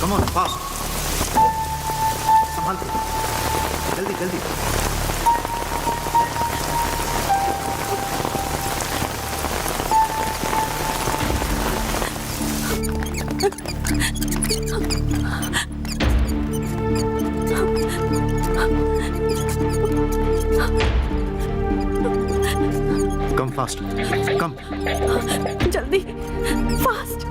Come on fast, संभाल के, जल्दी जल्दी। कम फास्ट, कम जल्दी, फास्ट।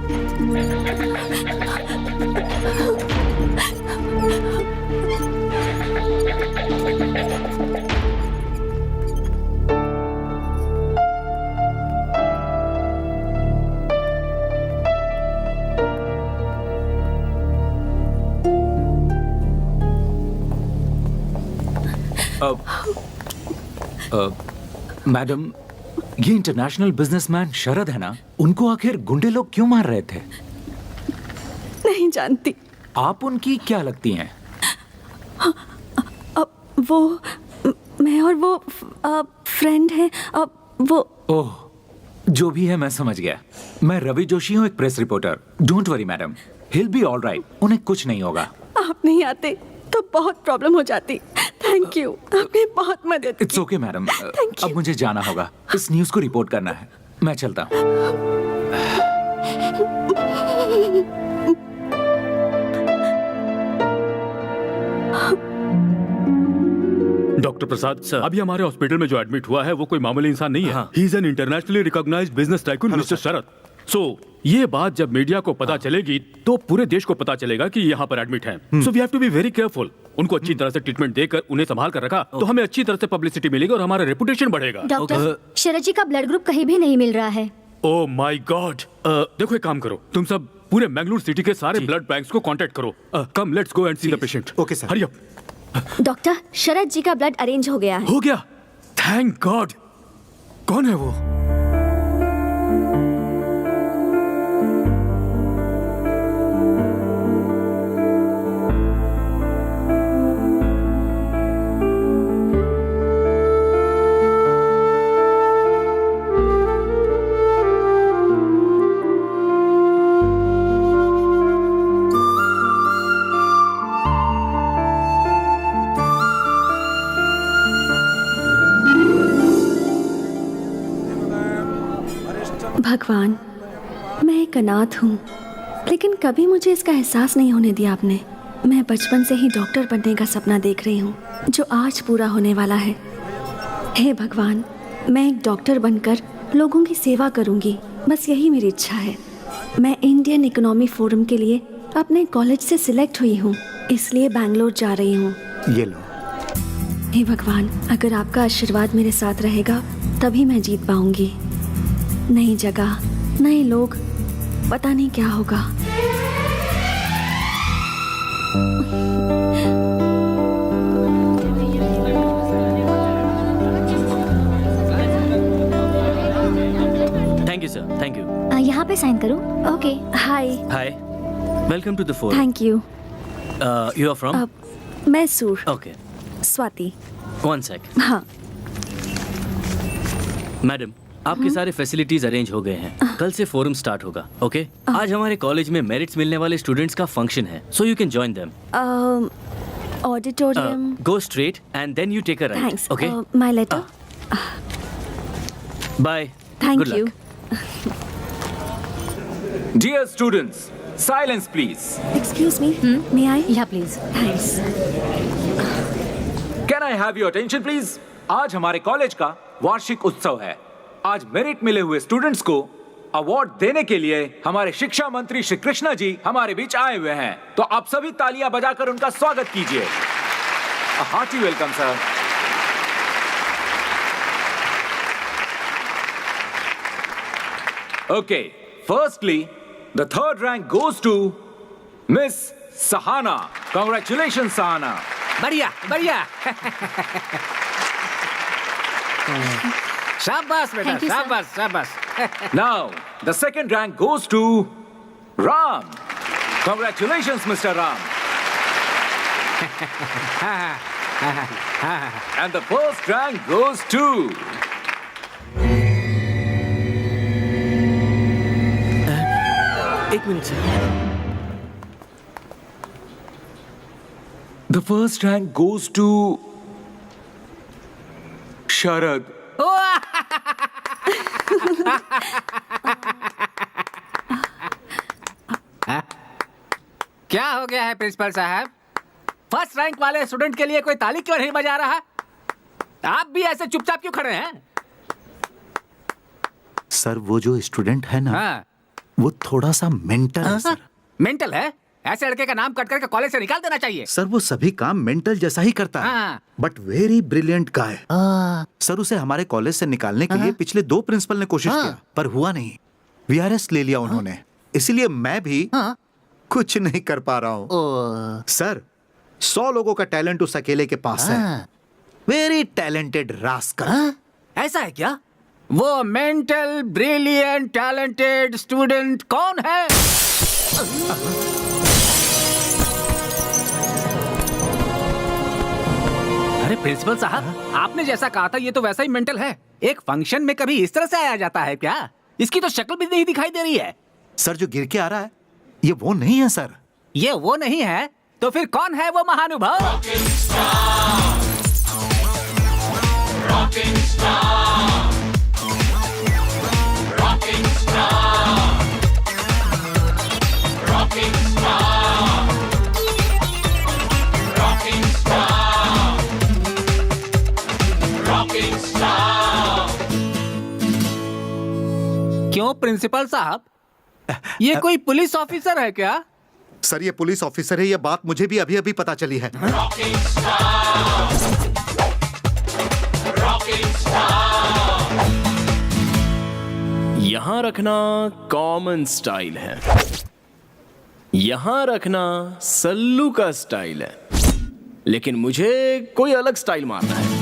मैडम, ये इंटरनेशनल बिजनेसमैन शरद है ना, उनको आखिर गुंडे लोग क्यों मार रहे थे? नहीं जानती। आप उनकी क्या लगती हैं? वो मैं और वो फ्रेंड है। वो ओह, जो भी है मैं समझ गया। मैं रवि जोशी हूँ, एक press reporter. Don't worry madam, hill be all right. उन्हें कुछ नहीं होगा। आप नहीं आते तो बहुत प्रॉब्लम हो जाती। थैंक यू, आपने बहुत मदद की। It's okay madam, Thank you. अब मुझे जाना होगा। इस न्यूज़ को रिपोर्ट करना है। मैं चलता हूँ। डॉक्टर प्रसाद सर, अभी हमारे हॉस्पिटल में जो एडमिट हुआ है वो कोई मामूली इंसान नहीं है। He is an internationally recognised business tycoon mister Sharad. So ये बात जब मीडिया को पता चलेगी तो पूरे देश को पता चलेगा कि यहाँ पर एडमिट हैं। So we have to be very careful. उनको अच्छी तरह से ट्रीटमेंट देकर उन्हें संभाल कर रखा तो हमें अच्छी तरह से पब्लिसिटी मिलेगी और हमारा रेपुटेशन बढ़ेगा। डॉक्टर, शरद जी का ब्लड ग्रुप कहीं भी नहीं मिल रहा है। Oh my God. देखो एक काम करो, तुम सब पूरे मैंगलोर सिटी के सारे ब्लड बैंक्स को कांटेक्ट करो। Come let's go and see the patient. Okay sir. Hurry up. Doctor, Sharad ji का ब्लड अरेंज हो गया है। हो गया, थैंक गॉड। कौन है वो? भगवान, मैं एक अनाथ हूँ, लेकिन कभी मुझे इसका एहसास नहीं होने दिया आपने। मैं बचपन से ही डॉक्टर बनने का सपना देख रही हूँ, जो आज पूरा होने वाला है। हे भगवान, मैं एक डॉक्टर बनकर लोगों की सेवा करूँगी, बस यही मेरी इच्छा है। मैं इंडियन इकोनॉमी फोरम के लिए अपने कॉलेज से सिलेक्ट हुई हूँ, इसलिए बैंगलोर जा रही हूँ। ये लो। हे भगवान, अगर आपका आशीर्वाद मेरे साथ रहेगा तभी मैं जीत पाऊंगी। नई जगह, नए लोग, पता नहीं क्या होगा। Thank you sir, thank you. यहाँ पे साइन करूँ? Okay. Hi. Hi, welcome to the forum. Thank you. You are from? Mysore. Okay, Swati. One sec. हाँ। मैडम, आपके सारे फैसिलिटीज अरेंज हो गए हैं। कल से फोरम स्टार्ट होगा। ओके, आज हमारे कॉलेज में मेरिट्स मिलने वाले स्टूडेंट्स का फंक्शन है, so you can join them. Auditorium. Go straight and then you take a right. Thanks. Okay, my letter. Bye. Thank you. Dear students, silence please. Excuse me, may I? Yeah please. Thanks. Can I have your attention please? आज हमारे college का वार्षिक उत्सव है। आज merit मिले हुए students को अवार्ड देने के लिए हमारे शिक्षा मंत्री श्री कृष्णा जी हमारे बीच आए हुए हैं, तो आप सभी तालियां बजाकर उनका स्वागत कीजिए। Hearty welcome sir. Okay, firstly the third rank goes to miss Sahana. Congratulation Sahana. बढ़िया बढ़िया। शाबाश बेटा, Thank you, sir. शाबाश शाबाश। Now, the second rank goes to Ram. Congratulations, Mr. Ram. And the first rank goes to एक minute sir. The first rank goes to Sharad. क्या हो गया है प्रिंसिपल साहब? फर्स्ट रैंक वाले स्टूडेंट के लिए कोई ताली क्यों नहीं बजा रहा? आप भी ऐसे चुपचाप क्यों खड़े हैं? सर वो जो स्टूडेंट है ना, हाँ। वो थोड़ा सा मेंटल है सर। मेंटल है? ऐसे लड़के का नाम कट करके कॉलेज से निकाल देना चाहिए। सर वो सभी काम मेंटल जैसा ही करता है, हाँ। But very brilliant guy. Sir उसे हमारे कॉलेज से निकालने के लिए पिछले 2 प्रिंसिपल ने कोशिश किया, पर हुआ नहीं। वीआरएस ले लिया उन्होंने, इसीलिए मैं भी कुछ नहीं कर पा रहा हूँ। सर 100 लोगों का टैलेंट उस अकेले के पास है। Very talented rascal. ऐसा है क्या? वो मेंटल ब्रिलियंट टैलेंटेड स्टूडेंट कौन है? अरे प्रिंसिपल साहब, आपने जैसा कहा था ये तो वैसा ही मेंटल है। एक फंक्शन में कभी इस तरह से आया जाता है क्या? इसकी तो शक्ल भी नहीं दिखाई दे रही है। सर जो गिर के आ रहा है ये वो नहीं है सर। ये वो नहीं है तो फिर कौन है वो महानुभाव? क्यों प्रिंसिपल साहब, ये कोई पुलिस ऑफिसर है क्या? सर ये पुलिस ऑफिसर है, ये बात मुझे भी अभी अभी पता चली है। यहां रखना कॉमन स्टाइल है, यहां रखना सल्लू का स्टाइल है, लेकिन मुझे कोई अलग स्टाइल मारना है।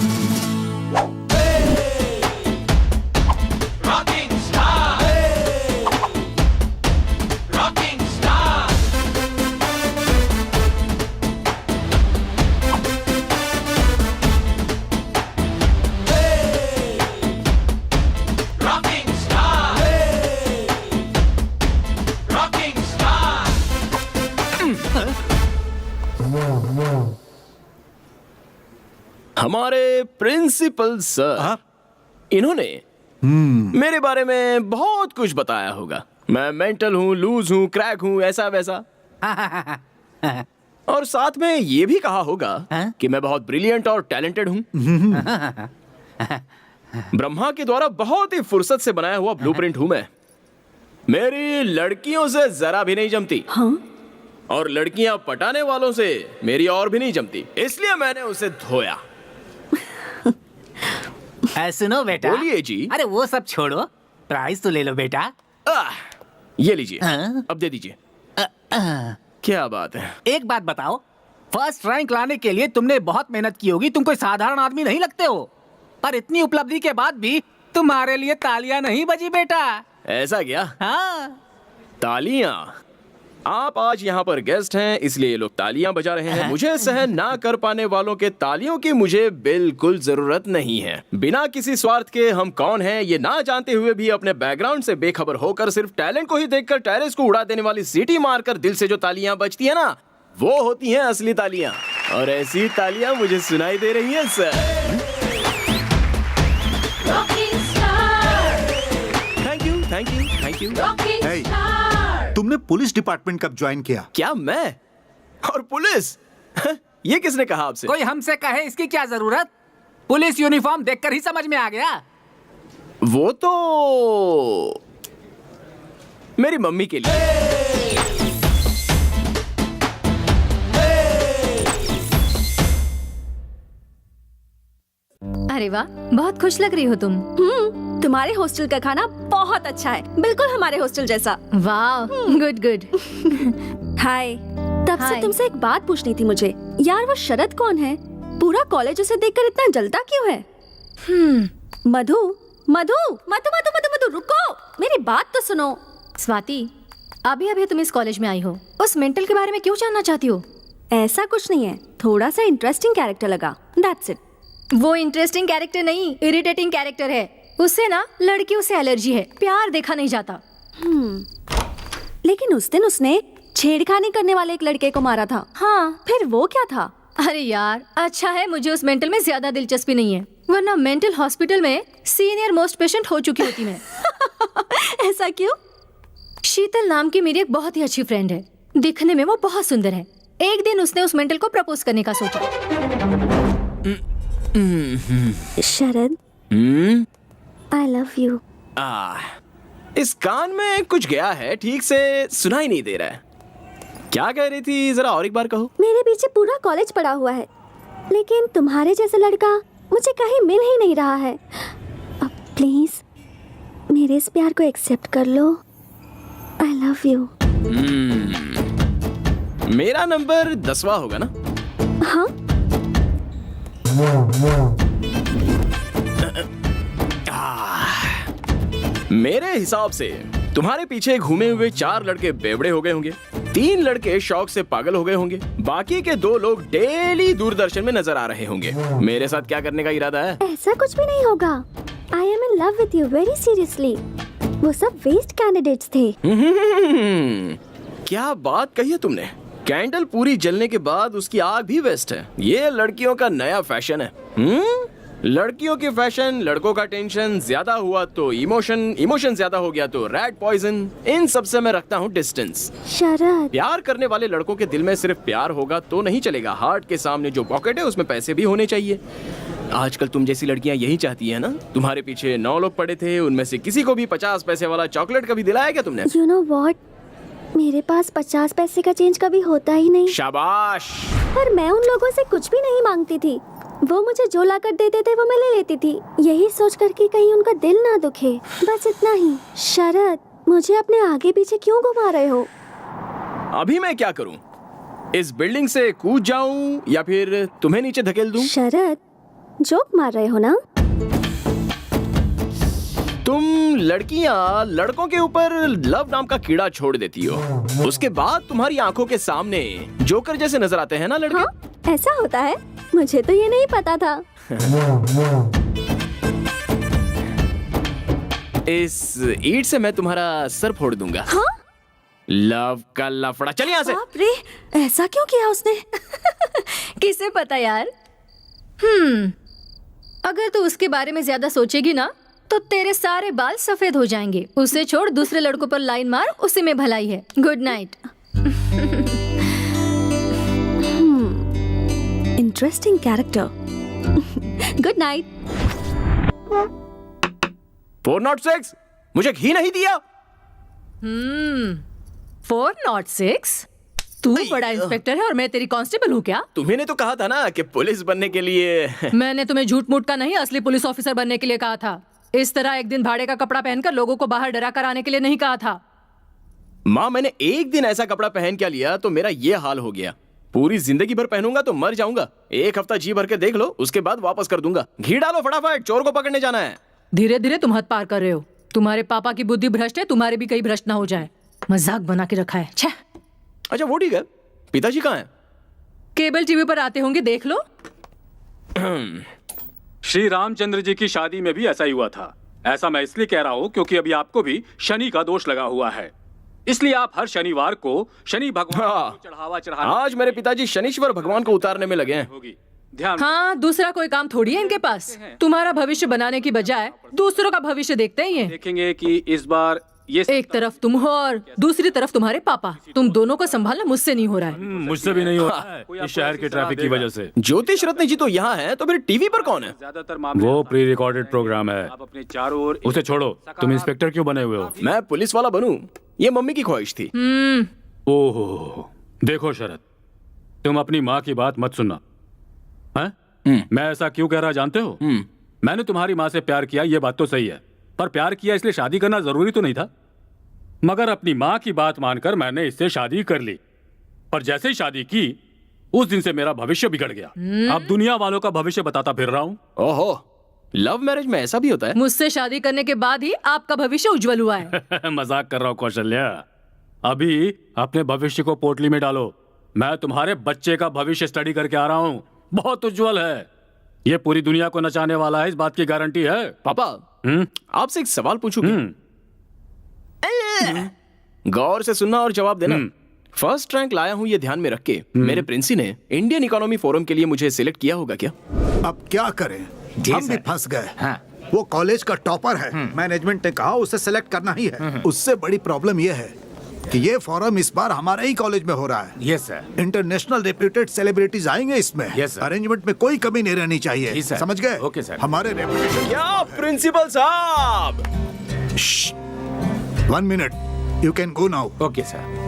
हमारे प्रिंसिपल सर, इन्होंने मेरे बारे में बहुत कुछ बताया होगा। मैं मेंटल हूँ, लूज हूँ, क्रैक हूँ, ऐसा वैसा। और साथ में ये भी कहा होगा कि मैं बहुत ब्रिलियंट और टैलेंटेड हूँ। ब्रह्मा के द्वारा बहुत ही फुर्सत से बनाया हुआ ब्लूप्रिंट हूँ मैं। मेरी लड़कियों से जरा भी नहीं जमती। और लड़कियां पटाने वालों से मेरी और भी नहीं जमती, इसलिए मैंने उसे धोया। सुनो बेटा। बोलिए जी। अरे वो सब छोड़ो, प्राइज तो ले लो बेटा। ये लीजिए, अब दे दीजिए। क्या बात है। एक बात बताओ, फर्स्ट रैंक लाने के लिए तुमने बहुत मेहनत की होगी, तुम कोई साधारण आदमी नहीं लगते हो। पर इतनी उपलब्धि के बाद भी तुम्हारे लिए तालियां नहीं बजी बेटा। ऐसा क्या? हाँ। तालियां? आप आज यहाँ पर गेस्ट हैं इसलिए ये लोग तालियां बजा रहे हैं। मुझे सहन ना कर पाने वालों के तालियों की मुझे बिल्कुल जरूरत नहीं है। बिना किसी स्वार्थ के हम कौन हैं ये ना जानते हुए भी अपने बैकग्राउंड से बेखबर होकर सिर्फ टैलेंट को ही देखकर टेरेस को उड़ा देने वाली सीटी मारकर दिल से जो तालियां बजती है ना, वो होती हैं असली तालियां। और ऐसी तालियां मुझे सुनाई दे रही हैं sir. Thank you, thank you, thank you. तुमने पुलिस डिपार्टमेंट कब ज्वाइन किया? क्या मैं? और पुलिस? ये किसने कहा आपसे? कोई हमसे कहे इसकी क्या जरूरत? पुलिस यूनिफॉर्म देखकर ही समझ में आ गया। वो तो मेरी मम्मी के लिए। अरे वाह, बहुत खुश लग रही हो तुम। तुम्हारे हॉस्टल का खाना बहुत अच्छा है, बिल्कुल हमारे हॉस्टल जैसा। वाह, गुड गुड। हाय। तब से हाय। तुमसे एक बात पूछनी थी मुझे। यार वो शरद कौन है? पूरा कॉलेज उसे देखकर इतना जलता क्यों है? मधु मधु मधु मधु मधु मधु रुको, मेरी बात तो सुनो। स्वाति, अभी अभी तुम इस कॉलेज में आई हो, उस मेंटल के बारे में क्यों जानना चाहती हो? ऐसा कुछ नहीं है, थोड़ा सा इंटरेस्टिंग कैरेक्टर लगा, दैट्स इट। वो इंटरेस्टिंग कैरेक्टर नहीं, इरिटेटिंग कैरेक्टर है। उससे ना लड़कियों से एलर्जी है, प्यार देखा नहीं जाता। लेकिन उस दिन उसने छेड़खानी करने वाले एक लड़के को मारा था। हाँ, फिर वो क्या था? अरे यार, अच्छा है मुझे उस मेंटल में ज्यादा दिलचस्पी नहीं है, वरना मेंटल हॉस्पिटल में सीनियर मोस्ट पेशेंट हो चुकी होती मैं। ऐसा क्यों? शीतल नाम की मेरी एक बहुत ही अच्छी फ्रेंड है, दिखने में वो बहुत सुंदर है। एक दिन उसने उस मेंटल को प्रपोज करने का सोचा। शरद, आई लव यू। इस कान में कुछ गया है, ठीक से सुना ही नहीं दे रहा है। क्या कह रही थी, जरा और एक बार कहो। मेरे पीछे पूरा कॉलेज पड़ा हुआ है, लेकिन तुम्हारे जैसा लड़का मुझे कहीं मिल ही नहीं रहा है। अब प्लीज मेरे इस प्यार को एक्सेप्ट कर लो। I love you. मेरा नंबर 10वां होगा ना? हाँ। मेरे हिसाब से तुम्हारे पीछे घूमे हुए 4 लड़के बेवड़े हो गए होंगे, 3 लड़के शौक से पागल हो गए होंगे, बाकी के 2 लोग डेली दूरदर्शन में नजर आ रहे होंगे। मेरे साथ क्या करने का इरादा है? ऐसा कुछ भी नहीं होगा। I am in love with you very seriously. वो सब वेस्ट कैंडिडेट्स थे। क्या बात कही है तुमने। कैंडल पूरी जलने के बाद उसकी आग भी वेस्ट है। ये लड़कियों का नया फैशन है। लड़कियों की फैशन, लड़कों का टेंशन, ज्यादा हुआ तो इमोशन ज्यादा हो गया तो रैट पॉइजन। इन सब से मैं रखता हूँ डिस्टेंस। शरद, प्यार करने वाले लड़कों के दिल में सिर्फ प्यार होगा तो नहीं चलेगा, हार्ट के सामने जो पॉकेट है उसमें पैसे भी होने चाहिए। आजकल तुम जैसी लड़कियां यही चाहती है ना। तुम्हारे पीछे 9 लोग पड़े थे, उनमें से किसी को भी 50 पैसे वाला चॉकलेट कभी दिलाया क्या तुमने? यू नो व्हाट, मेरे पास 50 पैसे का चेंज कभी होता ही नहीं। शाबाश। पर मैं उन लोगों से कुछ भी नहीं मांगती थी। वो मुझे जो ला कर देते थे वो मैं ले लेती थी, यही सोच कर कि कहीं उनका दिल ना दुखे, बस इतना ही। शरद, मुझे अपने आगे पीछे क्यों घुमा रहे हो? अभी मैं क्या करूं? इस बिल्डिंग से कूद जाऊं या फिर तुम्हें नीचे धकेल दूं? शरद, जोक मार रहे हो ना? तुम लड़कियां लड़कों के ऊपर लव नाम का कीड़ा छोड़ देती हो, उसके बाद तुम्हारी आंखों के सामने जोकर जैसे नजर आते हैं ना लड़के। हाँ, ऐसा होता है? मुझे तो ये नहीं पता था। इस ईंट से मैं तुम्हारा सर फोड़ दूंगा। हाँ? लव का लफड़ा। चलिए यहाँ से। बाप रे, ऐसा क्यों किया उसने? किसे पता यार। अगर तू उसके बारे में ज्यादा सोचेगी ना तो तेरे सारे बाल सफेद हो जाएंगे। उसे छोड़, दूसरे लड़कों पर लाइन मार, उसी में भलाई है। Good night. Interesting character. Good night. 406 मुझे घी नहीं दिया। 406? तू बड़ा इंस्पेक्टर है और मैं तेरी कांस्टेबल हूँ क्या? तुम्ही ने तो कहा था ना कि पुलिस बनने के लिए। मैंने तुम्हें झूठ मूठ का नहीं, असली पुलिस ऑफिसर बनने के लिए कहा था। इस तरह एक दिन भाड़े का कपड़ा पहनकर लोगों को बाहर डरा कर आने के लिए नहीं कहा था। माँ, मैंने एक दिन ऐसा कपड़ा पहन क्या लिया तो मेरा ये हाल हो गया। पूरी जिंदगी भर पहनूंगा तो मर जाऊंगा। 1 हफ्ता जी भर के देख लो, उसके बाद वापस कर दूंगा। घी डालो फटाफट, चोर को पकड़ने जाना है। धीरे धीरे तुम हद पार कर रहे हो। तुम्हारे पापा की बुद्धि भ्रष्ट है, तुम्हारे भी कहीं भ्रष्ट ना हो जाए। मजाक बना के रखा है। छह। अच्छा वो ठीक है, पिताजी कहाँ हैं? केबल टीवी पर आते होंगे, देख लो। श्री रामचंद्र जी की शादी में भी ऐसा ही हुआ था। ऐसा मैं इसलिए कह रहा हूँ क्योंकि अभी आपको भी शनि का दोष लगा हुआ है, इसलिए आप हर शनिवार को शनि भगवान को चढ़ावा चढ़ाना। आज मेरे पिताजी शनीश्वर भगवान को उतारने में लगे हैं। होगी ध्यान। हाँ, दूसरा कोई काम थोड़ी है इनके पास। तुम्हारा भविष्य बनाने की बजाय दूसरों का भविष्य देखते हैं ये। देखेंगे कि इस बार ये एक तरफ तुम हो और दूसरी तरफ तुम्हारे पापा। तुम दोनों को संभालना मुझसे नहीं हो रहा है। मुझसे भी नहीं हो रहा है इस शहर के ट्रैफिक की वजह से। ज्योतिष रत्न जी तो यहाँ है, तो फिर टीवी पर कौन है? ज्यादातर मामले वो प्री रिकॉर्डेड प्रोग्राम है। आप अपने चारों ओर उसे छोड़ो। तुम इंस्पेक्टर क्यों बने हुए हो? मैं पुलिस वाला बनूं, ये मम्मी की ख्वाहिश थी। ओहो, देखो शरद, तुम अपनी माँ की बात मत सुनना। हैं? मैं ऐसा क्यों कह रहा जानते हो? मैंने तुम्हारी माँ से प्यार किया, ये बात तो सही है, पर प्यार किया इसलिए शादी करना जरूरी तो नहीं था। मगर अपनी माँ की बात मानकर मैंने इससे शादी कर ली, पर जैसे ही शादी की उस दिन से मेरा भविष्य बिगड़ गया। अब दुनिया वालों का भविष्य बताता फिर रहा हूँ। ओहो, लव मैरिज में ऐसा भी होता है? मुझसे शादी करने के बाद ही आपका भविष्य उज्जवल हुआ है। मजाक कर रहा हूँ कौशल्या। अभी अपने भविष्य को पोटली में डालो। मैं तुम्हारे बच्चे का भविष्य स्टडी करके आ रहा हूँ, बहुत उज्जवल है। ये पूरी दुनिया को नचाने वाला है, इस बात की गारंटी है। पापा, आपसे एक सवाल पूछूं क्या? गौर से सुनना और जवाब देना। फर्स्ट रैंक लाया हूँ ये ध्यान में रख के मेरे प्रिंसी ने इंडियन इकोनॉमी फोरम के लिए मुझे सिलेक्ट किया होगा क्या? अब क्या करें, हम भी फंस गए। हाँ। वो कॉलेज का टॉपर है, मैनेजमेंट ने कहा उसे सेलेक्ट करना ही है। उससे बड़ी प्रॉब्लम ये है कि ये फोरम इस बार हमारे ही कॉलेज में हो रहा है। Yes sir. International reputed celebrities आएंगे इसमें। Yes, sir. अरेंजमेंट में कोई कमी नहीं रहनी चाहिए। जी, sir. समझ गए? Okay, sir. हमारे रेपुटेशन। क्या प्रिंसिपल साहब? 1 minute, you can go now. Okay sir.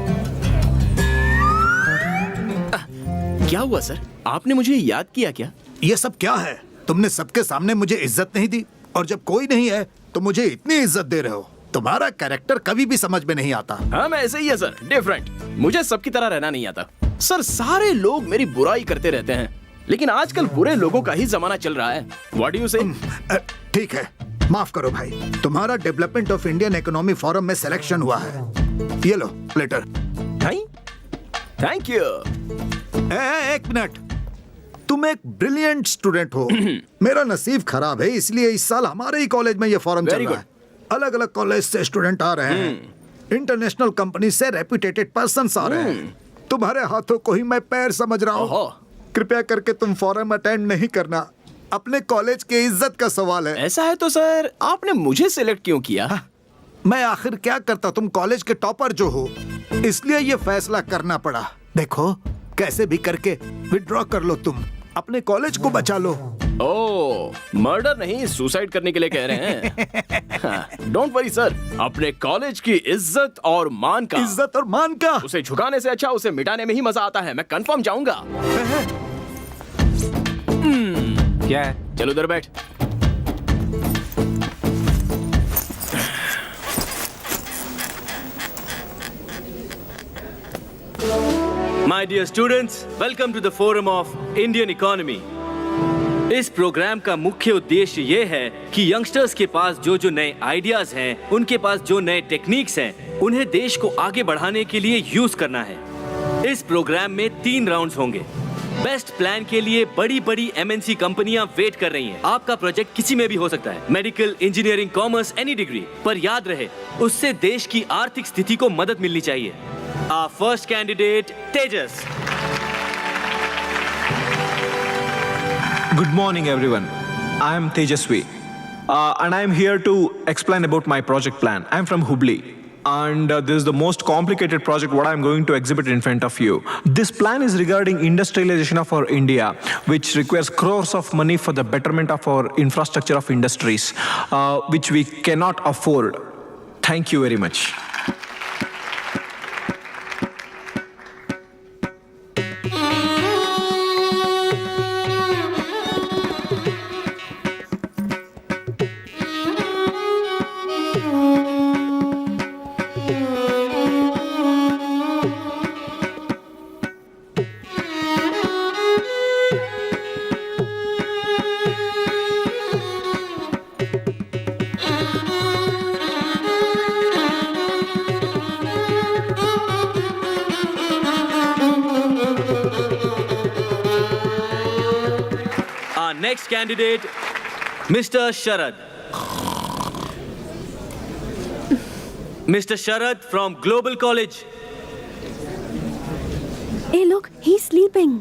क्या हुआ सर, आपने मुझे याद किया क्या? ये सब क्या है? तुमने सबके सामने मुझे इज्जत नहीं दी, और जब कोई नहीं है तो मुझे इतनी इज्जत दे रहे हो। तुम्हारा कैरेक्टर कभी भी समझ में नहीं आता। हम ऐसे ही है सर, डिफरेंट। मुझे सबकी तरह रहना नहीं आता सर। सारे लोग मेरी बुराई करते रहते हैं, लेकिन आजकल बुरे लोगों का ही जमाना चल रहा है। व्हाट डू यू से? ठीक है, माफ करो भाई। तुम्हारा development of Indian economy forum में सिलेक्शन हुआ है। ये लो लेटर। Thank you. एक मिनट, तुम एक ब्रिलियंट स्टूडेंट हो। मेरा नसीब खराब है, इसलिए इस साल हमारे ही कॉलेज में ये फोरम चल Very रहा है। अलग अलग कॉलेज से स्टूडेंट आ रहे हैं, इंटरनेशनल कंपनी से रेप्यूटेड पर्सन्स आ रहे हैं। तुम्हारे हाथों को ही मैं पैर समझ रहा ओहो। हूँ। कृपया करके तुम फोरम अटेंड नहीं करना, अपने कॉलेज के इज्जत का सवाल है। ऐसा है तो सर आपने मुझे सिलेक्ट क्यों किया? मैं आखिर क्या करता, तुम कॉलेज के टॉपर जो हो, इसलिए ये फैसला करना पड़ा। देखो, कैसे भी करके विड्रॉ कर लो, तुम अपने कॉलेज को बचा लो। ओह, मर्डर नहीं, सुसाइड करने के लिए कह रहे हैं। डोंट वरी सर, अपने कॉलेज की इज्जत और मान का उसे झुकाने से अच्छा उसे मिटाने में ही मजा आता है। मैं कंफर्म जाऊंगा। क्या है? चलो उधर बैठ। My dear students, welcome to the forum of Indian economy. इस प्रोग्राम का मुख्य उद्देश्य ये है कि यंगस्टर्स के पास जो नए आइडियाज हैं, उनके पास जो नए टेक्निक्स हैं, उन्हें देश को आगे बढ़ाने के लिए यूज करना है। इस प्रोग्राम में 3 राउंड्स होंगे। बेस्ट प्लान के लिए बड़ी बड़ी MNC कंपनियां वेट कर रही हैं। आपका प्रोजेक्ट किसी में भी हो सकता है, medical, engineering, commerce, any degree. पर याद रहे, उससे देश की आर्थिक स्थिति को मदद मिलनी चाहिए। Our first candidate, Tejas. Good morning, everyone. I am Tejaswi, and I am here to explain about my project plan. I am from Hubli, and this is the most complicated project what I am going to exhibit in front of you. This plan is regarding industrialization of our India, which requires crores of money for the betterment of our infrastructure of industries, which we cannot afford. Thank you very much. Our next candidate, Mr. Sharad. Mr. Sharad from Global College. A look, he's sleeping.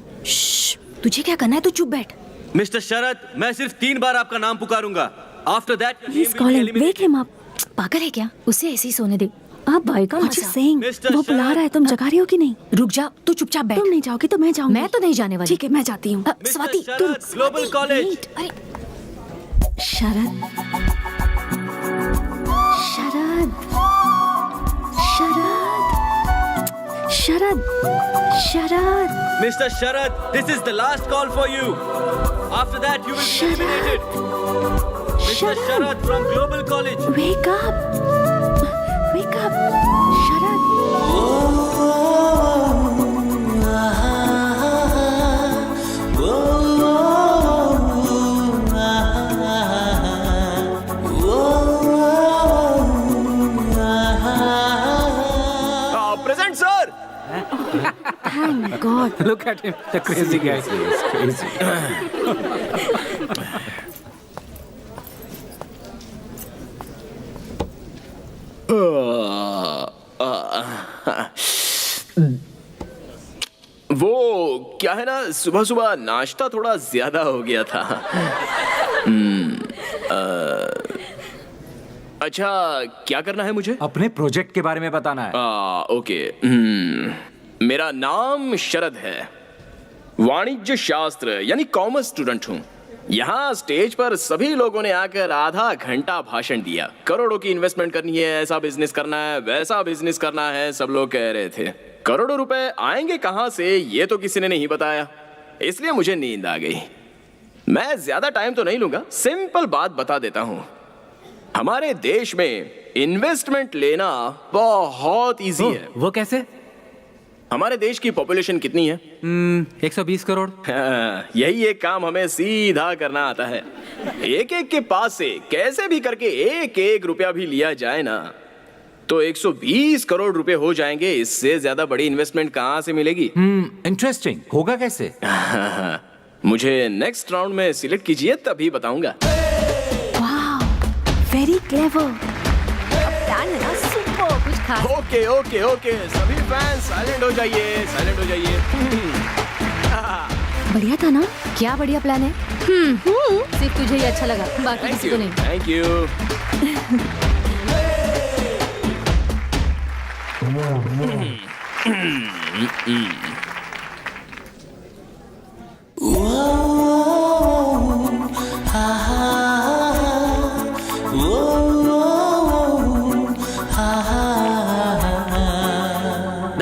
तुझे क्या करना है? तू चुप बैठ। Mr. Sharad, मैं सिर्फ 3 बार आपका नाम पुकारूंगा। After that, your He's name will be calling. eliminated. Wake him up. पागल है क्या? उसे ऐसे ही सोने दे। आप भाई का What you saying? Mr. वो बुला रहा है, तुम जगा रही हो कि नहीं? रुक जा, तू चुपचाप बैठ। तुम नहीं जाओगी तो मैं जाऊंगी। मैं तो नहीं जाने वाली। ठीक है, मैं जाती हूँ। Mr. स्वाति, तू रुक। Sharad, Global College. Wait, अरे शरद, शरद, शरद, शरद, शरद, Mr. Sharad, this is the last call for you. After that, you will be Sharad. eliminated. Mr. Sharad. Sharad from Global College. wake up, wake up, Sharad. Present sir. Thank God. Look at him, the crazy guy. वो क्या है ना, सुबह सुबह नाश्ता थोड़ा ज्यादा हो गया था। अच्छा, क्या करना है मुझे? अपने प्रोजेक्ट के बारे में बताना है। ओके। मेरा नाम शरद है, वाणिज्य शास्त्र यानी कॉमर्स स्टूडेंट हूँ। यहाँ स्टेज पर सभी लोगों ने आकर आधा घंटा भाषण दिया। करोड़ों की इन्वेस्टमेंट करनी है, ऐसा बिजनेस करना है, वैसा बिजनेस करना है, सब लोग कह रहे थे। करोड़ों रुपए आएंगे कहाँ से, ये तो किसी ने नहीं बताया, इसलिए मुझे नींद आ गई। मैं ज्यादा टाइम तो नहीं लूंगा, सिंपल बात बता देता हूँ। हमारे देश में इन्वेस्टमेंट लेना बहुत इजी है। वो कैसे? हमारे देश की पॉपुलेशन कितनी है? 120 करोड़। हाँ, यही एक काम हमें सीधा करना आता है। एक एक के पास से कैसे भी करके एक एक रुपया भी लिया जाए ना, तो 120 करोड़ रुपए हो जाएंगे। इससे ज्यादा बड़ी इन्वेस्टमेंट कहाँ से मिलेगी? इंटरेस्टिंग। होगा कैसे? मुझे नेक्स्ट राउंड में सिलेक्ट कीजिए, तभी बताऊंगा। Very clever. प्लान है ना, सुपर कुछ खास। ओके ओके ओके, सभी फैंस साइलेंट हो जाइए, साइलेंट हो जाइए। बढ़िया था ना? क्या बढ़िया प्लान है। सिर्फ तुझे ही अच्छा लगा, बाकी थैंक किसी यू, को नहीं। Thank you.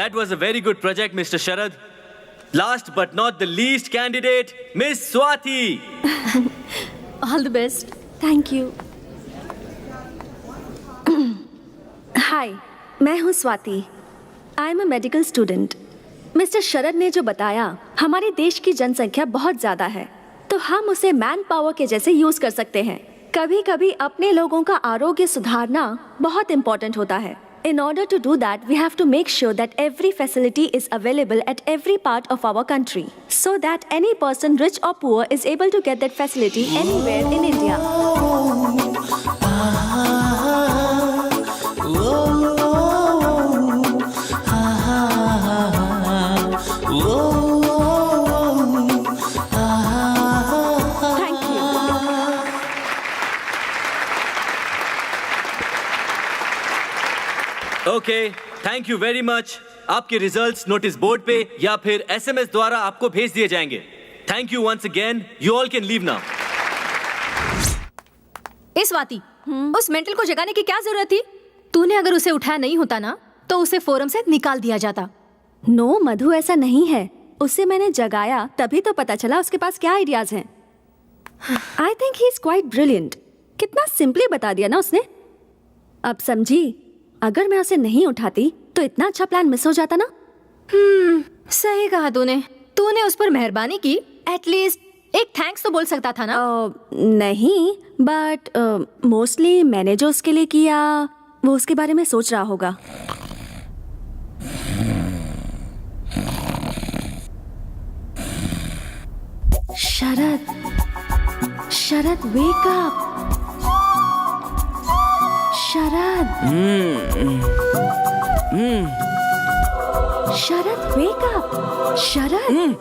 That was a very good project, Mr. Sharad. Last but not the least candidate, Miss Swati. All the best. Thank you. Hi, मैं हूँ Swati. I am a medical student. Mister Sharad ने जो बताया, हमारे देश की जनसंख्या बहुत ज़्यादा है, तो हम उसे मैन पावर के जैसे यूज़ कर सकते हैं। कभी कभी अपने लोगों का आरोग्य सुधारना बहुत इम्पोर्टेंट होता है। In order to do that, we have to make sure that every facility is available at every part of our country, so that any person, rich or poor, is able to get that facility anywhere in India. Thank you. Okay, thank you very much. आपके results notice board पे या फिर SMS द्वारा आपको भेज दिए जाएंगे। Thank you once again. You all can leave now. ए स्वाति, उस मेंटल को जगाने की क्या जरूरत थी? तूने अगर उसे उठाया नहीं होता ना, तो उसे फोरम से निकाल दिया जाता। नो मधु, ऐसा नहीं है। उसे मैंने जगाया तभी तो पता चला उसके पास क्या आइडियाज हैं। I think he is quite brilliant. कितना सिंपली बता दिया ना उसने। अब समझी, अगर मैं उसे नहीं उठाती तो इतना अच्छा प्लान मिस हो जाता ना। सही कहा तूने। तूने उस पर मेहरबानी की, एटलीस्ट एक थैंक्स तो बोल सकता था ना। नहीं, बट मोस्टली मैंने जो उसके लिए किया वो उसके बारे में सोच रहा होगा। शरद, शरद वेक अप। शरद, शरद वेक अप। शरद,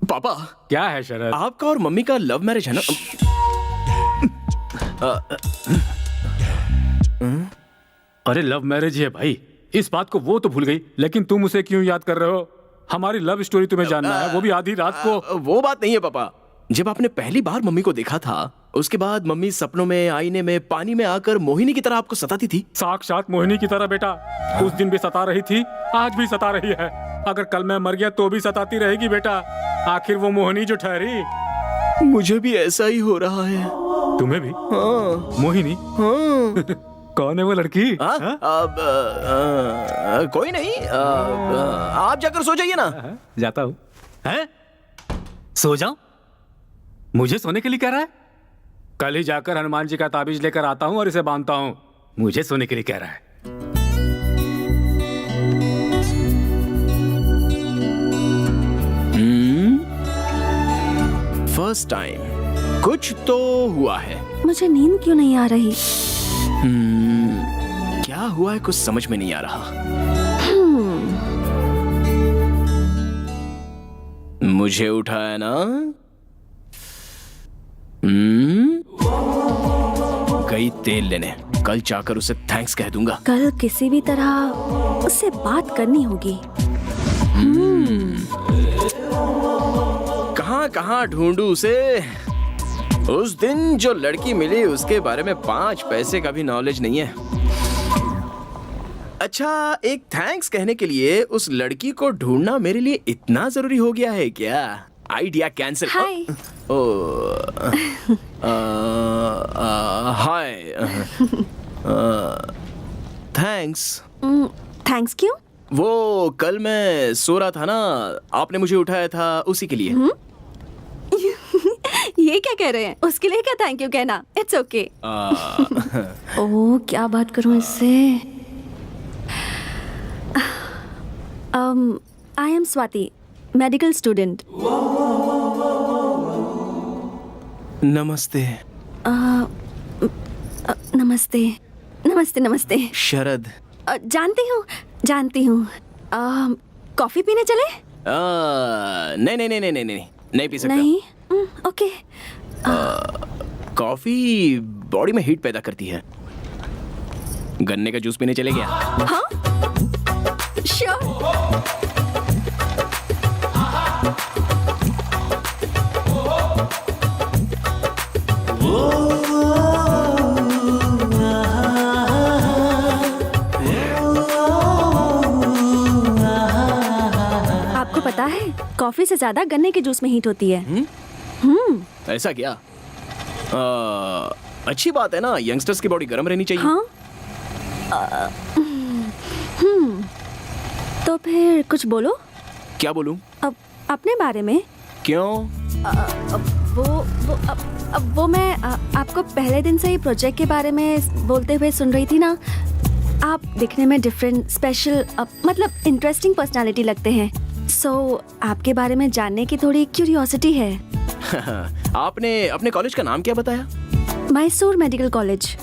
पापा, क्या है शरद? आपका और मम्मी का लव मैरिज है ना? अरे लव मैरिज है भाई, इस बात को वो तो भूल गई, लेकिन तुम उसे क्यों याद कर रहे हो? हमारी लव स्टोरी तुम्हें जानना है, वो भी आधी रात को। वो बात नहीं है पापा। जब आपने पहली बार मम्मी को देखा था, उसके बाद मम्मी सपनों में, आईने में, पानी में आकर मोहिनी की तरह आपको सताती थी। साक्षात मोहिनी की तरह बेटा। उस दिन भी सता रही थी, आज भी सता रही है। अगर कल मैं मर गया तो भी सताती रहेगी बेटा। आखिर वो मोहिनी जो ठहरी। मुझे भी ऐसा ही हो रहा है। तुम्हें भी? हाँ। मोहिनी? हाँ। कौन है वो लड़की? कोई नहीं, आप जाकर सो जाइए ना। जाता हूँ। हैं? सो जाऊं? मुझे सोने के लिए कह रहा है? कल ही जाकर हनुमान जी का ताबीज लेकर आता हूँ और इसे बांधता हूँ। मुझे सोने के लिए कह रहा है। फर्स्ट टाइम कुछ तो हुआ है। मुझे नींद क्यों नहीं आ रही? क्या हुआ है कुछ समझ में नहीं आ रहा। मुझे उठाया ना। गई तेल लेने, कल जाकर उसे थैंक्स कह दूंगा। कल किसी भी तरह उससे बात करनी होगी। कहां कहां ढूंढूं उसे। उस दिन जो लड़की मिली उसके बारे में 5 पैसे का भी नॉलेज नहीं है। अच्छा, एक थैंक्स कहने के लिए उस लड़की को ढूंढना मेरे लिए इतना जरूरी हो गया है क्या? Idea cancel. Hi. Hi. Thanks. Thanks क्यों? वो कल मैं सो रहा था ना, आपने मुझे उठाया था उसी के लिए। ये क्या कह रहे हैं? उसके लिए क्या थैंक यू कहना? It's okay. ओह, क्या बात करूं इससे? I am Swati, medical student. नमस्ते। नमस्ते नमस्ते नमस्ते। शरद। जानती हूँ। कॉफी पीने चले? नहीं पी सकता। नहीं? ओके। कॉफी बॉडी में हीट पैदा करती है। गन्ने का जूस पीने चले गया। हाँ? श्योर। आपको पता है, कॉफी से ज्यादा गन्ने के जूस में हीट होती है। ऐसा क्या? अच्छी बात है ना, यंगस्टर्स की बॉडी गर्म रहनी चाहिए। हाँ? तो फिर कुछ बोलो। क्या बोलूं? अब अपने बारे में। क्यों? वो मैं आपको पहले दिन से ही प्रोजेक्ट के बारे में बोलते हुए सुन रही थी ना। आप दिखने में डिफरेंट, स्पेशल, मतलब इंटरेस्टिंग पर्सनालिटी लगते हैं। आपके बारे में जानने की थोड़ी क्यूरियोसिटी है। आपने अपने कॉलेज का नाम क्या बताया? Mysore medical college.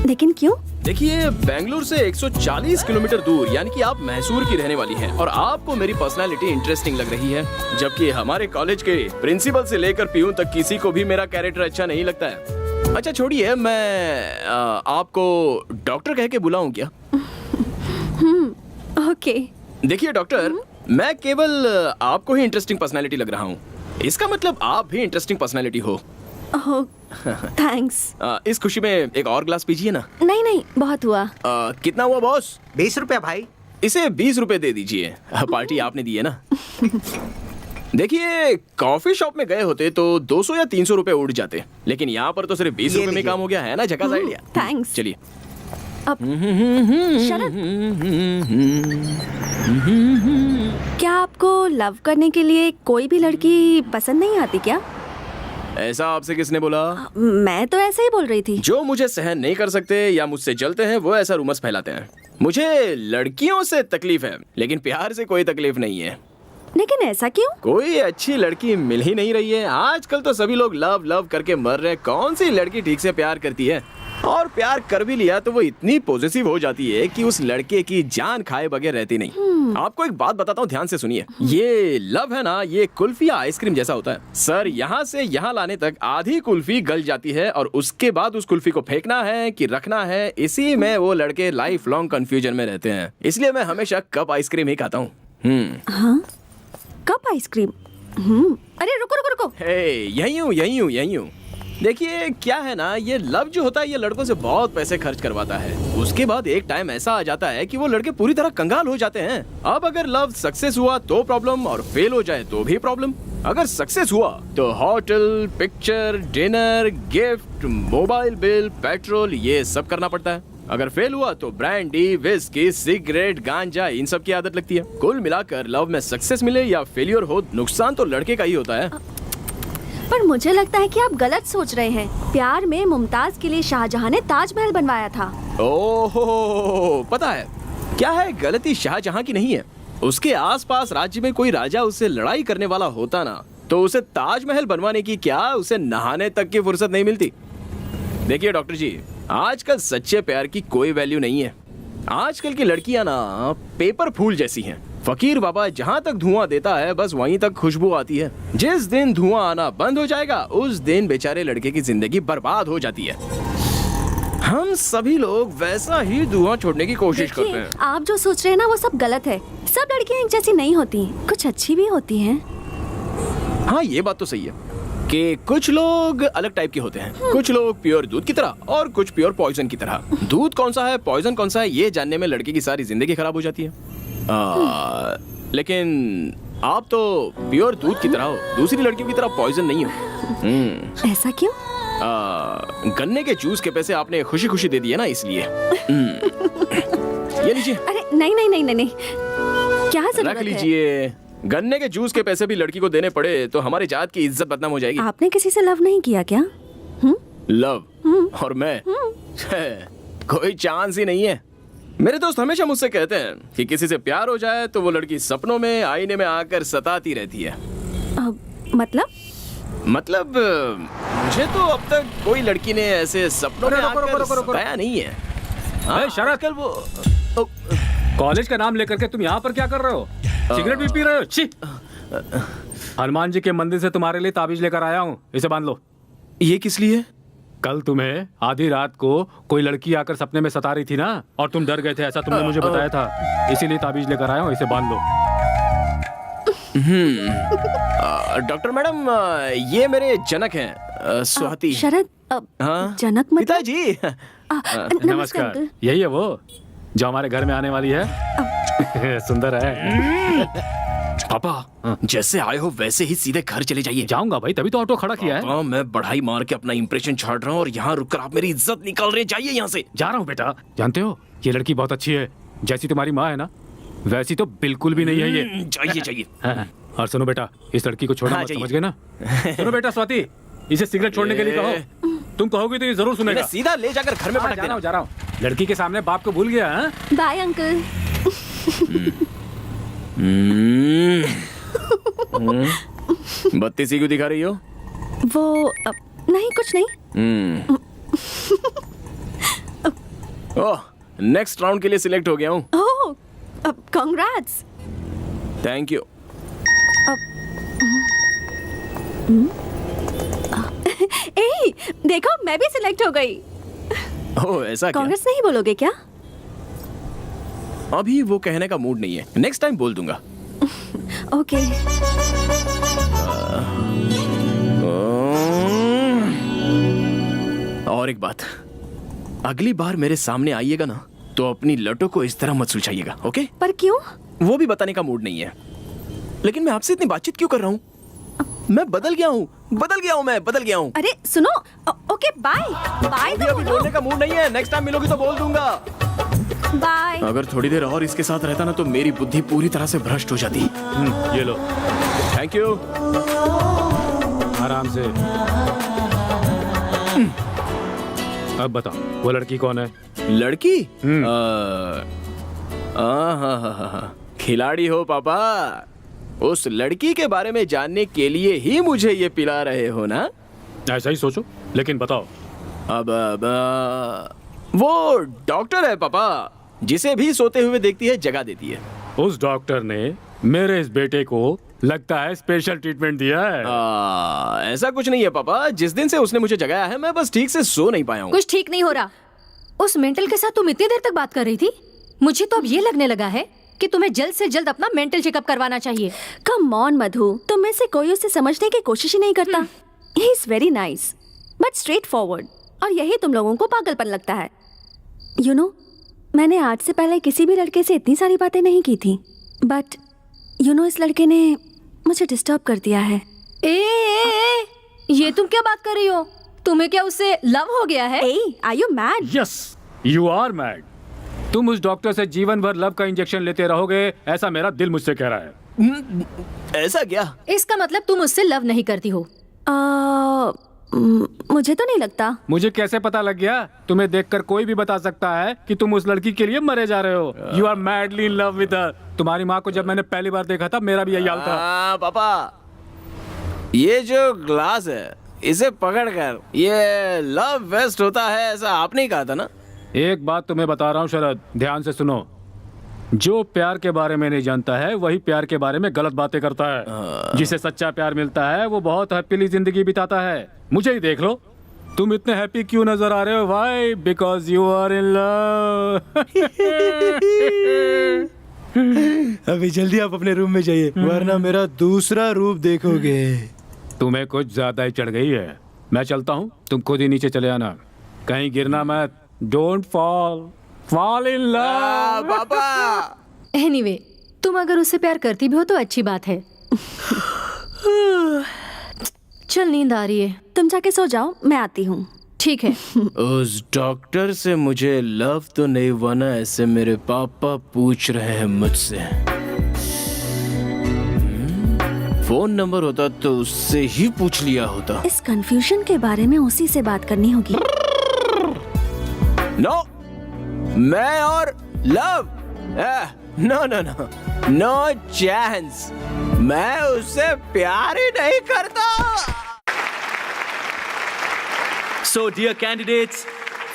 लेकिन क्यों? देखिए, बेंगलुरु से 140 किलोमीटर दूर, यानी कि आप मैसूर की रहने वाली हैं और आपको मेरी पर्सनालिटी इंटरेस्टिंग लग रही है, जबकि हमारे कॉलेज के प्रिंसिपल से लेकर पीयून तक किसी को भी मेरा कैरेक्टर अच्छा नहीं लगता है। अच्छा छोड़िए, मैं आपको डॉक्टर कह के बुलाऊं क्या? ओके। देखिए डॉक्टर, मैं केवल आपको ही इंटरेस्टिंग पर्सनालिटी लग रहा हूँ, इसका मतलब आप भी इंटरेस्टिंग पर्सनालिटी हो। थैंक्स। इस खुशी में एक और ग्लास पीजिए ना। नहीं, बहुत हुआ। कितना हुआ बॉस? 20 रुपया भाई। इसे 20 रुपए दे दीजिए, पार्टी आपने दी है ना। देखिए, कॉफी शॉप में गए होते तो 200 या 300 रुपए उड़ जाते, लेकिन यहाँ पर तो सिर्फ 20 रुपए में काम हो गया है ना। झकास आइडिया। थैंक्स। चलिए। शरद, क्या आपको लव करने के लिए कोई भी लड़की पसंद नहीं आती क्या? ऐसा आपसे किसने बोला? मैं तो ऐसे ही बोल रही थी। जो मुझे सहन नहीं कर सकते या मुझसे जलते हैं वो ऐसा रूमर्स फैलाते हैं। मुझे लड़कियों से तकलीफ है, लेकिन प्यार से कोई तकलीफ नहीं है। लेकिन ऐसा क्यों? कोई अच्छी लड़की मिल ही नहीं रही है। आजकल तो सभी लोग लव लव करके मर रहे हैं। कौन सी लड़की ठीक से प्यार करती है? और प्यार कर भी लिया तो वो इतनी पॉजिटिव हो जाती है कि उस लड़के की जान खाए बगैर रहती नहीं। आपको एक बात बताता हूँ, ध्यान से सुनिए। ये लव है ना, ये कुल्फी या आइसक्रीम जैसा होता है। सर, यहाँ से यहाँ लाने तक आधी कुल्फी गल जाती है और उसके बाद उस कुल्फी को फेंकना है कि रखना है, इसी में वो लड़के लाइफ लॉन्ग कंफ्यूजन में रहते हैं। इसलिए मैं हमेशा कप आइसक्रीम ही खाता हूँ। हाँ? Cup ice cream? अरे रुको। यही हूँ। देखिए क्या है ना, ये लव जो होता है ये लड़कों से बहुत पैसे खर्च करवाता है। उसके बाद एक टाइम ऐसा आ जाता है कि वो लड़के पूरी तरह कंगाल हो जाते हैं। अब अगर लव सक्सेस हुआ तो प्रॉब्लम, और फेल हो जाए तो भी प्रॉब्लम। अगर सक्सेस हुआ तो hotel, picture, dinner, gift, mobile bill, petrol, ये सब करना पड़ता है। अगर फेल हुआ तो ब्रांडी, विस्की, सिगरेट, गांजा, इन सब की आदत लगती है। कुल मिलाकर लव में सक्सेस मिले या फेलियर हो, नुकसान तो लड़के का ही होता है। पर मुझे लगता है कि आप गलत सोच रहे हैं। प्यार में मुमताज के लिए शाहजहां ने ताजमहल बनवाया था। ओहो, पता है क्या है, गलती शाहजहां की नहीं है। उसके आसपास राज्य में कोई राजा उससे लड़ाई करने वाला होता ना, तो उसे ताजमहल बनवाने की क्या, उसे नहाने तक की फुर्सत नहीं मिलती। देखिए डॉक्टर जी, आजकल सच्चे प्यार की कोई वैल्यू नहीं है। आजकल की लड़कियां ना पेपर फूल जैसी हैं। फकीर बाबा जहां तक धुआं देता है बस वहीं तक खुशबू आती है। जिस दिन धुआं आना बंद हो जाएगा उस दिन बेचारे लड़के की जिंदगी बर्बाद हो जाती है। हम सभी लोग वैसा ही धुआं छोड़ने की कोशिश करते देखिए, हैं। आप जो सोच रहे हैं ना वो सब गलत है। सब लड़कियां एक जैसी नहीं होती, कुछ अच्छी भी होती हैं। हाँ, ये बात तो सही है कि कुछ लोग अलग टाइप के होते हैं। कुछ लोग प्योर दूध की तरह और कुछ प्योर पॉइजन की तरह। दूध कौन सा है, पॉइजन कौन सा है, ये जानने में लड़के की सारी जिंदगी खराब हो जाती है। लेकिन आप तो प्योर दूध की तरह हो, दूसरी लड़कियों की तरह पॉइजन नहीं हो। ऐसा क्यों? गन्ने के जूस के पैसे आपने खुशी खुशी दे दिए ना, इसलिए। ये लीजिए। अरे नहीं नहीं नहीं नहीं नहीं, क्या जरूरत रख है? लीजिए। गन्ने के जूस के पैसे भी लड़की को देने पड़े तो हमारी जात की इज्जत बदनाम हो जाएगी। आपने किसी से लव नहीं किया क्या? लव और मैं कोई चांस ही नहीं है। मेरे दोस्त हमेशा मुझसे कहते हैं कि किसी से प्यार हो जाए तो वो लड़की सपनों में, आईने में आकर सताती रहती है। मतलब मुझे तो अब तक कोई लड़की ने ऐसे सपनों में आकर सताया नहीं है। अरे शरद, कल वो कॉलेज का नाम लेकर के तुम यहाँ पर क्या कर रहे हो? सिगरेट भी पी रहे हो? छी! हनुमान जी के मंदिर से तुम्हारे लिए ताबीज लेकर आया हूँ, इसे बांध लो। ये किस लिए? कल तुम्हें आधी रात को कोई लड़की आकर सपने में सता रही थी ना, और तुम डर गए थे, ऐसा तुमने मुझे बताया था। इसीलिए ताबीज लेकर आया हूँ, इसे बांध लो। डॉक्टर मैडम, ये मेरे जनक हैं, स्वाति। शरद, हाँ? जनक मतलब? पिताजी। नमस्कार अंकल। यही है वो जो हमारे घर में आने वाली है। सुंदर है। पापा, जैसे आए हो वैसे ही सीधे घर चले जाइए। जाऊंगा भाई, तभी तो ऑटो खड़ा किया है। पापा, मैं बढ़ाई मार के अपना इंप्रेशन छाड़ रहा हूँ और यहाँ रुककर आप मेरी इज्जत निकाल रहे हैं। जाइए यहाँ से। जा रहा हूँ बेटा। जानते हो ये लड़की बहुत अच्छी है, जैसी तुम्हारी माँ है ना वैसी तो बिल्कुल भी नहीं है ये। जाइए जाइए। हाँ, और सुनो बेटा, इस लड़की को छोड़ना हाँ, मत, जाइए। समझ गए ना? सुनो बेटा स्वाति, इसे सिगरेट छोड़ने के लिए कहो। तुम कहोगे तो ये जरूर सुनेगा। मैं सीधा ले जाकर घर में हाँ, पटक देना। जा रहा हूँ। लड़की के सामने बाप को भूल गया। हाँ? Bye uncle. बत्ती सी क्यों दिखा रही हो? वो नहीं, कुछ नहीं। ओह, नेक्स्ट राउंड के लिए सिलेक्ट हो गया हूँ। ओह, कांग्रेट्स। Thank you. ए, देखो मैं भी सिलेक्ट हो गई। ओह, ऐसा क्या? कांग्रेस नहीं बोलोगे क्या? अभी वो कहने का मूड नहीं है, नेक्स्ट टाइम बोल दूंगा। ओके। और एक बात, अगली बार मेरे सामने आइएगा ना तो अपनी लटों को इस तरह मत सुलझाइएगा, ओके? पर क्यों? वो भी बताने का मूड नहीं है। लेकिन मैं आपसे इतनी बातचीत क्यों कर रहा हूँ? मैं बदल गया हूँ, मैं बदल गया हूँ। अरे सुनो, ओके बाय बाय। अभी बोलने का मूड नहीं है, नेक्स्ट टाइम मिलोगी तो बोल दूंगा। बाय। अगर थोड़ी देर और इसके साथ रहता ना तो मेरी बुद्धि पूरी तरह से भ्रष्ट हो जाती। ये लो। Thank you. आराम से। अब बताओ वो लड़की कौन है? लड़की? खिलाड़ी हो पापा। उस लड़की के बारे में जानने के लिए ही मुझे ये पिला रहे हो ना? ऐसा ही सोचो, लेकिन बताओ। अब वो डॉक्टर है पापा, जिसे भी सोते हुए देखती है जगा देती है। उस डॉक्टर ने मेरे इस बेटे को लगता है स्पेशल ट्रीटमेंट दिया है। ऐसा कुछ नहीं है पापा, जिस दिन से उसने मुझे जगाया है मैं बस ठीक से सो नहीं पाया हूँ। कुछ ठीक नहीं हो रहा। उस मेंटल के साथ तुम इतनी देर तक बात कर रही थी। मुझे तो अब ये लगने लगा है कि तुम्हें जल्द से जल्द अपना मेंटल चेकअप करवाना चाहिए। कम ऑन मधु, तुम में से कोई उसे समझने की कोशिश ही नहीं करता। He is very nice. But straight forward, और यही तुम लोगों को पागलपन लगता है। यू नो, मैंने आज से पहले किसी भी लड़के से इतनी सारी बातें नहीं की थी, बट यू नो, इस लड़के ने मुझे डिस्टर्ब कर दिया है। ए, ये तुम क्या बात कर रही हो? तुम्हें क्या उससे लव हो गया है? Are you mad? Yes, you are mad. तुम उस डॉक्टर से जीवन भर लव का इंजेक्शन लेते रहोगे, ऐसा मेरा दिल मुझसे कह रहा है। ऐसा क्या? इसका मतलब तुम उससे लव नहीं करती हो? मुझे तो नहीं लगता। मुझे कैसे पता लग गया? तुम्हें देखकर कोई भी बता सकता है कि तुम उस लड़की के लिए मरे जा रहे हो। You are madly in love with her. तुम्हारी माँ को जब मैंने पहली बार देखा था, मेरा भी यही हाल था। पापा, ये जो ग्लास है, इसे पकड़कर ये लव वेस्ट होता है, ऐसा आपने ही कहा था ना? एक बात तुम्हें बता रहा हूँ शरद, ध्यान से सुनो। जो प्यार के बारे में नहीं जानता है, वही प्यार के बारे में गलत बातें करता है। जिसे सच्चा प्यार मिलता है, वो बहुत हैप्पीली जिंदगी बिताता है। मुझे ही देख लो, तुम इतने हैप्पी क्यों नजर आ रहे हो? Why? Because you are in love. अभी जल्दी आप अपने रूम में जाइए, वरना मेरा दूसरा रूप देखोगे। तुम्हें कुछ ज्यादा ही चढ़ गई है। मैं चलता हूँ, तुम खुद ही नीचे चले आना, कहीं गिरना मत। Don't fall in love. पापा, एनीवे, तुम अगर उससे प्यार करती भी हो तो अच्छी बात है। चल, नींद आ रही है, तुम जाके सो जाओ, मैं आती हूँ। ठीक है। उस डॉक्टर से मुझे लव तो नहीं हुआ ना, ऐसे मेरे पापा पूछ रहे हैं मुझसे। फोन नंबर होता तो उससे ही पूछ लिया होता। इस कंफ्यूजन के बारे में उसी से बात करनी होगी। नो, मैं और love, no no no, no chance. मैं उससे प्यार ही नहीं करता। So dear candidates,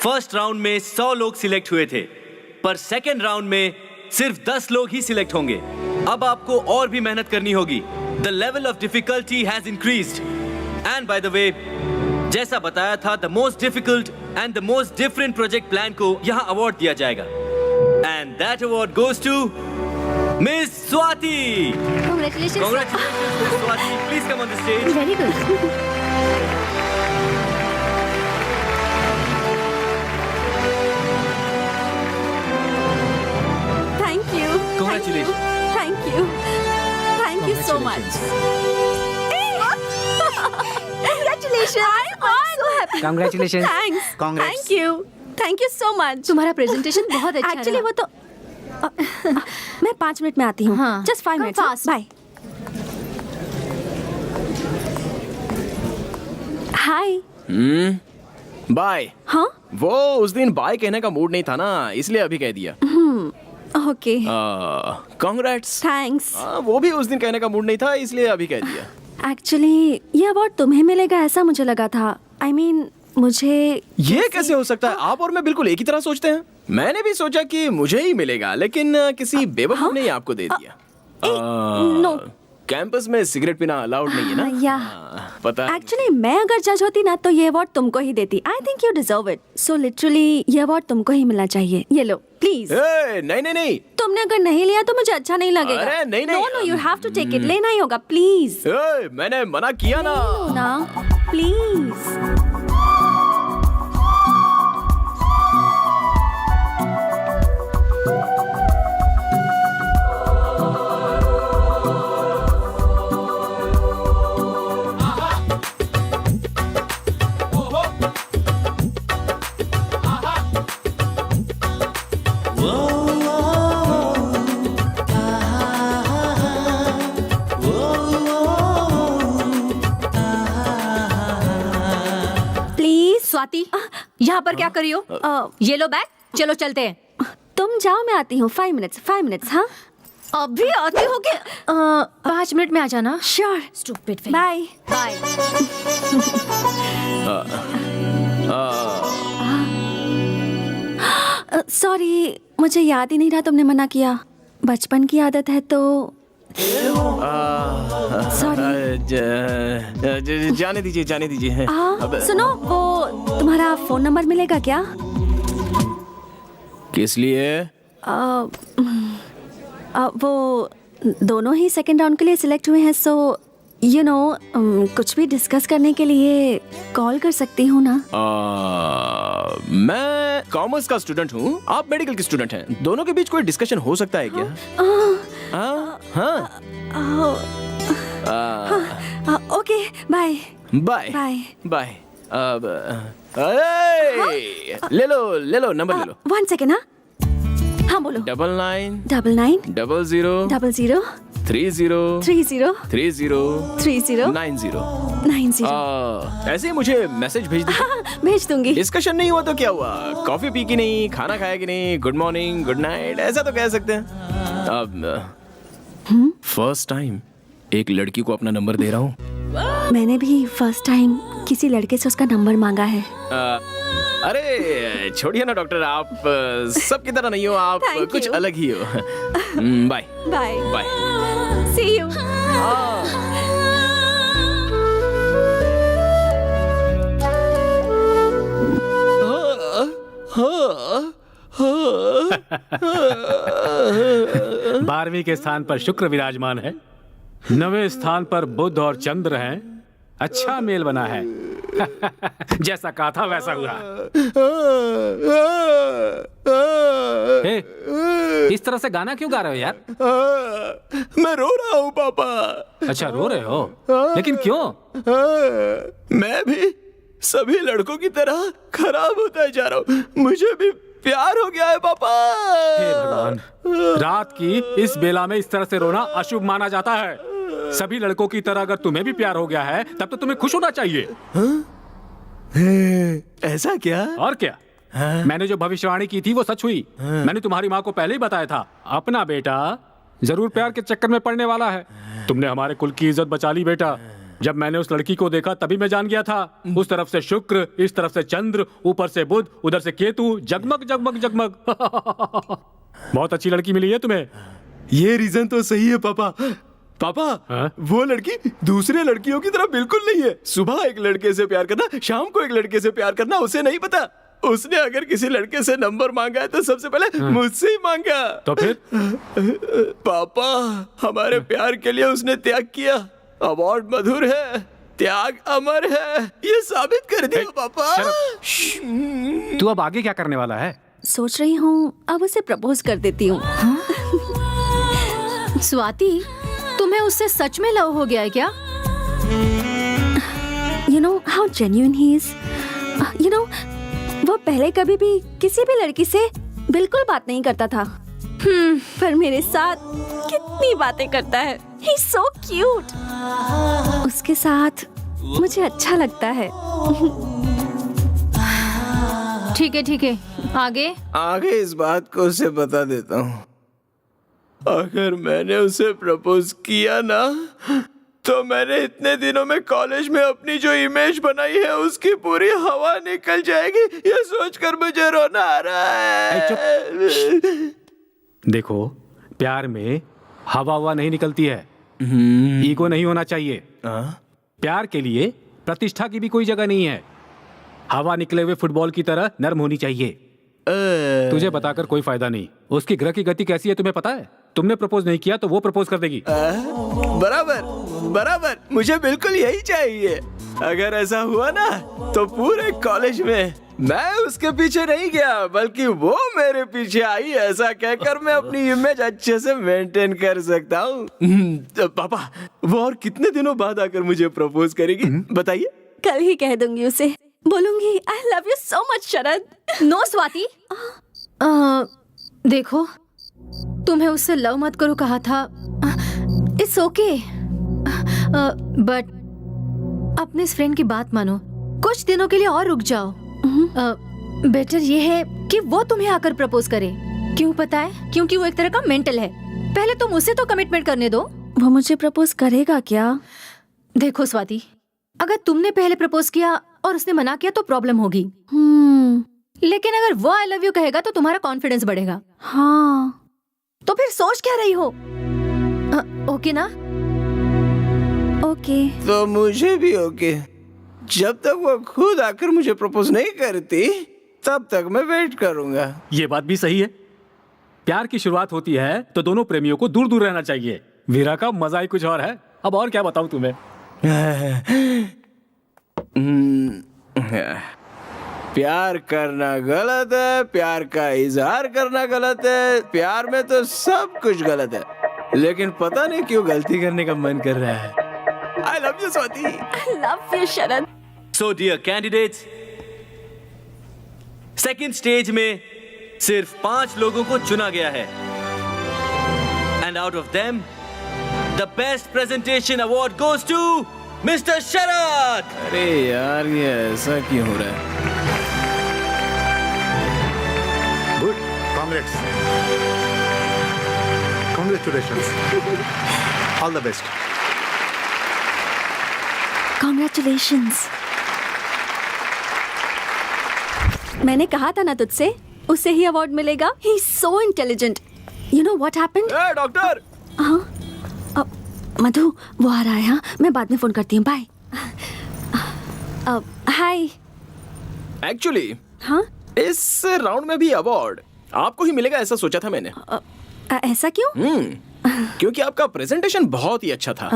first round में 100 लोग सिलेक्ट हुए थे, पर सेकेंड राउंड में सिर्फ 10 लोग ही सिलेक्ट होंगे। अब आपको और भी मेहनत करनी होगी। The level of difficulty has increased. And by the way, जैसा बताया था, the most difficult and the most different project plan को यहाँ अवार्ड दिया जाएगा। And that award goes to miss Swati. Congratulations. Congratulations, Miss Swati. Please come on the stage. Very good. Thank you. Congratulations. Thank you. Thank you so much. Congratulations. I'm so happy. Congratulations. Thanks. Congrats. Thank you. Thank you so much. तुम्हारा presentation बहुत अच्छा actually रहा। वो तो मैं 5 minute में आती हूँ। हाँ। Just 5 Come minute. fast. Bye. Hi. Bye. हाँ? वो उस दिन बाय कहने का मूड नहीं था ना, इसलिए अभी कह दिया। ओके। कांग्रेट्स। थैंक्स। वो भी उस दिन कहने का मूड नहीं था, इसलिए अभी कह दिया। एक्चुअली ये अवार्ड तुम्हें मिलेगा ऐसा मुझे लगा था। I mean, मुझे ये कैसे हो सकता है? आप और मैं बिल्कुल एक ही तरह सोचते हैं। मैंने भी सोचा कि मुझे ही मिलेगा, लेकिन किसी बेवकूफ ने ही आपको दे दिया। नो। कैंपस में सिगरेट पीना अलाउड नहीं है ना? या पता है। एक्चुअली मैं अगर जज होती ना तो ये अवार्ड तुमको ही देती। I think you deserve it. So literally ये अवार्ड तुमको ही मिलना चाहिए। ये लो प्लीज। नहीं नहीं नहीं, तुमने अगर नहीं लिया तो मुझे अच्छा नहीं लगेगा। अरे नहीं, no no, you have to take it. लेना ही होगा प्लीज। मैंने मना किया ना। ना प्लीज। स्वाति, यहाँ पर क्या कर रही हो? ये लो बैग, चलो चलते हैं। तुम जाओ, मैं आती हूँ। 5 मिनट्स। हाँ, अभी आती हो के 5 मिनट में आ जाना। Sure. Stupid. Bye bye. Sorry, मुझे याद ही नहीं रहा तुमने मना किया। बचपन की आदत है तो सॉरी। जाने दीजिए। सुनो, वो तुम्हारा फोन नंबर मिलेगा क्या? किस लिए? वो दोनों ही सेकंड राउंड के लिए सिलेक्ट हुए हैं, सो कुछ भी डिस्कस करने के लिए कॉल कर सकती हूँ ना? मैं कॉमर्स का स्टूडेंट हूँ, आप मेडिकल की स्टूडेंट हैं। दोनों के बीच कोई डिस्कशन हो सकता है क्या? Okay, bye bye bye. Bye. अब ले लो नंबर ले लो। 1 सेकेंड। हाँ बोलो। 99 99 00 00 30 30 30 30 90। 90। ऐसे ही मुझे मैसेज भेज दीजिए। हाँ, भेज दूंगी। डिस्कशन नहीं हुआ तो क्या हुआ? कॉफी पी की नहीं, खाना खाया कि नहीं, गुड मॉर्निंग गुड नाइट ऐसा तो कह सकते हैं। अब फर्स्ट टाइम एक लड़की को अपना नंबर दे रहा हूँ। मैंने भी फर्स्ट टाइम किसी लड़के से उसका नंबर मांगा है। अरे छोड़िए ना डॉक्टर, आप सबकी तरह नहीं हो, आप Thank कुछ you. अलग ही हो। Bye bye bye. See you. बारहवीं के स्थान पर शुक्र विराजमान है, 9वें स्थान पर बुध और चंद्र हैं। अच्छा मेल बना है। जैसा कहा था वैसा हुआ। इस तरह से गाना क्यों गा रहे हो यार? मैं रो रहा हूँ पापा। अच्छा रो रहे हो, लेकिन क्यों? मैं भी सभी लड़कों की तरह खराब होता जा रहा हूँ, मुझे भी प्यार हो गया है पापा। हे भगवान, रात की इस बेला में इस तरह से रोना अशुभ माना जाता है। सभी लड़कों की तरह अगर तुम्हें भी प्यार हो गया है तब तो तुम्हें खुश होना चाहिए। ऐसा क्या? और क्या? मैंने जो भविष्यवाणी की थी वो सच हुई। मैंने तुम्हारी माँ को पहले ही बताया था, अपना बेटा जरूर प्यार के चक्कर में पड़ने वाला है। तुमने हमारे कुल की इज्जत बचा ली बेटा। जब मैंने उस लड़की को देखा तभी मैं जान गया था। उस तरफ से शुक्र, इस तरफ से चंद्र, ऊपर से बुध, उधर से केतु, जगमग जगमग जगमग। बहुत अच्छी लड़की मिली है तुम्हें। ये रीजन तो सही है पापा। पापा वो लड़की दूसरे लड़कियों की तरह बिल्कुल नहीं है। सुबह एक लड़के से प्यार करना, शाम को एक लड़के से प्यार करना उसे नहीं पता। उसने अगर किसी लड़के से नंबर मांगा है तो सबसे पहले मुझसे ही मांगा। तो फिर? पापा हमारे प्यार के लिए उसने त्याग किया। अवार्ड मधुर है, त्याग अमर है, ये साबित कर दिया पापा। तू अब आगे क्या करने वाला है? सोच रही हूँ अब उसे प्रपोज कर देती हूँ। स्वाति, तुम्हें उससे सच में लव हो गया है क्या? You know how genuine he is. You know, वो पहले कभी भी किसी भी लड़की से बिल्कुल बात नहीं करता था। पर मेरे साथ कितनी बातें करता है। He's so cute. उसके साथ मुझे अच्छा लगता है। ठीक है, आगे? आगे इस बात को उसे बता देता हूँ। अगर मैंने उसे प्रपोज किया ना तो मैंने इतने दिनों में कॉलेज में अपनी जो इमेज बनाई है उसकी पूरी हवा निकल जाएगी। ये सोचकर मुझे रोना आ रहा है। देखो, प्यार में हवा नहीं निकलती है। ईगो नहीं होना चाहिए। प्यार के लिए प्रतिष्ठा की भी कोई जगह नहीं है। हवा निकले हुए फुटबॉल की तरह नर्म होनी चाहिए। तुझे बताकर कोई फायदा नहीं। उसकी ग्रह की गति कैसी है तुम्हें पता है? तुमने प्रपोज नहीं किया तो वो प्रपोज कर देगी। बराबर, मुझे बिल्कुल यही चाहिए। अगर ऐसा हुआ ना तो पूरे कॉलेज में मैं उसके पीछे नहीं गया बल्कि वो मेरे पीछे आई। ऐसा कहकर मैं अपनी इमेज अच्छे से मेंटेन कर सकता हूँ। पापा वो और कितने दिनों बाद आकर मुझे प्रपोज करेगी बताइए? कल ही कह दूंगी उसे। बोलूंगी I love you so much Sharad. No Swati, देखो तुम्हें उससे लव मत करो कहा था। इट्स ओके, बट अपने इस फ्रेंड की बात मानो। कुछ दिनों के लिए और रुक जाओ। बेटर ये है कि वो तुम्हें आकर प्रपोज करे। क्यों पता है? क्योंकि वो एक तरह का मेंटल है। पहले तुम उसे तो कमिटमेंट करने दो। वो मुझे प्रपोज करेगा क्या? देखो स्वाति, अगर तुमने पहले प्रपोज किया और उसने मना किया तो प्रॉब्लम होगी। लेकिन अगर वो आई लव यू कहेगा तो तुम्हारा कॉन्फिडेंस बढ़ेगा। हाँ। तो फिर सोच क्या रही हो? ओके ना? ओके। तो मुझे भी ओके। जब तक वो खुद आकर मुझे प्रपोज नहीं करती तब तक मैं वेट करूंगा। ये बात भी सही है। प्यार की शुरुआत होती है तो दोनों प्रेमियों को दूर दूर रहना चाहिए। वीरा का मजा ही कुछ और है। अब और क्या बताऊं तुम्हें। प्यार करना गलत है, प्यार का इजहार करना गलत है, प्यार में तो सब कुछ गलत है, लेकिन पता नहीं क्यों गलती करने का मन कर रहा है। I love you, Swati. I love you, Sharad. So dear candidates, second stage में सिर्फ 5 लोगों को चुना गया है, and out of them the best presentation award goes to mister Sharad. अरे यार, ये ऐसा क्यों हो रहा है? Good, congrats, congratulations, all the best. Congratulations। मैंने कहा था ना तुझसे, उसे ही अवार्ड मिलेगा। He is so intelligent। You know what happened? Doctor. हाँ, मधु वो आ रहा है। हाँ, मैं बाद में फोन करती हूँ। बाय। हाय। एक्चुअली हाँ, इस राउंड में भी अवार्ड आपको ही मिलेगा ऐसा सोचा था मैंने। ऐसा क्यों? क्योंकि आपका प्रेजेंटेशन बहुत ही अच्छा था।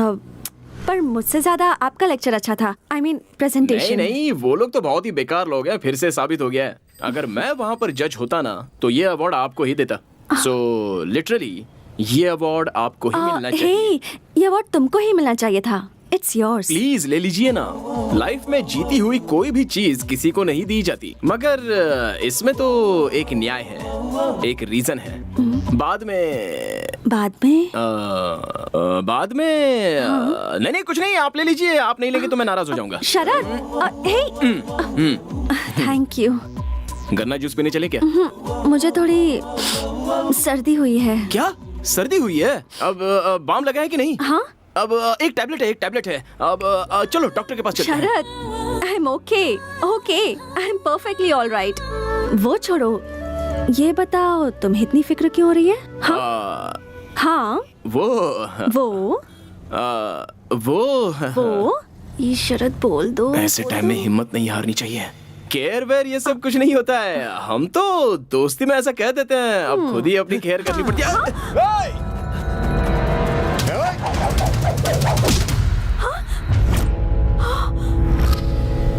पर मुझसे ज्यादा आपका लेक्चर अच्छा था। I mean presentation. नहीं, वो लोग तो बहुत ही बेकार लोग हैं, फिर से साबित हो गया है। अगर मैं वहाँ पर जज होता ना, तो ये अवार्ड आपको ही देता। सो लिटरली ये अवार्ड आपको ही मिलना चाहिए। ये अवार्ड तुमको ही मिलना चाहिए था। It's yours। प्लीज ले लीजिए ना। लाइफ में जीती हुई कोई भी चीज किसी को नहीं दी जाती, मगर इसमें तो एक न्याय है, एक रीजन है। बाद में नहीं कुछ नहीं, आप ले लीजिए। आप नहीं लेंगे तो मैं नाराज हो जाऊंगा। शरद, थैंक यू। गन्ना जूस पीने चले क्या? मुझे थोड़ी सर्दी हुई है। क्या सर्दी हुई है? अब बाम लगा है कि नहीं? हाँ, अब एक टैबलेट है। अब चलो डॉक्टर के पास चलते हैं। Sharad, I am okay, I am perfectly all right. वो छोड़ो, ये बताओ तुम इतनी फिक्र क्यों हो रही है? हाँ, वो ये शरद बोल दो। ऐसे टाइम में हिम्मत नहीं हारनी चाहिए। केयर वेयर ये सब कुछ नहीं होता है, हम तो दोस्ती में ऐसा कह देते हैं। अब खुद ही अपनी केयर करनी पड़ती है।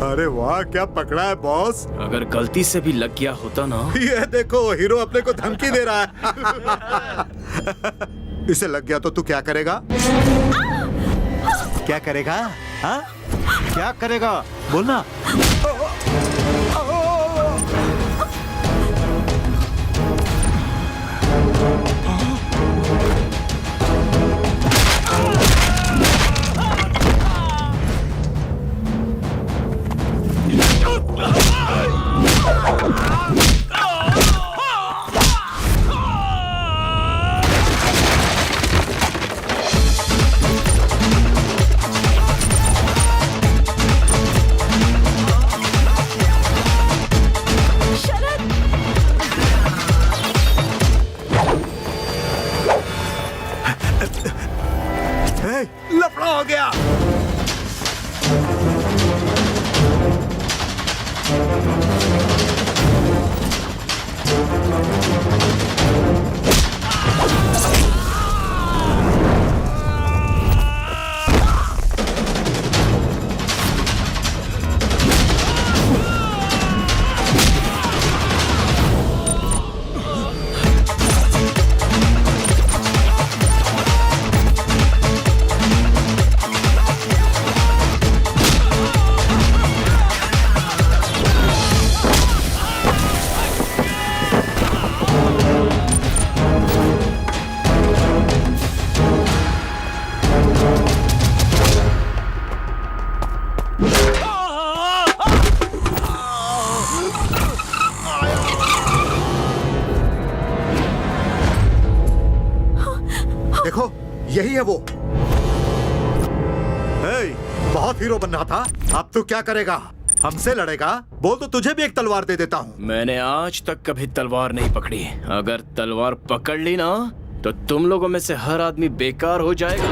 अरे वाह, क्या पकड़ा है बॉस। अगर गलती से भी लग गया होता ना। ये देखो, हीरो अपने को धमकी दे रहा है। इसे लग गया तो तू क्या करेगा? क्या करेगा? हाँ, क्या करेगा? बोलना। लफड़ा हो गया। देखो, यही है वो। बहुत हीरो बनना था, अब तू क्या करेगा? हमसे लड़ेगा? बोल तो तुझे भी एक तलवार दे देता हूँ। मैंने आज तक कभी तलवार नहीं पकड़ी। अगर तलवार पकड़ ली ना, तो तुम लोगों में से हर आदमी बेकार हो जाएगा।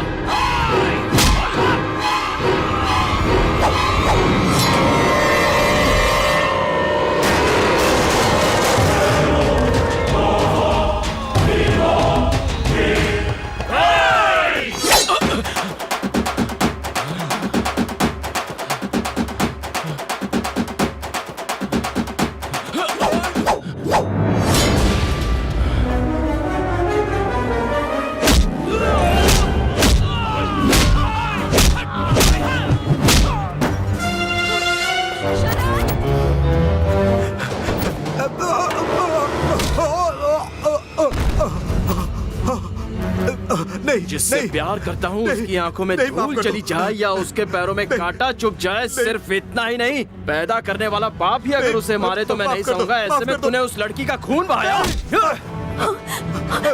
नहीं, जिससे नहीं, प्यार करता हूँ नहीं, उसकी आंखों में नहीं, माफ धूल कर चली दो। जाए या उसके पैरों में कांटा चुभ जाए, सिर्फ इतना ही नहीं, पैदा करने वाला बाप ही अगर नहीं, उसे मारे तो मैं माफ नहीं कर दो, सहूंगा। माफ ऐसे कर में दो। तूने उस लड़की का खून बहाया।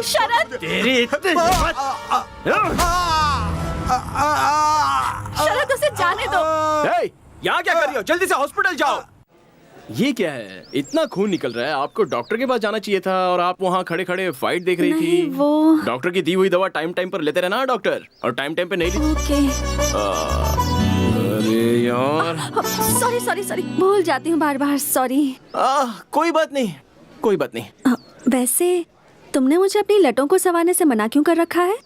शरद, तेरी इतनी हिम्मत। शरद उसे जाने दो। हे, यहाँ क्या कर रही हो? जल्दी से हॉस्पिटल जाओ। ये क्या है? इतना खून निकल रहा है, आपको डॉक्टर के पास जाना चाहिए था और आप वहाँ खड़े खड़े फाइट देख रही नहीं, थी। वो डॉक्टर की दी हुई दवा टाइम टाइम पर लेते रहना डॉक्टर, और टाइम टाइम पे नहीं ली। ओके। अरे यार, सॉरी सॉरी सॉरी, भूल जाती हूँ बार बार, सॉरी। कोई बात नहीं, कोई बात नहीं। वैसे तुमने मुझे अपनी लटों को संवारने से मना क्यों कर रखा है?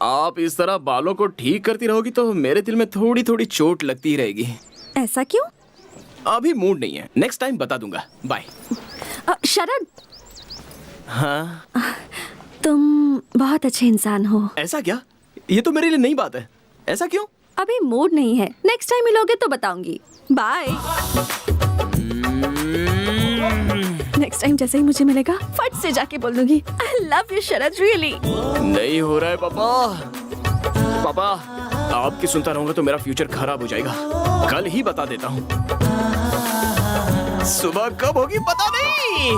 आप इस तरह बालों को ठीक करती रहोगी तो मेरे दिल में थोड़ी थोड़ी चोट लगती रहेगी। ऐसा क्यों? अभी मूड नहीं है, नेक्स्ट टाइम बता दूंगा। बाय। शरद, हाँ, तुम बहुत अच्छे इंसान हो। ऐसा क्या? ये तो मेरे लिए नई बात है। ऐसा क्यों? अभी मूड नहीं है, नेक्स्ट टाइम मिलोगे तो बताऊंगी। बाय। नेक्स्ट टाइम जैसे ही मुझे मिलेगा फट से जाके बोल दूंगी आई लव यू शरद, रियली। नहीं हो रहा है पापा। पापा, आपकी सुनता रहूंगा तो मेरा फ्यूचर खराब हो जाएगा। कल ही बता देता हूँ। सुबह कब होगी पता नहीं।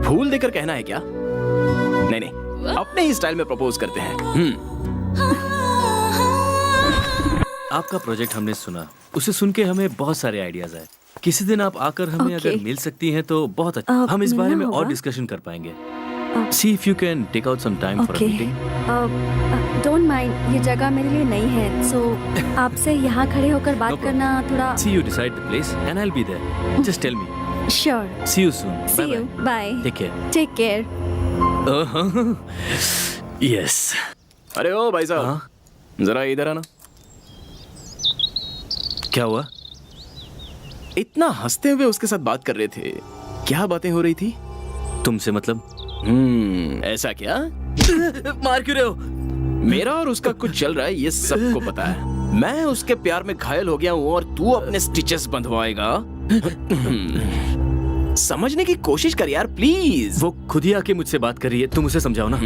फूल देकर कहना है क्या? नहीं नहीं, अपने ही स्टाइल में प्रपोज करते हैं। आपका प्रोजेक्ट हमने सुना, उसे सुन के हमें बहुत सारे आइडियाज आए। किसी दिन आप आकर हमें Okay. अगर मिल सकती हैं तो बहुत अच्छा। हम इस बारे मिलना में और होगा? डिस्कशन कर पाएंगे। See if you can take out some time for a okay. Meeting. Don't mind, ये जगह मेरे लिए नई है, सो आपसे यहाँ खड़े होकर बात problem. करना थोड़ा। See you decide the place and I will be there. Just tell me. Sure. See you soon. See you, bye. Take care. Take care. Yes. अरे ओ भाई साहब, जरा इधर आना। क्या हुआ? इतना हंसते हुए उसके साथ बात कर रहे थे, क्या बातें हो रही थी? तुमसे मतलब? ऐसा क्या? मार क्यों रहे हो? मेरा और उसका कुछ चल रहा है, ये सबको पता है। मैं उसके प्यार में घायल हो गया हूँ और तू अपने स्टिचेस बंधवाएगा। समझने की कोशिश कर यार, प्लीज। वो खुद ही आके मुझसे बात कर रही है, तुम उसे समझाओ ना।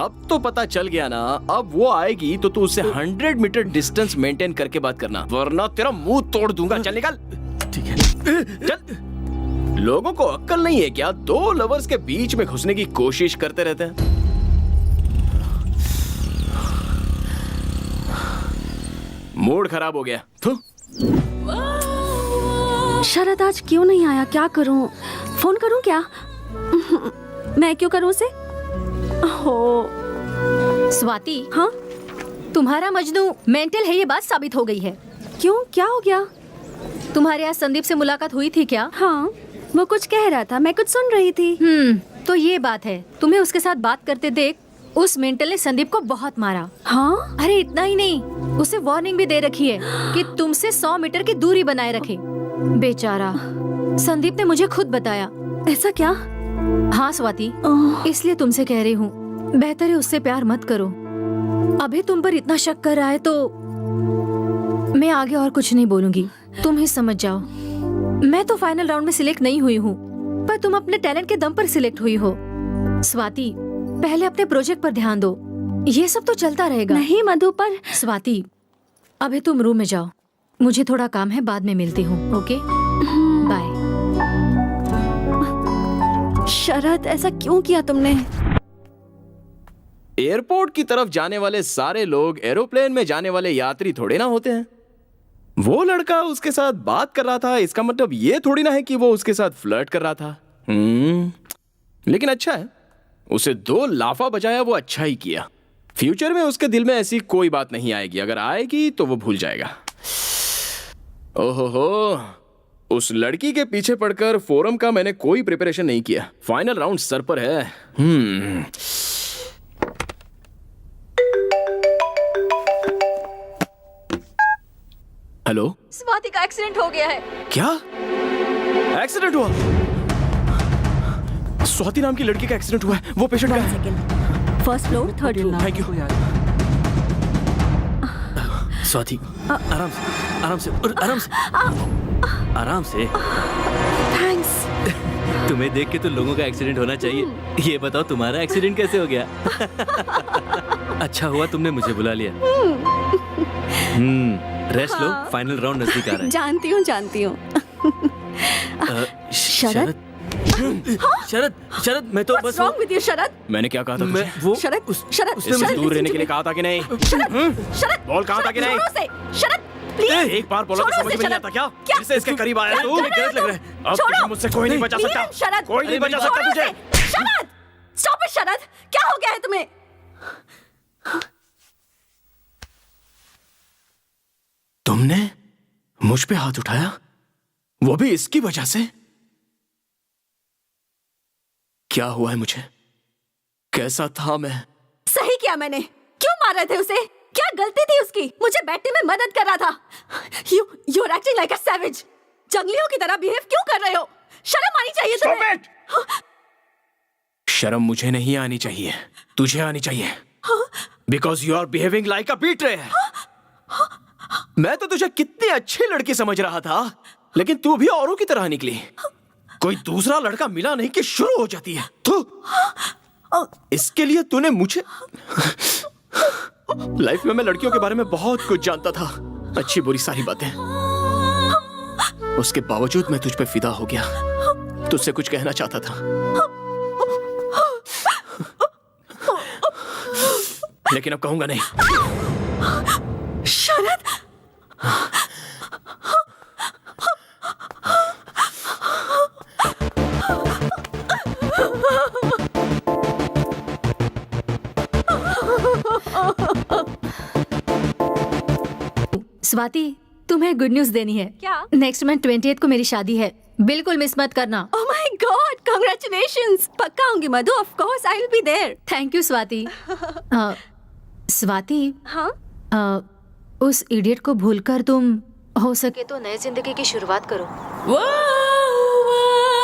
अब तो पता चल गया ना। अब वो आएगी तो तू उससे 100 मीटर डिस्टेंस मेंटेन करके बात करना, वरना तेरा मुंह तोड़ दूंगा। चल निकल। ठीक है। चल। लोगों को अक्ल नहीं है क्या? दो लवर्स के बीच में घुसने की कोशिश करते रहते हैं। मूड खराब हो गया। थू। शरद आज क्यों नहीं आया? क्या करूं? फोन करूं क्या? मैं क्यों करूं उसे? हो। स्वाति, हाँ, तुम्हारा मजनू मेंटल है, ये बात साबित हो गई है। क्यों, क्या हो गया? तुम्हारे यहाँ संदीप से मुलाकात हुई थी क्या? हाँ, वो कुछ कह रहा था, मैं कुछ सुन रही थी। तो ये बात है। तुम्हें उसके साथ बात करते देख उस मेंटल ने संदीप को बहुत मारा। हाँ? अरे इतना ही नहीं, उसे वार्निंग भी दे रखी है कि तुमसे 100 मीटर की दूरी बनाए रखे। बेचारा संदीप ने मुझे खुद बताया। ऐसा क्या? हाँ स्वाति, ओह, इसलिए तुमसे कह रही हूँ, बेहतर है उससे प्यार मत करो। अभी तुम पर इतना शक कर रहा है तो मैं आगे और कुछ नहीं बोलूंगी, तुम ही समझ जाओ। मैं तो फाइनल राउंड में सिलेक्ट नहीं हुई हूँ, पर तुम अपने टैलेंट के दम पर सिलेक्ट हुई हो। स्वाति, पहले अपने प्रोजेक्ट पर ध्यान दो, ये सब तो चलता रहेगा। नहीं मधु, पर स्वाति, अभी तुम रूम में जाओ, मुझे थोड़ा काम है, बाद में मिलती हूँ। Okay, bye. शरद, ऐसा क्यों किया तुमने? एयरपोर्ट की तरफ जाने वाले सारे लोग एरोप्लेन में जाने वाले यात्री थोड़े ना होते हैं। वो लड़का उसके साथ बात कर रहा था, इसका मतलब ये थोड़ी ना है कि वो उसके साथ फ्लर्ट कर रहा था। लेकिन अच्छा है, उसे 2 लाफा बजाया, वो अच्छा ही किया। फ्यूचर में उसके दिल में ऐसी कोई बात नहीं आएगी, अगर आएगी तो वो भूल जाएगा। ओहो, उस लड़की के पीछे पड़कर फोरम का मैंने कोई प्रिपरेशन नहीं किया। फाइनल राउंड सर पर है। हेलो, स्वाति का एक्सीडेंट हो गया है। क्या एक्सीडेंट हुआ? स्वाति नाम की लड़की का एक्सीडेंट हुआ है। वो पेशेंट कहाँ है? First floor, third room. Thank you. Swati, आराम से, आराम से, आराम से, आराम से। थैंक्स। तुम्हें देख के तो लोगों का एक्सीडेंट होना चाहिए। ये बताओ तुम्हारा एक्सीडेंट कैसे हो गया? अच्छा हुआ तुमने मुझे बुला लिया। रेस्ट लो, फाइनल राउंड नजदीक आ रहा है। जानती हूँ। शरद, शरद, शरद, मैं तो बस Wrong with you, शरद? मैंने क्या कहा था तुझे? वो शरद, शरद, उसने मुझे दूर रहने के लिए कहा था कि नहीं? शरद, बोल कहा था कि नहीं? छोड़ो उसे, शरद, प्लीज। एक बार बोला तो छोड़ो समझ उसे, में नहीं शरद। आता क्या? क्या? जिससे इसके करीब आया तू? क्या गलत लग रहा है। अब छोड़ो। तुझे मुझसे कोई नहीं बचा सकता। Please, शरद। कोई नहीं बचा सकता छोड़ो तुझे। उसे। शरद, stop it, शरद। क्या हो गया है तुम्हें? तुमने मुझ पे हाथ उठाया, वो भी इसकी वजह से? क्या हुआ है मुझे? कैसा था मैं? सही किया मैंने। क्यों मार रहे थे उसे? क्या गलती थी उसकी? मुझे बैठने में मदद कर रहा था। You're acting like a savage. जंगलियों की तरह बिहेव क्यों कर रहे हो? शर्म आनी चाहिए तुम्हें। शर्म मुझे नहीं आनी चाहिए, तुझे आनी चाहिए। Because you are behaving like a betrayer. मैं तो तुझे कितनी अच्छी लड़की समझ रहा था, लेकिन तू भी औरों की तरह निकली। कोई दूसरा लड़का मिला नहीं कि शुरू हो जाती है। तू इसके लिए तूने मुझे लाइफ में मैं लड़कियों के बारे में बहुत कुछ जानता था, अच्छी बुरी सारी बातें। उसके बावजूद मैं तुझ पे फिदा हो गया, तुझसे कुछ कहना चाहता था, लेकिन अब कहूंगा नहीं। शरद, स्वाति, तुम्हें गुड न्यूज देनी है। क्या? नेक्स्ट मंथ 20th को मेरी शादी है, बिल्कुल मिस मत करना। Oh my God, congratulations! पक्का आऊंगी मधु, of course I will be there. Thank you Swati. Swati, हाँ? उस इडियट को भूलकर तुम हो सके तो नई जिंदगी की शुरुआत करो।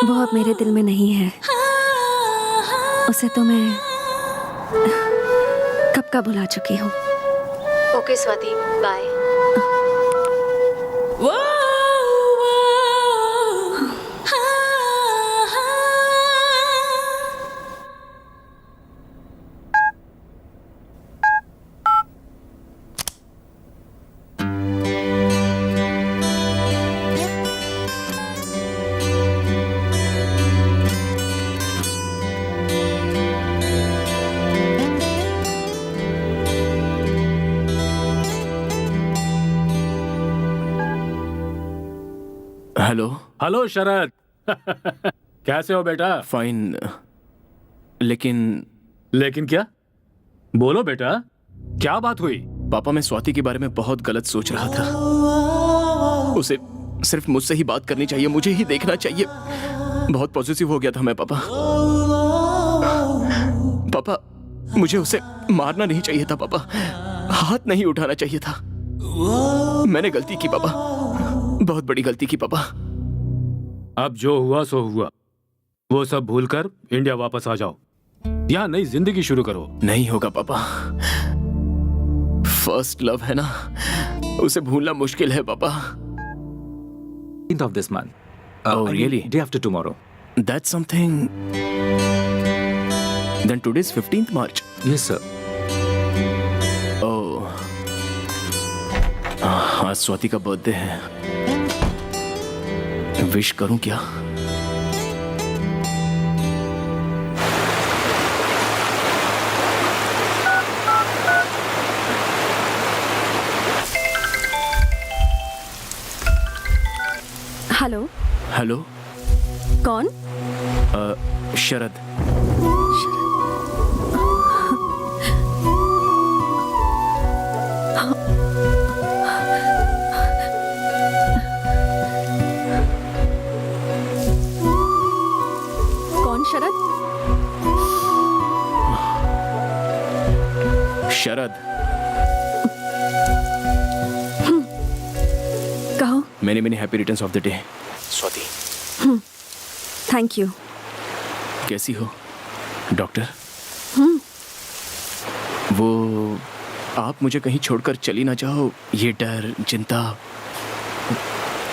वो अब मेरे दिल में नहीं है। उसे तो मैं कब का भुला चुकी हूँ। Okay Swati, bye. Hello. Hello Sharad. कैसे हो बेटा? फाइन, लेकिन क्या? बोलो बेटा, क्या बात हुई? पापा, मैं स्वाति के बारे में बहुत गलत सोच रहा था। उसे सिर्फ मुझसे ही बात करनी चाहिए, मुझे ही देखना चाहिए। बहुत पॉजिटिव हो गया था मैं पापा। पापा, मुझे उसे मारना नहीं चाहिए था पापा, हाथ नहीं उठाना चाहिए था। मैंने गलती की पापा, बहुत बड़ी गलती की पापा। अब जो हुआ सो हुआ, वो सब भूलकर इंडिया वापस आ जाओ, यहाँ नई जिंदगी शुरू करो। नहीं होगा पापा, फर्स्ट लव है ना, उसे भूलना मुश्किल है पापा। End of this month. Oh, I mean, really? Day after tomorrow. That's something. Then today's 15th March. Yes, sir. Oh. आज स्वाति का बर्थडे है। विश करूं क्या? हेलो। हेलो। कौन? शरद। कौन Sharad? Sharad. Many many happy returns of the day. Swati, thank you. कैसी हो doctor? वो आप मुझे कहीं छोड़कर चली ना जाओ, ये डर, चिंता,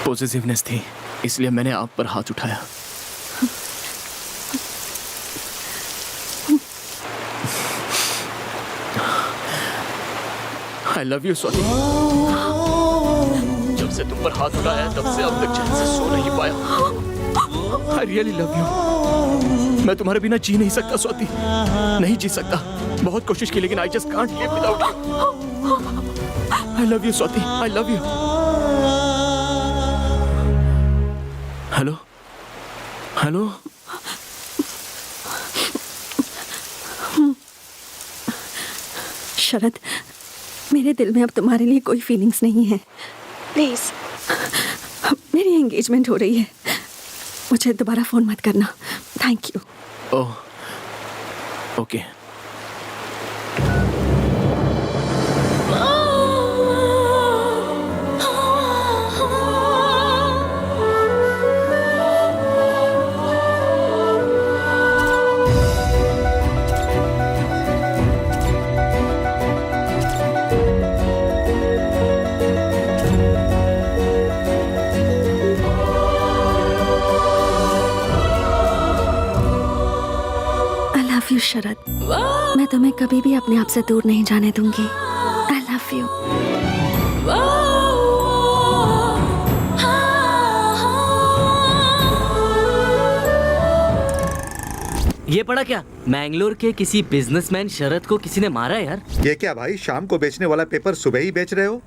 पॉजिटिवनेस थी, इसलिए मैंने आप पर हाथ उठाया। आई लव यू स्वाति। जब से तुम पर हाथ उठाया तब से अब तक चैन से सो नहीं पाया। I really love you. मैं तुम्हारे बिना जी नहीं सकता स्वाति, नहीं जी सकता। बहुत कोशिश की लेकिन I just can't live without you. I love you Swati, I love you. Hello hello. Sharad, मेरे दिल में अब तुम्हारे लिए कोई फीलिंग्स नहीं है। प्लीज, मेरी एंगेजमेंट हो रही है, मुझे दोबारा फोन मत करना। Thank you. Oh okay. Sharad, मैं तुम्हें कभी भी अपने आप से दूर नहीं जाने दूंगी। आई लव यू। ये पढ़ा क्या? मैंगलोर के किसी बिजनेसमैन शरद को किसी ने मारा है यार। ये क्या भाई, शाम को बेचने वाला पेपर सुबह ही बेच रहे हो?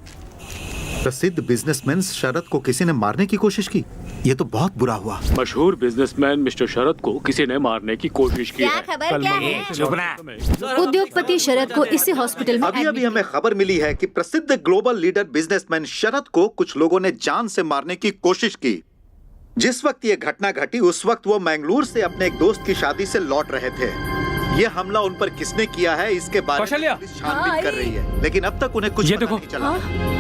प्रसिद्ध बिजनेसमैन शरद को किसी ने मारने की कोशिश की, ये तो बहुत बुरा हुआ। मशहूर बिजनेसमैन मिस्टर शरद को किसी ने मारने की कोशिश की है। खबर क्या है? उद्योगपति शरद को इसी हॉस्पिटल में अभी हमें खबर मिली है कि प्रसिद्ध ग्लोबल लीडर बिजनेसमैन शरद को कुछ लोगों ने जान से मारने की कोशिश की। जिस वक्त ये घटना घटी उस वक्त वो मैंगलोर से अपने एक दोस्त की शादी से लौट रहे थे। ये हमला उन पर किसने किया है इसके बारे में पुलिस छानबीन कर रही है, लेकिन अब तक उन्हें कुछ पता नहीं चला।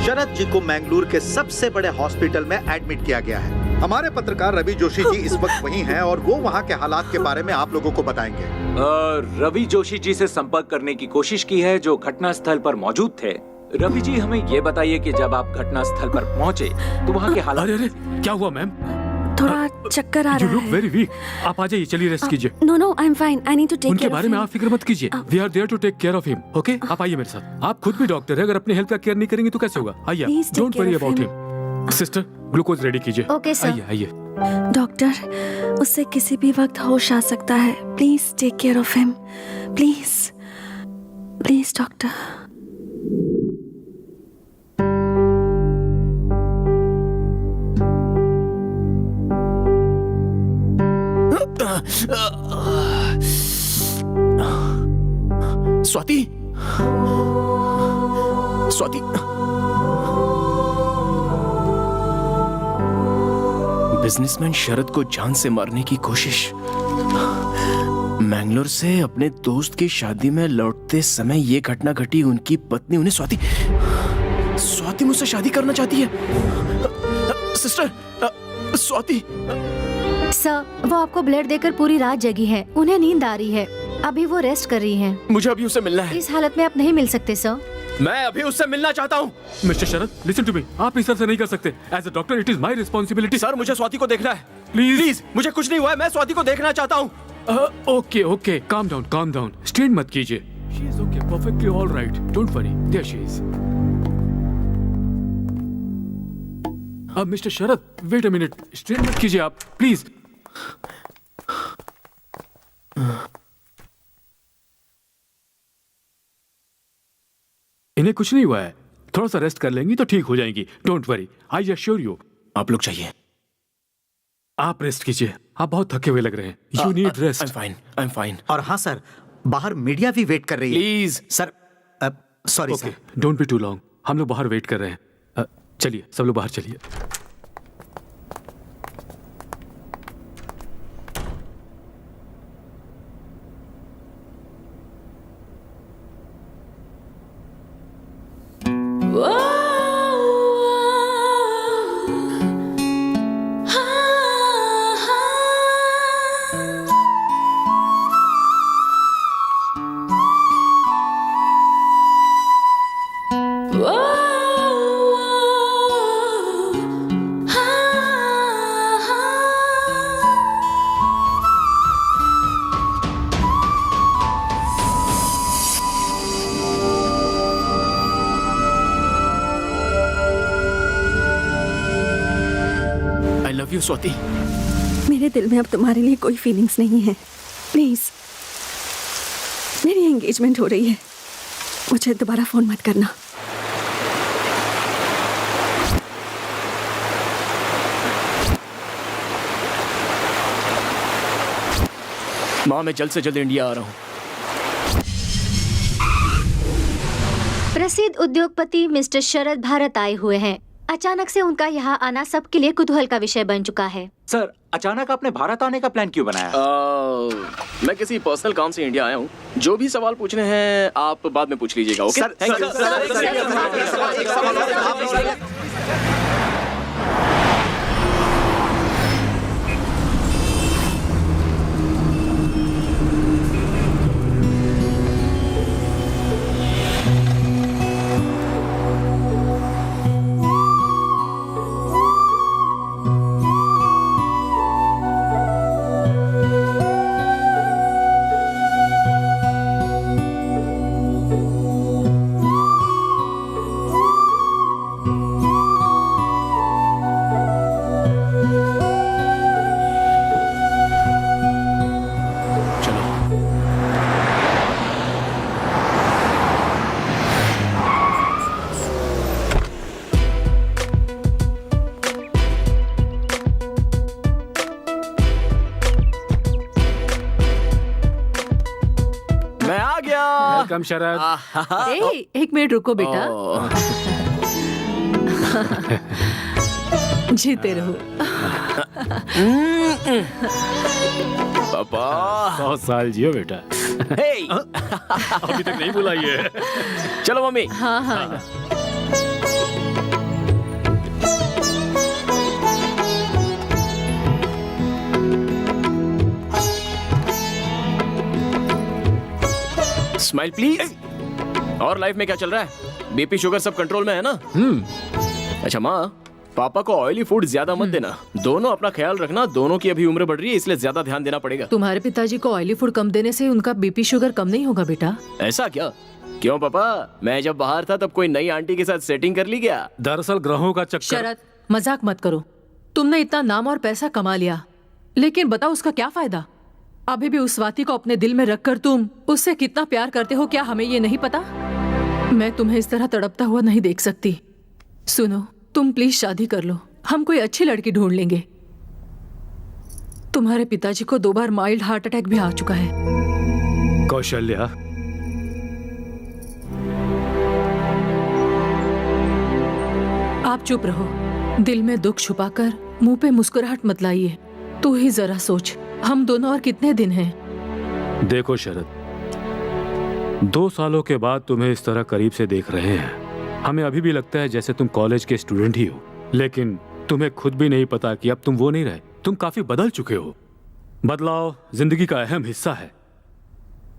शरद जी को मैंगलोर के सबसे बड़े हॉस्पिटल में एडमिट किया गया है। हमारे पत्रकार रवि जोशी जी इस वक्त वहीं हैं और वो वहाँ के हालात के बारे में आप लोगों को बताएंगे। रवि जोशी जी से संपर्क करने की कोशिश की है जो घटना स्थल पर मौजूद थे। रवि जी, हमें ये बताइए कि जब आप घटना स्थल पर पहुँचे तो वहाँ के हालात। अरे क्या हुआ मैम? थोड़ा चक्कर आ रहा है। You look very weak. आप आ जाइए, चलिए रेस्ट कीजिए। No, I am fine. I need to take care. उनके बारे में आप फिक्र मत कीजिए। We are there to take care of him. Okay? आप आइए मेरे साथ। आप खुद भी डॉक्टर है, अगर अपनी हेल्थ का केयर नहीं करेंगे तो कैसे होगा? आइए, don't worry about him. Sister, glucose ready कीजिए। Okay sir. आइए आइए। डॉक्टर, उससे किसी भी वक्त होश आ सकता है। Please take care of him. Please please doctor. Swati, Swati, businessman Sharad को जान से मारने की कोशिश। मैंगलोर से अपने दोस्त की शादी में लौटते समय ये घटना घटी। उनकी पत्नी उन्हें स्वाति मुझसे शादी करना चाहती है। सिस्टर, स्वाति। सर, वो आपको ब्लड देकर पूरी रात जगी है, उन्हें नींद आ रही है। अभी वो रेस्ट कर रही हैं। मुझे अभी उससे मिलना है। इस हालत में आप नहीं मिल सकते सर। मैं अभी उससे मिलना चाहता हूँ। Mister Sharad, listen to me. आप इस तरह से नहीं कर सकते। As a doctor it is my responsibility. Sir, मुझे स्वाति को देखना है। प्लीज, मुझे कुछ नहीं हुआ है, मैं स्वाति को देखना चाहता हूँ। Okay okay, calm down. Strain मत कीजिए। She is okay, perfectly all right. Don't worry, there she is. अब mister Sharad, wait a minute. Strain मत कीजिए आप, प्लीज। इन्हें कुछ नहीं हुआ है, थोड़ा सा रेस्ट कर लेंगी तो ठीक हो जाएंगी। Don't worry, I assure you. आप लोग चाहिए। आप रेस्ट कीजिए, आप बहुत थके हुए लग रहे हैं। You need rest. I am fine. और हाँ सर, बाहर मीडिया भी वेट कर रही है। Please sir, sorry sir. Don't be too long, हम लोग बाहर वेट कर रहे हैं। चलिए, सब लोग बाहर चलिए। यू स्वाति। मेरे दिल में अब तुम्हारे लिए कोई फीलिंग्स नहीं है। प्लीज, मेरी एंगेजमेंट हो रही है, मुझे दोबारा फोन मत करना। माँ मैं जल्द से जल्द इंडिया आ रहा हूँ। प्रसिद्ध उद्योगपति मिस्टर शरद भारत आए हुए हैं। अचानक से उनका यहाँ आना सबके लिए कुतूहल का विषय बन चुका है। सर, अचानक आपने भारत आने का प्लान क्यों बनाया? मैं किसी पर्सनल काम से इंडिया आया हूँ। जो भी सवाल पूछने हैं आप बाद में पूछ लीजिएगा। Okay, thank you. वेलकम शरद। एक मिनट रुको बेटा। जीते रहो। पापा 100 साल जियो बेटा। अभी तक नहीं बुलाई है। चलो मम्मी। हाँ हाँ। Smile please. और लाइफ में क्या चल रहा है? बीपी शुगर सब कंट्रोल में है ना? अच्छा माँ, पापा को ऑयली फूड ज्यादा मत देना। दोनों अपना ख्याल रखना। दोनों की अभी उम्र बढ़ रही है, इसलिए ज्यादा ध्यान देना पड़ेगा। तुम्हारे पिताजी को ऑयली फूड कम देने से उनका बीपी शुगर कम नहीं होगा बेटा। ऐसा क्या? क्यों पापा, मैं जब बाहर था तब कोई नई आंटी के साथ सेटिंग कर ली क्या? दरअसल ग्रहों का चक्कर। शरद, मजाक मत करो। तुमने इतना नाम और पैसा कमा लिया, लेकिन बताओ उसका क्या फायदा? अभी भी उस स्वाति को अपने दिल में रखकर तुम उससे कितना प्यार करते हो, क्या हमें ये नहीं पता? मैं तुम्हें इस तरह तड़पता हुआ नहीं देख सकती। सुनो, तुम प्लीज शादी कर लो। हम कोई अच्छी लड़की ढूंढ लेंगे। तुम्हारे पिताजी को 2 बार माइल्ड हार्ट अटैक भी आ चुका है। कौशल्या, आप चुप रहो। दिल में दुख छुपाकर मुंह पे मुस्कुराहट मत लाइए। तू ही जरा सोच, हम दोनों और कितने दिन हैं? देखो शरद, 2 सालों के बाद तुम्हें इस तरह करीब से देख रहे हैं। हमें अभी भी लगता है जैसे तुम कॉलेज के स्टूडेंट ही हो, लेकिन तुम्हें खुद भी नहीं पता कि अब तुम वो नहीं रहे। तुम काफी बदल चुके हो। बदलाव जिंदगी का अहम हिस्सा है।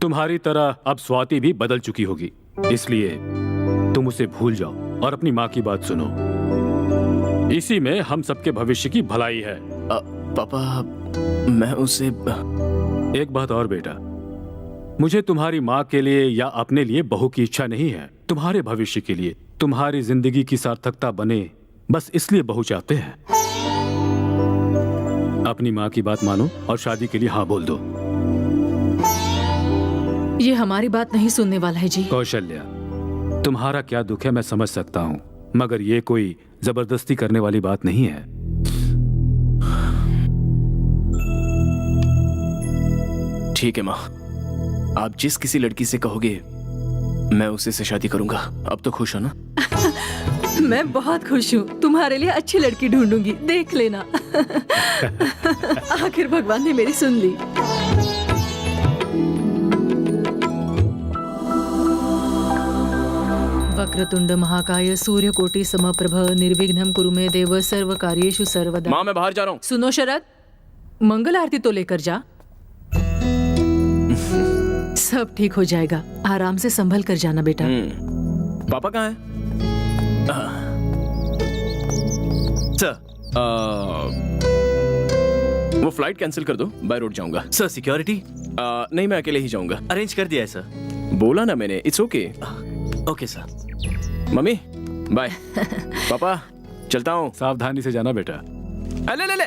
तुम्हारी तरह अब स्वाति भी बदल चुकी होगी, इसलिए तुम उसे भूल जाओ और अपनी माँ की बात सुनो। इसी में हम सबके भविष्य की भलाई है। पापा, मैं उसे एक बात और बेटा, मुझे तुम्हारी माँ के लिए या अपने लिए बहू की इच्छा नहीं है। तुम्हारे भविष्य के लिए, तुम्हारी जिंदगी की सार्थकता बने, बस इसलिए बहू चाहते हैं। अपनी माँ की बात मानो और शादी के लिए हाँ बोल दो। ये हमारी बात नहीं सुनने वाला है जी। कौशल्या, तुम्हारा क्या दुख है मैं समझ सकता हूँ, मगर ये कोई जबरदस्ती करने वाली बात नहीं है। ठीक है माँ, आप जिस किसी लड़की से कहोगे मैं उसी से शादी करूंगा। अब तो खुश हो ना? मैं बहुत खुश हूँ। तुम्हारे लिए अच्छी लड़की ढूंढूंगी, देख लेना। आखिर भगवान ने मेरी सुन ली। वक्रतुंड महाकाय सूर्यकोटि समप्रभ निर्विघ्नं कुरु मे देव सर्व कार्येषु सर्वदा। माँ मैं बाहर जा रहा हूँ। सुनो शरद, मंगल आरती तो लेकर जा। सब ठीक हो जाएगा, आराम से संभल कर जाना बेटा। पापा कहाँ हैं? सर, वो फ्लाइट कैंसिल कर दो, बाय रोड जाऊंगा। सर सिक्योरिटी नहीं, मैं अकेले ही जाऊंगा। अरेंज कर दिया है सर। बोला ना मैंने, it's okay. Okay sir. Mummy bye. Papa चलता हूँ। सावधानी से जाना बेटा। ले ले ले।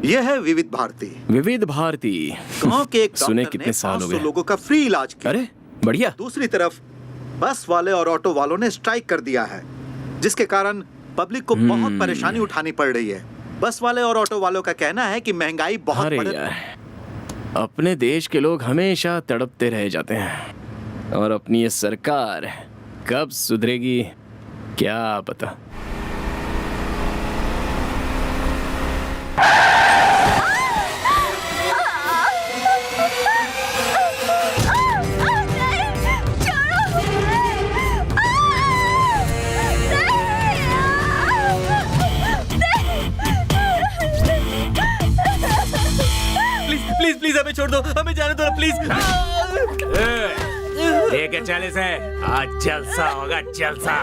यह है विविध भारती। विविध भारती। गांव के एक सुने डॉक्टर कितने ने साल हो 500 गए। लोगों का फ्री इलाज किया। अरे बढ़िया। दूसरी तरफ बस वाले और ऑटो वालों ने स्ट्राइक कर दिया है, जिसके कारण पब्लिक को बहुत परेशानी उठानी पड़ रही है। बस वाले और ऑटो वालों का कहना है कि महंगाई बहुत अरे बढ़ यार, अपने देश के लोग हमेशा तड़पते रह जाते हैं और अपनी ये सरकार कब सुधरेगी क्या पता। प्लीज प्लीज हमें छोड़ दो, हमें जाने दो प्लीज। लेके चले से, आज जलसा होगा जलसा।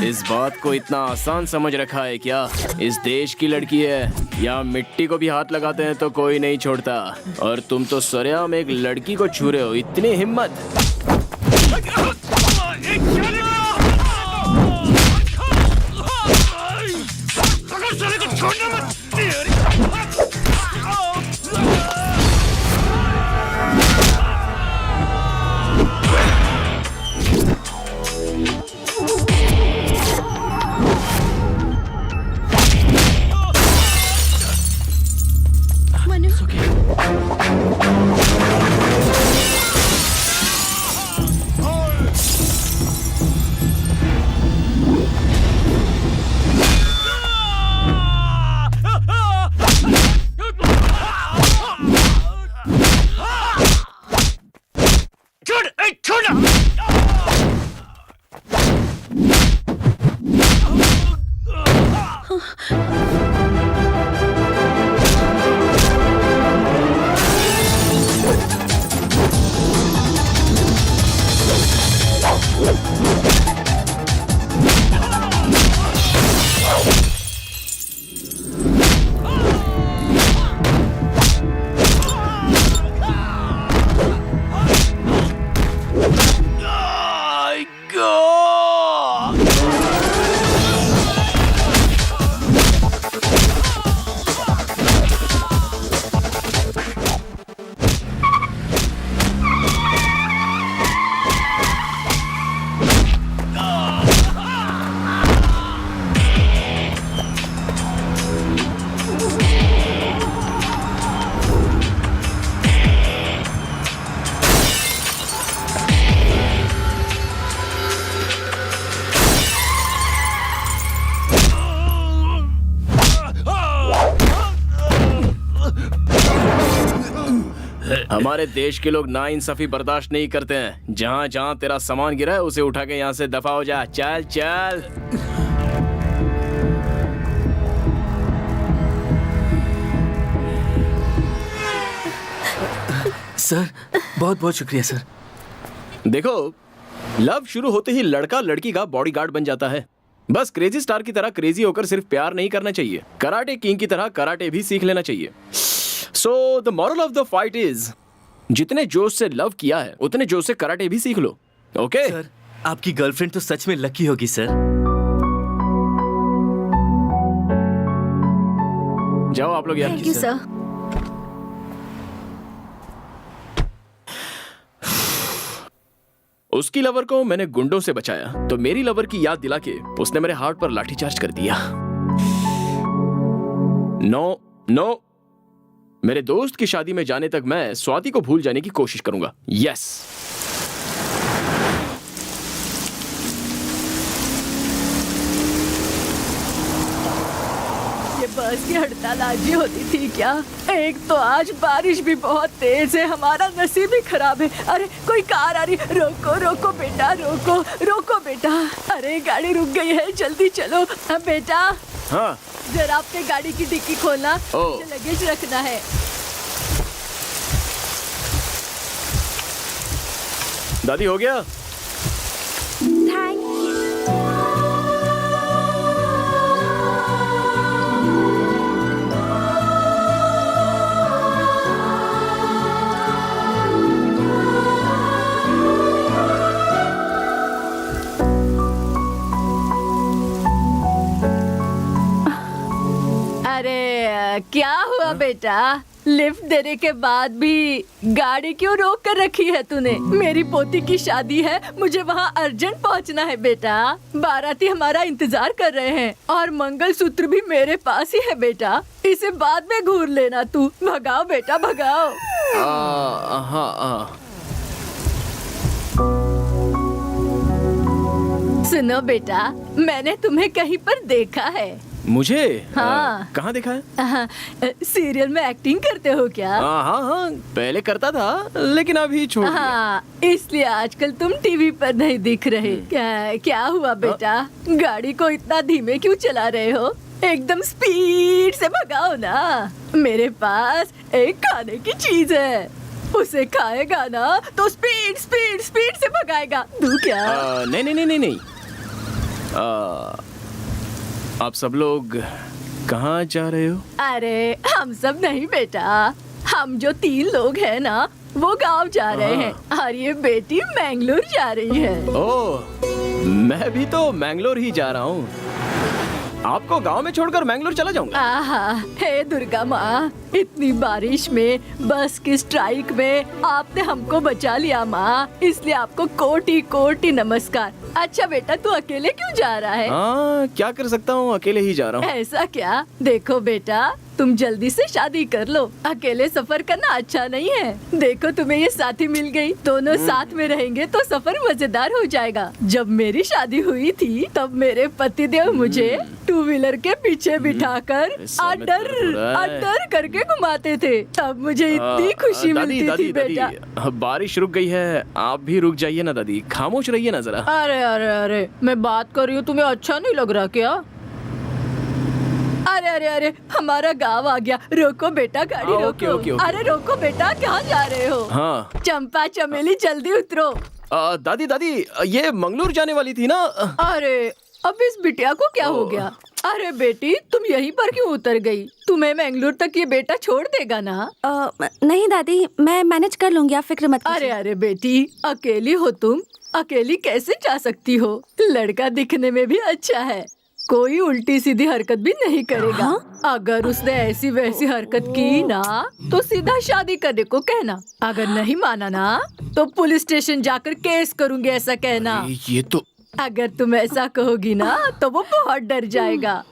इस बात को इतना आसान समझ रखा है क्या? इस देश की लड़की है, यहाँ मिट्टी को भी हाथ लगाते हैं तो कोई नहीं छोड़ता, और तुम तो सरेआम एक लड़की को छू रहे हो। इतनी हिम्मत! हमारे देश के लोग नाइंसाफी बर्दाश्त नहीं करते हैं। जहाँ जहाँ तेरा सामान गिरा है उसे उठा के यहाँ से दफा हो जा। चल चल। सर बहुत बहुत शुक्रिया सर। देखो, लव शुरू होते ही लड़का लड़की का बॉडीगार्ड बन जाता है। बस क्रेजी स्टार की तरह क्रेजी होकर सिर्फ प्यार नहीं करना चाहिए, कराटे किंग की तरह कराटे भी सीख लेना चाहिए। So the moral of the fight is, जितने जोश से लव किया है उतने जोश से कराटे भी सीख लो। ओके सर, आपकी गर्लफ्रेंड तो सच में लकी होगी सर। जाओ आप लोग यार। Thank you sir. उसकी लवर को मैंने गुंडों से बचाया तो मेरी लवर की याद दिला के उसने मेरे हार्ट पर लाठीचार्ज कर दिया। नो नो, मेरे दोस्त की शादी में जाने तक मैं स्वाति को भूल जाने की कोशिश करूंगा। यस। ये बस की हड़ताल आज ही होती थी क्या? एक तो आज बारिश भी बहुत तेज है, हमारा नसीब ही खराब है। अरे कोई कार आ रही, रोको रोको बेटा, रोको रोको बेटा। अरे गाड़ी रुक गई है, जल्दी चलो। हाँ बेटा, हाँ जरा अपने गाड़ी की डिक्की खोलना, ओ। मुझे लगेज रखना है। दादी हो गया? अरे क्या हुआ बेटा? लिफ्ट देने के बाद भी गाड़ी क्यों रोक कर रखी है तूने? मेरी पोती की शादी है, मुझे वहाँ अर्जेंट पहुँचना है बेटा। बाराती हमारा इंतजार कर रहे हैं और मंगलसूत्र भी मेरे पास ही है बेटा। इसे बाद में घूर लेना तू। भगाओ बेटा भगाओ। हाँ। सुनो बेटा, मैंने तुम्हें कहीं पर देखा है। मुझे? हाँ। कहाँ देखा है? सीरियल में एक्टिंग करते हो क्या? हाँ, पहले करता था लेकिन अभी छोड़ दिया। हाँ, इसलिए आजकल तुम टीवी पर नहीं दिख रहे। क्या हुआ बेटा? गाड़ी को इतना धीमे क्यों चला रहे हो? एकदम स्पीड से भगाओ ना। मेरे पास एक खाने की चीज है, उसे खाएगा ना तो स्पीड स्पीड स्पीड से भगाएगा। दूं क्या? नहीं। आप सब लोग कहाँ जा रहे हो? अरे हम सब नहीं बेटा, हम जो 3 लोग हैं ना वो गांव जा रहे हैं और ये बेटी मैंगलोर जा रही है। ओह, मैं भी तो मैंगलोर ही जा रहा हूँ। आपको गांव में छोड़कर मैंगलोर चला जाऊंगा? आहा, हे दुर्गा माँ, इतनी बारिश में बस की स्ट्राइक में आपने हमको बचा लिया माँ, इसलिए आपको कोटि कोटि नमस्कार। अच्छा बेटा, तू अकेले क्यों जा रहा है? हाँ, क्या कर सकता हूँ, अकेले ही जा रहा हूँ। ऐसा क्या? देखो बेटा, तुम जल्दी से शादी कर लो। अकेले सफर करना अच्छा नहीं है। देखो तुम्हें ये साथी मिल गई, दोनों साथ में रहेंगे तो सफर मजेदार हो जाएगा। जब मेरी शादी हुई थी तब मेरे पतिदेव मुझे 2 व्हीलर के पीछे बिठाकर अडर करके घुमाते थे। तब मुझे इतनी खुशी मिलती थी बेटा। बारिश रुक गई है, आप भी रुक जाइए ना दादी, खामोश रहिए ना जरा। अरे अरे अरे, मैं बात कर रही हूँ, तुम्हें अच्छा नहीं लग रहा क्या? अरे अरे अरे, हमारा गांव आ गया। रोको बेटा, गाड़ी रोको। ओके। अरे रोको बेटा, कहाँ जा रहे हो? हाँ। चंपा चमेली जल्दी उतरो। दादी, ये मंगलोर जाने वाली थी ना? अरे अब इस बिटिया को क्या हो गया? अरे बेटी, तुम यहीं पर क्यों उतर गई? तुम्हें मैंगलोर तक ये बेटा छोड़ देगा ना? नहीं दादी, मैं मैनेज कर लूंगी, आप फिक्र मत कीजिए। अरे बेटी, अकेली हो तुम? अकेली कैसे जा सकती हो? लड़का दिखने में भी अच्छा है, कोई उल्टी सीधी हरकत भी नहीं करेगा। अगर उसने ऐसी वैसी हरकत की ना तो सीधा शादी करने को कहना। अगर नहीं माना ना तो पुलिस स्टेशन जाकर केस करूंगी, ऐसा कहना। ये तो अगर तुम ऐसा कहोगी ना तो वो बहुत डर जाएगा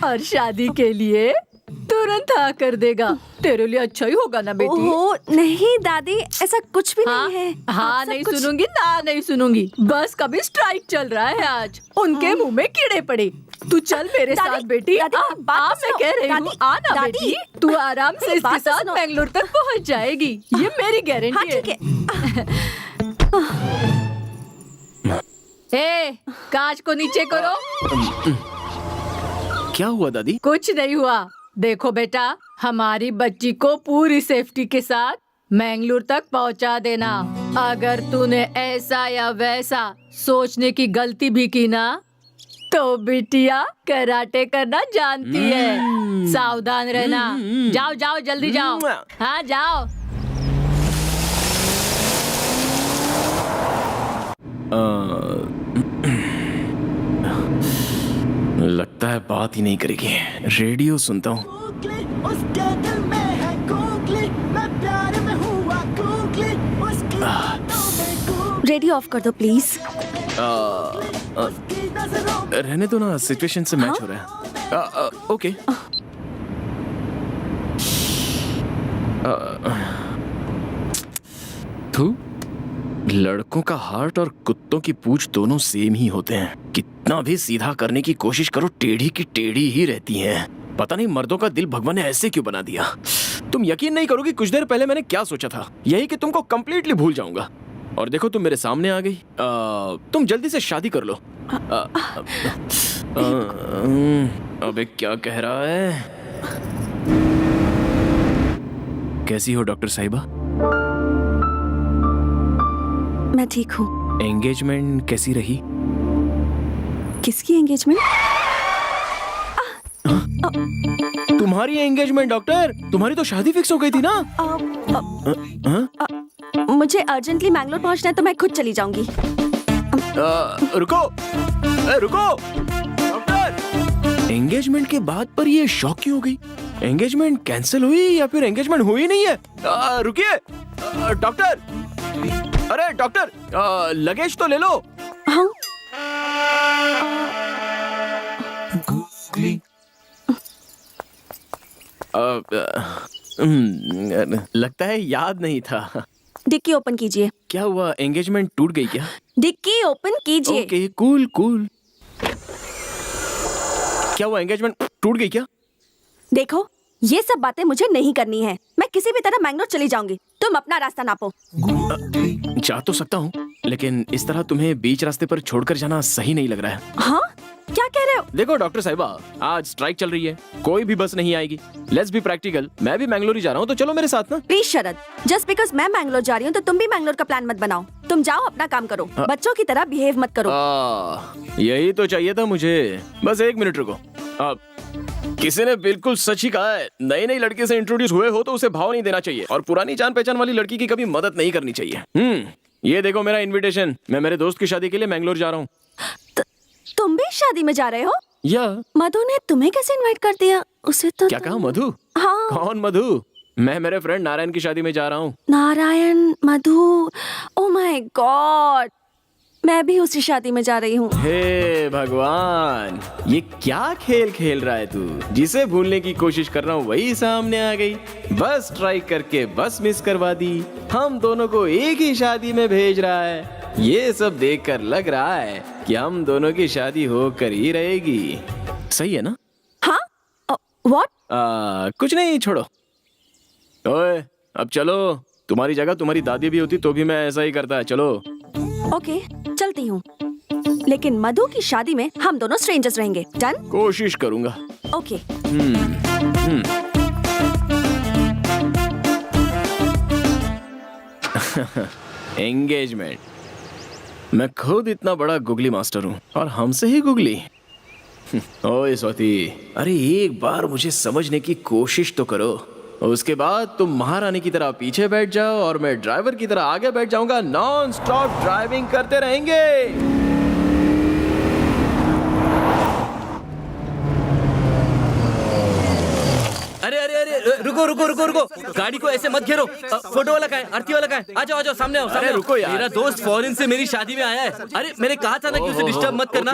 और शादी के लिए तुरंत हाँ कर देगा। तेरे लिए अच्छा ही होगा ना बेटी? ओह नहीं दादी, ऐसा कुछ भी नहीं है। हाँ नहीं सुनूंगी ना, नहीं सुनूंगी। बस कभी स्ट्राइक चल रहा है आज, उनके मुंह में कीड़े पड़े। तू चल मेरे साथ बेटी। दादी, मैं कह रही हूँ, आना बेटी। तू आराम से इसके साथ बेंगलोर तक पहुँच जाएगी, ये मेरी गारंटी है। ए, कांच को नीचे करो। क्या हुआ दादी? कुछ नहीं हुआ। देखो बेटा, हमारी बच्ची को पूरी सेफ्टी के साथ मैंगलोर तक पहुंचा देना। अगर तूने ऐसा या वैसा सोचने की गलती भी की ना तो बिटिया कराटे करना जानती है। सावधान रहना। जाओ जाओ जल्दी जाओ। हाँ जाओ। लगता है बात ही नहीं करेगी। रेडियो सुनता हूँ। रेडियो ऑफ कर दो प्लीज। रहने दो ना, सिचुएशन से मैच हो रहा है। ओके। लड़कों का हार्ट और कुत्तों की पूंछ दोनों सेम ही होते हैं। कितना भी सीधा करने की कोशिश करो, टेढ़ी की टेढ़ी ही रहती हैं। पता नहीं मर्दों का दिल भगवान ने ऐसे क्यों बना दिया। तुम यकीन नहीं करोगी, कुछ देर पहले मैंने क्या सोचा था, यही कि तुमको कंप्लीटली भूल जाऊंगा। और देखो तुम मेरे सामने आ गई। तुम जल्दी से शादी कर लो। अबे क्या कह रहा है? कैसी हो डॉक्टर साहिबा? मैं ठीक हूँ। एंगेजमेंट कैसी रही? किसकी एंगेजमेंट? तुम्हारी एंगेजमेंट डॉक्टर, तुम्हारी तो शादी फिक्स हो गई थी ना? मुझे अर्जेंटली मैंगलोर पहुंचना है तो मैं खुद चली जाऊंगी। रुको, रुको डॉक्टर। एंगेजमेंट के बाद पर ये शॉक क्यों हो गई? एंगेजमेंट कैंसिल हुई या फिर एंगेजमेंट हुई नहीं है? रुकिए डॉक्टर, अरे डॉक्टर, लगेज तो ले लो। हाँ? लगता है याद नहीं था। डिक्की ओपन कीजिए। क्या हुआ, एंगेजमेंट टूट गई क्या? डिक्की ओपन कीजिए। Okay cool cool. क्या हुआ, एंगेजमेंट टूट गई क्या? देखो, ये सब बातें मुझे नहीं करनी है। मैं किसी भी तरह मैंगलोर चली जाऊंगी। तुम अपना रास्ता नापो। जा तो सकता हूँ, लेकिन इस तरह तुम्हें बीच रास्ते पर छोड़कर जाना सही नहीं लग रहा है। हाँ? क्या कह रहे हो? देखो डॉक्टर साहिबा, आज स्ट्राइक चल रही है, कोई भी बस नहीं आएगी। लेट्स बी प्रैक्टिकल, मैं भी मैंगलोर ही जा रहा हूँ, तो चलो मेरे साथ ना। प्लीज शरद, जस्ट बिकॉज मैं मैंगलोर जा रही हूँ तो तुम भी मैंगलोर का प्लान मत बनाओ। तुम जाओ, अपना काम करो, बच्चों की तरह बिहेव मत करो। यही तो चाहिए था मुझे। बस एक मिनट रुको। किसी ने बिल्कुल सच ही कहा है, नई नई लड़की से इंट्रोड्यूस हुए हो तो उसे भाव नहीं देना चाहिए, और पुरानी जान पहचान वाली लड़की की कभी मदद नहीं करनी चाहिए। ये देखो मेरा इनविटेशन। मैं मेरे दोस्त की शादी के लिए मैंगलोर जा रहा हूँ। तुम भी शादी में जा रहे हो? या मधु ने तुम्हें कैसे इनवाइट कर दिया? उसे तो क्या कहा, मधु? हाँ। कौन मधु? मैं मेरे फ्रेंड नारायण की शादी में जा रहा हूँ। नारायण, मधु, ओह माय गॉड, मैं भी उसी शादी में जा रही हूँ। हे भगवान, ये क्या खेल खेल रहा है तू? जिसे भूलने की कोशिश कर रहा हूँ वही सामने आ गई। बस ट्राई करके बस मिस करवा दी। हम दोनों को एक ही शादी में भेज रहा है। ये सब देखकर लग रहा है कि हम दोनों की शादी होकर ही रहेगी। सही है ना? हाँ? व्हाट? कुछ नहीं, छोड़ो। ओए, अब चलो। तुम्हारी जगह तुम्हारी दादी भी होती तो भी मैं ऐसा ही करता। चलो। ओके, चलती हूँ, लेकिन मधु की शादी में हम दोनों स्ट्रेंजर्स रहेंगे। डन? कोशिश करूंगा। ओके। एंगेजमेंट। मैं खुद इतना बड़ा गुगली मास्टर हूँ और हमसे ही गुगली। ओए स्वाति, अरे एक बार मुझे समझने की कोशिश तो करो। उसके बाद तुम महारानी की तरह पीछे बैठ जाओ और मैं ड्राइवर की तरह आगे बैठ जाऊंगा। नॉन स्टॉप ड्राइविंग करते रहेंगे। अरे अरे अरे, रुको रुको रुको रुको, गाड़ी को ऐसे मत घेरो। फोटो वाला कहाँ है? आरती वाला कहाँ है? आ जाओ आ जाओ, सामने आओ, सामने रुको यार। मेरा दोस्त फॉरेन से मेरी शादी में आया है। अरे मैंने कहा था ना कि उसे डिस्टर्ब मत करना।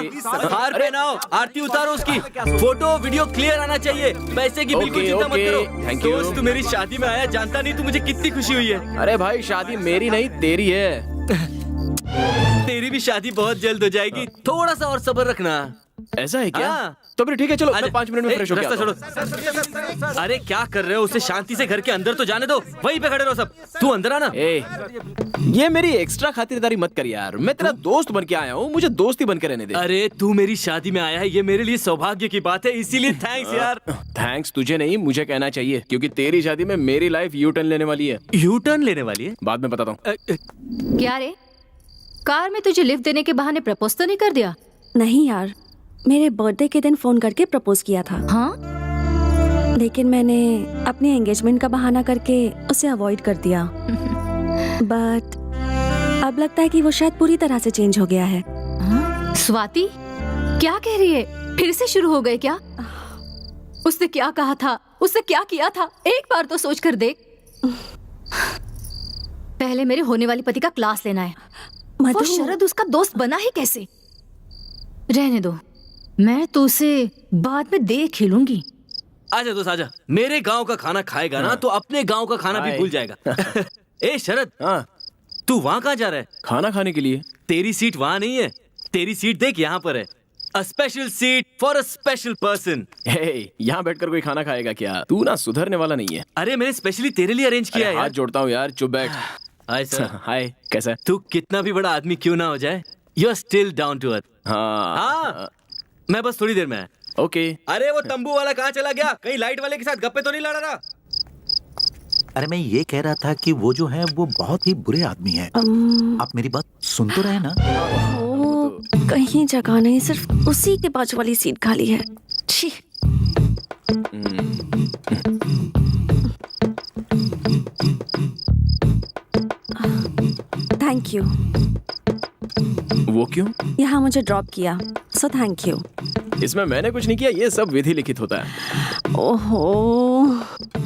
हार पहनाओ, आरती उतारो उसकी। फोटो वीडियो क्लियर आना चाहिए। पैसे की बिल्कुल चिंता मत करो। Thank you. दोस्त, तू मेरी शादी में आया, जानता नहीं तू मुझे कितनी खुशी हुई है। अरे भाई, शादी मेरी नहीं तेरी है। तेरी भी शादी बहुत जल्द हो जाएगी, थोड़ा सा और सब्र रखना। ऐसा है क्या? हाँ। तो फिर ठीक है, चलो मैं 5 मिनट में फ्रेश हो रास्ता गया। छोड़ो। अरे क्या कर रहे हो? उसे शांति से घर के अंदर तो जाने दो, वहीं पे खड़े रहो सब। तू अंदर आना। ये मेरी एक्स्ट्रा खातिरदारी मत कर यार। मैं तेरा दोस्त बन के आया हूँ, मुझे दोस्ती बन के रहने दे। अरे तू मेरी शादी में आया है, ये मेरे लिए सौभाग्य की बात है, इसीलिए थैंक्स यार। थैंक्स तुझे नहीं, मुझे कहना चाहिए, क्योंकि तेरी शादी में मेरी लाइफ यू टर्न लेने वाली है। यू टर्न लेने वाली है? बाद में बताता हूँ। क्या रे, कार में तुझे लिफ्ट देने के बहाने प्रपोज तो नहीं कर दिया? नहीं यार, मेरे बर्थडे के दिन फोन करके प्रपोज किया था। हाँ? लेकिन मैंने अपने एंगेजमेंट का बहाना करके उसे अवॉइड कर दिया। बट अब लगता है कि वो शायद पूरी तरह से चेंज हो गया है। स्वाति, क्या कह रही है? फिर से शुरू हो गए क्या? उसने क्या कहा था, उसने क्या किया था? एक बार तो सोच कर देख। पहले मेरे होने वाली पति का क्लास लेना है। वो शरद उसका दोस्त बना ही कैसे? रहने दो, मैं तो उसे बाद में देख ही लूंगी। आजा दोस्त आजा, मेरे गांव का खाना खाएगा ना तो अपने गांव का खाना भी भूल जाएगा। ए शरद, तू वहाँ कहाँ जा रहा है? खाना खाने के लिए। तेरी सीट वहाँ नहीं है, तेरी सीट देख यहाँ पर है। A special seat for a special person. यहाँ बैठकर कोई खाना खाएगा क्या? तू ना सुधरने वाला नहीं है। अरे मैंने स्पेशली तेरे लिए अरेंज किया है। हाथ जोड़ता हूँ यार, चुप बैठ। Hi sir. हाय, कैसा? तू कितना भी बड़ा आदमी क्यों ना हो जाए, you are still down to earth. हाँ। मैं बस थोड़ी देर में आया। ओके। अरे वो तंबू वाला कहाँ चला गया? कहीं लाइट वाले के साथ गप्पे तो नहीं लड़ा रहा? अरे मैं ये कह रहा था कि वो जो है वो बहुत ही बुरे आदमी है। आप मेरी बात सुन तो रहे ना? ओ, कहीं जगह नहीं, सिर्फ उसी के बाजू वाली सीट खाली है। छी। Thank you. वो क्यों? यहाँ मुझे ड्रॉप किया, सो थैंक यू। इसमें मैंने कुछ नहीं किया, ये सब विधि लिखित होता है। ओहो,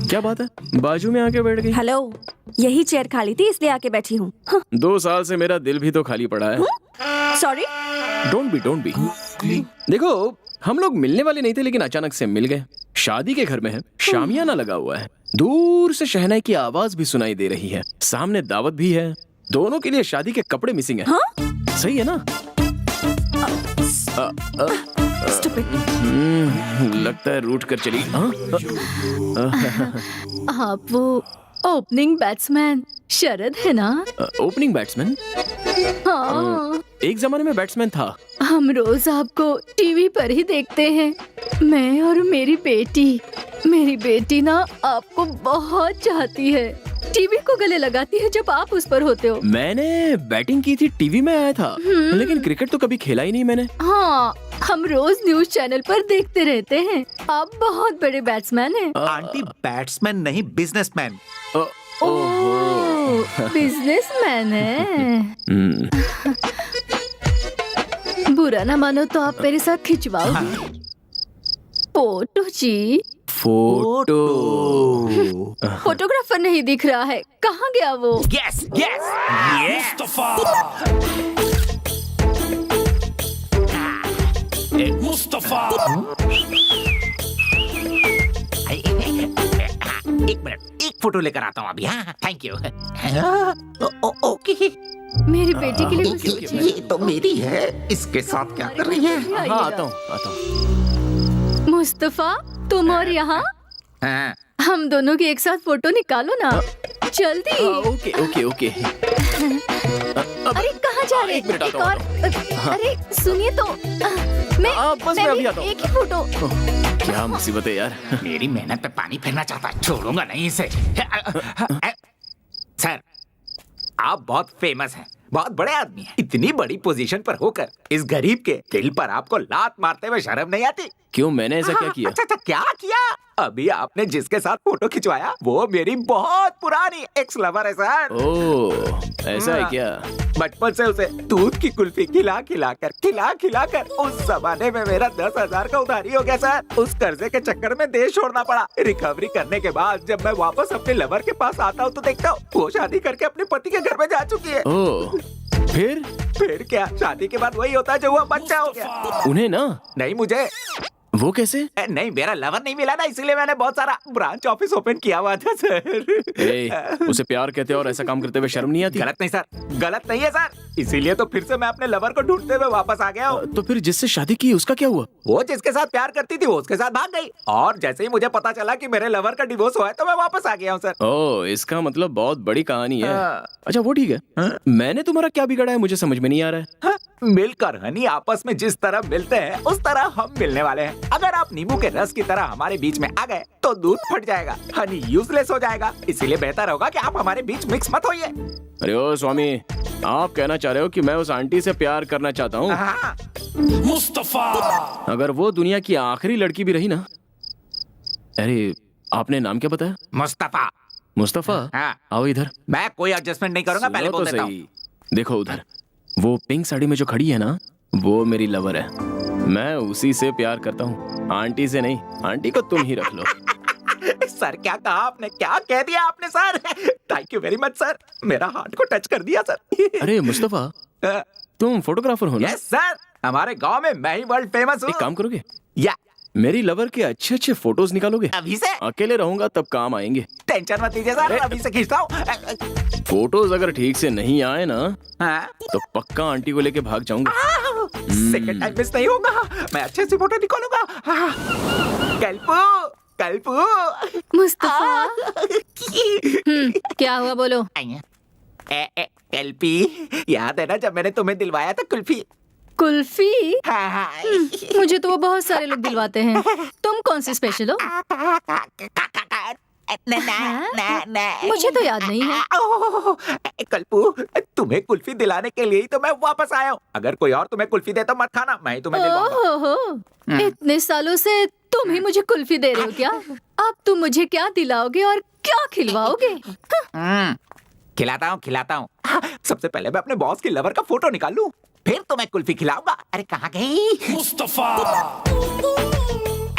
क्या बात है, बाजू में आके बैठ गई? हेलो, यही चेयर खाली थी इसलिए आके बैठी हूँ। 2 साल से मेरा दिल भी तो खाली पड़ा है। सॉरी। Don't be. देखो, हम लोग मिलने वाले नहीं थे, लेकिन अचानक से मिल गए। शादी के घर में है, शामियाना लगा हुआ है, दूर से शहनाई की आवाज भी सुनाई दे रही है, सामने दावत भी है, दोनों के लिए शादी के कपड़े मिसिंग है। सही है ना? Stupid. लगता है रूठ कर चली। आप वो ओपनिंग बैट्समैन शरद है ना? Opening batsman? हाँ, एक जमाने में बैट्समैन था। हम रोज आपको टीवी पर ही देखते हैं। मैं और मेरी बेटी ना आपको बहुत चाहती है। टीवी को गले लगाती है जब आप उस पर होते हो। मैंने बैटिंग की थी, टीवी में आया था, लेकिन क्रिकेट तो कभी खेला ही नहीं मैंने। हाँ, हम रोज न्यूज चैनल पर देखते रहते हैं। आप बहुत बड़े बैट्समैन हैं। आंटी बैट्समैन नहीं, बिजनेसमैन। ओह, बिजनेसमैन है। बुरा ना मानो तो आप मेरे साथ खिंचवाओगे? फोटो जी। फोटो। फोटोग्राफर नहीं दिख रहा है, कहाँ गया वो? Yes yes Mustafa. मुस्तफा। एक मिनट, एक फोटो लेकर आता हूँ अभी। हाँ, थैंक यू। ओके। मेरी बेटी के लिए कुछ सोचिए। ये तो मेरी है, इसके साथ क्या कर रही है? हाँ, आता हूँ। मुस्तफा, तुम और यहाँ? हाँ। हम दोनों की एक साथ फोटो निकालो ना, जल्दी। ओके। अरे कहाँ जा रहे? एक मिनट, एक आता और। अरे सुनिए तो, मैं अभी भी आता हूँ। एक ही फोटो। क्या मुसीबत है यार। मेरी मेहनत पे पानी फेरना चाहता, छोड़ूंगा नहीं इसे। सर, आप बहुत फेमस हैं, बहुत बड़े आदमी हैं। इतनी बड़ी पोजीशन पर होकर इस गरीब के दिल पर आपको लात मारते हुए शर्म नहीं आती? क्यों, मैंने ऐसा क्या किया? अच्छा, क्या किया? अभी आपने जिसके साथ फोटो खिंचवाया वो मेरी बहुत पुरानी एक्स लवर है सर। ओह, ऐसा है क्या? बचपन से उसे दूध की कुल्फी खिला कर उस जमाने में मेरा 10,000 का उधारी हो गया सर। उस कर्जे के चक्कर में देश छोड़ना पड़ा। रिकवरी करने के बाद जब मैं वापस अपने लवर के पास आता हूँ तो देखता हूँ वो शादी करके अपने पति के घर में जा चुकी है। ओह, फिर क्या, शादी के बाद वही होता है जो हुआ, बच्चा हो गया। उन्हें ना? नहीं, मुझे। वो कैसे? नहीं, मेरा लवर नहीं मिला ना, इसलिए मैंने बहुत सारा ब्रांच ऑफिस ओपन किया हुआ था सर। उसे प्यार कहते हैं और ऐसा काम करते हुए शर्म नहीं आती? गलत नहीं सर, गलत नहीं है सर। इसीलिए तो फिर से मैं अपने लवर को ढूंढते हुए वापस आ गया हूँ। तो फिर जिससे शादी की उसका क्या हुआ? वो जिसके साथ प्यार करती थी वो उसके साथ भाग गई, और जैसे ही मुझे पता चला कि मेरे लवर का डिवोर्स हुआ है तो मैं वापस आ गया हूँ सर। ओह, इसका मतलब बहुत बड़ी कहानी है। अच्छा, वो ठीक है। मैंने तुम्हारा क्या बिगाड़ा है, मुझे समझ में नहीं आ रहा है। मिलकर हनी आपस में जिस तरह मिलते हैं उस तरह हम मिलने वाले हैं। अगर आप नींबू के रस की तरह हमारे बीच में आ गए तो दूध फट जाएगा, हनी यूजलेस हो जाएगा। इसीलिए बेहतर होगा कि आप हमारे बीच मिक्स मत होइए। अरे ओ स्वामी, आप कहना चाह रहे हो कि मैं उस आंटी से प्यार करना चाहता हूँ? हाँ। मुस्तफा, अगर वो दुनिया की आखिरी लड़की भी रही ना। अरे, आपने नाम क्या बताया? मुस्तफा। मुस्तफा? हाँ। आओ इधर। मैं कोई एडजस्टमेंट नहीं करूंगा, पहले बोल देता हूँ। देखो उधर, वो पिंक साड़ी में जो खड़ी है ना, वो मेरी लवर है। मैं उसी से प्यार करता हूँ, आंटी से नहीं। आंटी को तुम ही रख लो। सर, क्या कहा आपने, क्या कह दिया आपने sir? Thank you very much sir, मेरा हार्ट को टच कर दिया सर। अरे मुस्तफा, तुम फोटोग्राफर हो ना? यस सर, हमारे गांव में मैं ही वर्ल्ड फेमस हूँ। एक काम करोगे? या मेरी लवर के अच्छे अच्छे फोटोज निकालोगे? अभी से? अकेले रहूंगा तब काम आएंगे। टेंशन मत लीजिए सर, अभी से खींचता हूँ। फोटोज अगर ठीक से नहीं आए ना, हाँ? तो पक्का आंटी को लेके भाग जाऊंगा। सेकंड टाइम मिस नहीं होगा, मैं अच्छे से फोटो निकालूंगा। कल्पू मुस्तफा। क्या हुआ, बोलो। एलपी, याद है ना जब मैंने तुम्हें दिलवाया था कुल्फी? कुल्फी? मुझे तो वो बहुत सारे लोग दिलवाते हैं। तुम कौन सी स्पेशल हो? मुझे तो याद नहीं है। कल्पू, तुम्हें कुल्फी दिलाने के लिए ही तो मैं वापस आया हूँ। अगर कोई और तुम्हें कुल्फी दे तो मत खाना, मैं ही तुम्हें दिलवाऊंगा। ओहो, इतने सालों से तुम ही मुझे कुल्फी दे रहे हो क्या? अब तुम मुझे क्या दिलाओगे और क्या खिलवाओगे? खिलाता हूँ। सबसे पहले मैं अपने बॉस की लवर का फोटो निकाल लूं, फिर तो मैं कुल्फी खिलाऊंगा। अरे कहाँ गई मुस्तफा?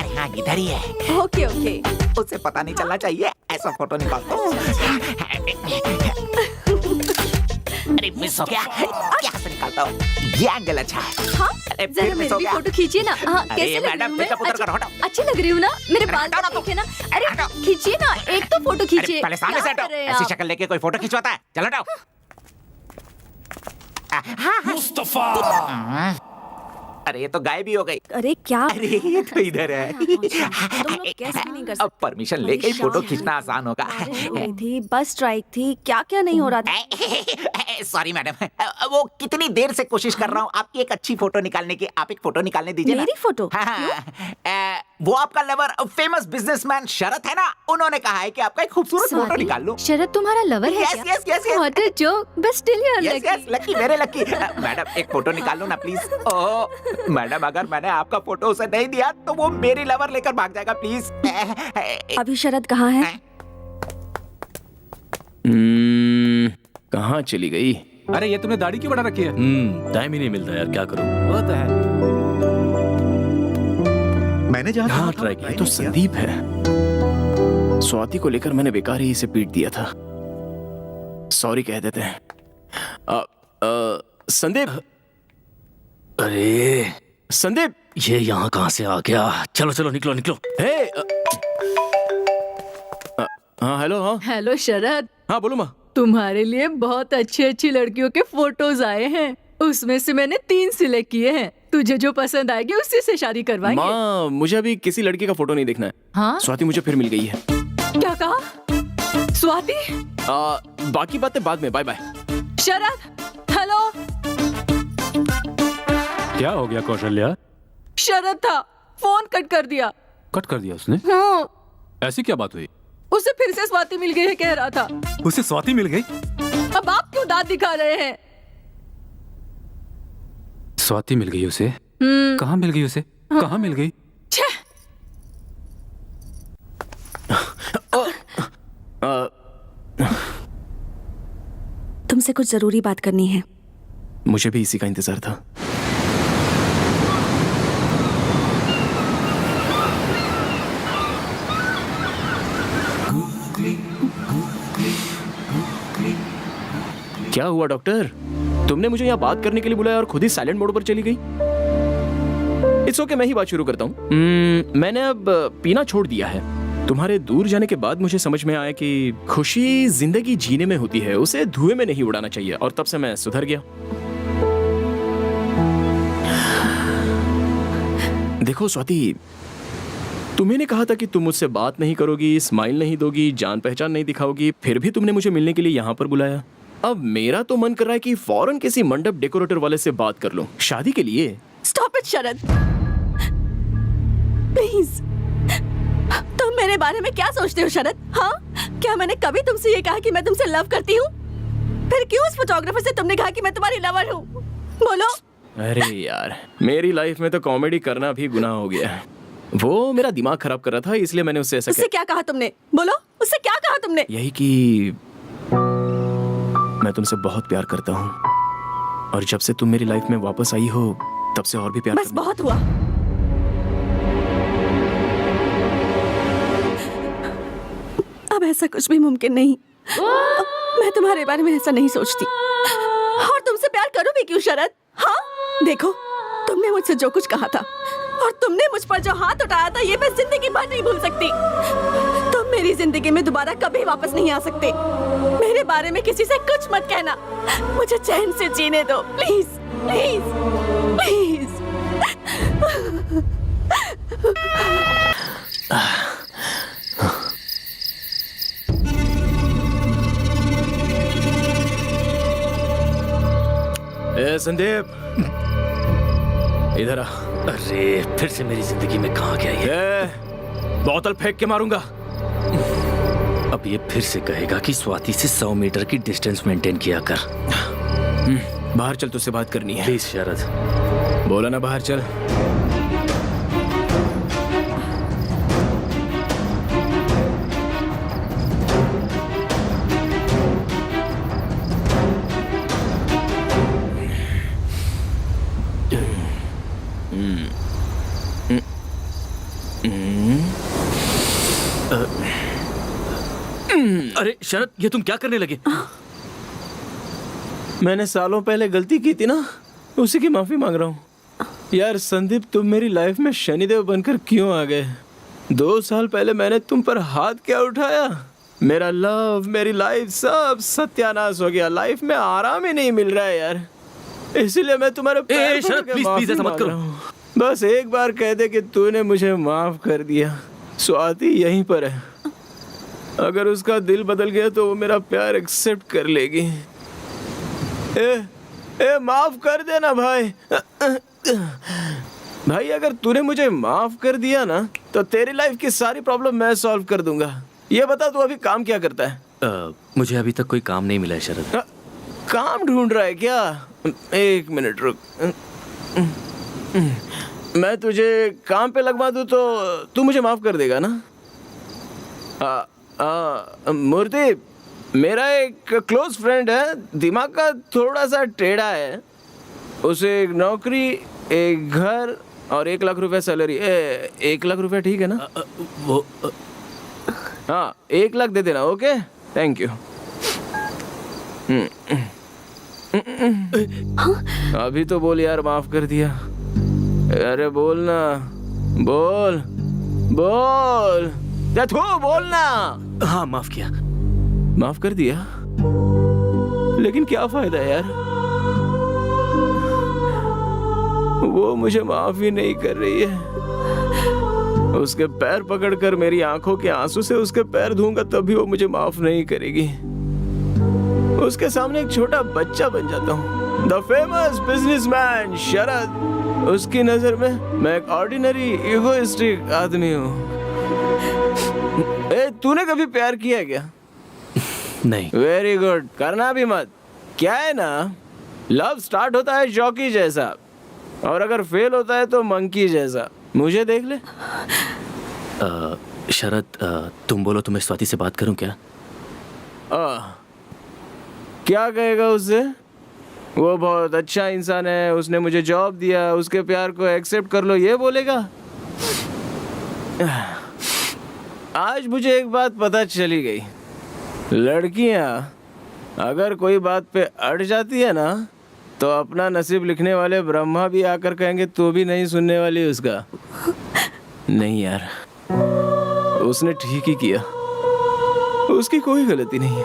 अरे हाँ, इधर ही है। Okay okay. उसे पता नहीं चलना चाहिए, ऐसा फोटो निकालता हूँ। अरे मिस हो गया, यहाँ से निकालता हूँ। ये एंगल अच्छा है। हाँ, अरे जरा फिर मिस मेरी हो भी गया। फोटो खींचिए ना। हाँ, अरे कैसे लग रही मैडम, हूँ मैं? मेकअप उतर कर हटाओ। अच्छी लग रही हूँ ना? मेरे बाल हटाओ ना तुम। देखे ना? अरे हटाओ। खींचिए ना, एक तो फोटो खींचिए। अरे पहले सामने क्या से हटो। कर रहे हैं ऐसी आप? शक्ल लेके कोई फोटो खिंचवाता है? चलो हटाओ। मुस्तफा। अरे ये तो गायब ही हो गई। अरे क्या? अरे ये तो इधर है। तुम लोग कैसे नहीं कर अब परमिशन लेके ही फोटो खींचना आसान होगा। बारिश हो रही थी, बस स्ट्राइक थी, क्या क्या नहीं हो रहा था। सॉरी मैडम, वो कितनी देर से कोशिश कर रहा हूँ आपकी एक अच्छी फोटो निकालने की। आप एक फोटो निकालने दीजिए ना। मेरी फोटो? वो आपका लवर फेमस बिजनेसमैन शरत है ना, उन्होंने कहा है कि आपका एक खूबसूरत फोटो निकाल लूं। शरद तुम्हारा लवर है Yes, क्या? yes, yes, yes. What a joke, but still you are yes lucky. Yes, lucky, very lucky. Madam एक फोटो निकाल लो ना प्लीज। ओह मैडम, अगर मैंने आपका फोटो उसे नहीं दिया तो वो मेरी लवर लेकर भाग जाएगा, प्लीज। अभी शरद कहाँ है? कहाँ चली गई? अरे ये तुमने दाढ़ी क्यों बढ़ा रखी है? टाइम ही नहीं मिलता यार, क्या करूं? वो तो है। मैंने जहाँ हाँ ट्राई किया तो संदीप है। स्वाति को लेकर मैंने बेकार ही इसे पीट दिया था। सॉरी कह देते हैं। संदीप। अरे संदीप, ये यहाँ कहाँ से आ गया? चलो चलो निकलो निकलो। हे हाँ हेलो। हाँ हेलो शरद, हाँ बोलो माँ। तुम्हारे लिए बहुत अच्छी अच्छी लड़कियों के फोटोज आए हैं। उसमें से मैंने 3 सिलेक्ट किए हैं। तुझे जो पसंद आएगी उसी से शादी करवाएंगे। माँ मुझे अभी किसी लड़की का फोटो नहीं देखना है। हाँ? स्वाति मुझे फिर मिल गई है। क्या कहा? स्वाति? बाकी बातें बाद में। Bye bye. शरद, हेलो। क्या हो गया कौशल्या? शरद था, फोन कट कर दिया। कट कर दिया उसने? हाँ, ऐसी क्या बात हुई? उसे फिर से स्वाति मिल गई है कह रहा था। उसे स्वाति मिल गई? अब आप क्यों दांत दिखा रहे हैं? स्वाति मिल गई उसे? कहाँ मिल गई उसे? कहाँ मिल गई? छह, तुमसे कुछ जरूरी बात करनी है। मुझे भी इसी का इंतजार था। क्या हुआ डॉक्टर? तुमने मुझे यहाँ बात करने के लिए बुलाया और खुद ही साइलेंट मोड पर चली गई। इट्स ओके, मैं ही बात शुरू करता हूँ। मैंने अब पीना छोड़ दिया है। तुम्हारे दूर जाने के बाद मुझे समझ में आया कि खुशी जिंदगी जीने में होती है, उसे धुएं में नहीं उड़ाना चाहिए। और तब से मैं सुधर गया। देखो स्वाति, तुम्हें कहा था कि तुम मुझसे बात नहीं करोगी, स्माइल नहीं दोगी, जान पहचान नहीं दिखाओगी, फिर भी तुमने मुझे मिलने के लिए यहाँ पर बुलाया। अब मेरा तो मन कर रहा है कि फौरन किसी मंडप डेकोरेटर वाले से बात कर लूं, शादी के लिए। Stop it Sharad, please. तुम मेरे बारे में क्या सोचते हो शरद? हाँ, क्या मैंने कभी तुमसे ये कहा कि मैं तुमसे लव करती हूँ? फिर क्यों उस फोटोग्राफर से तुमने कहा कि मैं तुम्हारी लवर हूँ? बोलो। अरे यार, मेरी लाइफ में तो कॉमेडी करना भी गुनाह हो गया है। वो मेरा दिमाग खराब कर रहा था, इसलिए मैंने उससे ऐसा उससे क्या कहा तुमने? बोलो, उससे क्या कहा तुमने? यही कि मैं तुमसे बहुत प्यार करता हूँ और जब से तुम मेरी लाइफ में वापस आई हो तब से और भी प्यार। बस बहुत हुआ। अब ऐसा कुछ भी मुमकिन नहीं। मैं तुम्हारे बारे में ऐसा नहीं सोचती। और तुमसे प्यार करूं भी क्यों शरद? हाँ, देखो, तुमने मुझसे जो कुछ कहा था और तुमने मुझ पर जो हाथ उठाया था, ये मैं जिंदगी भर नहीं भूल सकती। तुम मेरी जिंदगी में दोबारा कभी वापस नहीं आ सकते। मेरे बारे में किसी से कुछ मत कहना। मुझे चैन से जीने दो, प्लीज प्लीज प्लीज। संदीप, इधर आ। अरे फिर से मेरी जिंदगी में कहाँ गया ये? बोतल फेंक के मारूंगा। अब ये फिर से कहेगा कि स्वाति से 100 मीटर की डिस्टेंस मेंटेन किया कर। बाहर चल, तुझसे बात करनी है। प्लीज शरद। बोला ना बाहर चल। अरे शरद, ये तुम क्या करने लगे? मैंने सालों पहले गलती की थी ना, उसी की माफी मांग रहा हूँ। यार संदीप, तुम मेरी लाइफ में शनिदेव बनकर क्यों आ गए? 2 साल पहले मैंने तुम पर हाथ क्या उठाया? मेरा लव, मेरी लाइफ सब सत्यानाश हो गया। लाइफ में आराम ही नहीं मिल रहा है यार, इसीलिए मैं तुम्हारे पैर शरद, पकड़ के प्लीज माफी प्लीज ऐसा मत मांग करो। रहा हूँ। बस एक बार कह दे कि तूने मुझे माफ कर दिया। स्वाति यहीं पर है, अगर उसका दिल बदल गया तो वो मेरा प्यार एक्सेप्ट कर लेगी। ए माफ कर देना भाई। भाई अगर तूने मुझे माफ कर दिया ना तो तेरी लाइफ की सारी प्रॉब्लम मैं सॉल्व कर दूंगा। ये बता तू अभी काम क्या करता है? मुझे अभी तक कोई काम नहीं मिला है शरद। काम ढूंढ रहा है क्या? 1 मिनट रुक, मैं तुझे काम पे लगवा दूं तो तू मुझे माफ कर देगा ना? मूर्ति, मेरा एक क्लोज फ्रेंड है, दिमाग का थोड़ा सा टेढ़ा है। उसे एक नौकरी, एक घर और 1 लाख रुपए सैलरी। 1 लाख रुपए ठीक है ना? वो हाँ 1 लाख दे देना। Okay, thank you. अभी तो बोल यार, माफ कर दिया। अरे बोल ना, बोल बोल, बोल ना। हाँ माफ किया। माफ कर दिया, लेकिन क्या फायदा यार, वो मुझे माफ ही नहीं कर रही है। उसके पैर पकड़कर मेरी आंखों के आंसू से उसके पैर धोऊंगा तब भी वो मुझे माफ नहीं करेगी। उसके सामने एक छोटा बच्चा बन जाता हूँ। द फेमस बिजनेसमैन शरद, उसकी नजर में मैं एक ऑर्डिनरी इगोइस्टिक आदमी हूँ। तूने कभी प्यार किया क्या? नहीं। वेरी गुड, करना भी मत। क्या है ना, लव स्टार्ट होता है जॉकी जैसा और अगर फेल होता है तो मंकी जैसा। मुझे देख ले। शरद, तुम बोलो तो मैं स्वाति से बात करूं क्या? क्या कहेगा उससे? वो बहुत अच्छा इंसान है, उसने मुझे जॉब दिया, उसके प्यार को एक्सेप्ट कर लो, ये बोलेगा? आज मुझे एक बात पता चली गई, लड़कियां अगर कोई बात पे अड़ जाती है ना तो अपना नसीब लिखने वाले ब्रह्मा भी आकर कहेंगे तू भी नहीं सुनने वाली उसका। नहीं यार, उसने ठीक ही किया, उसकी कोई गलती नहीं है।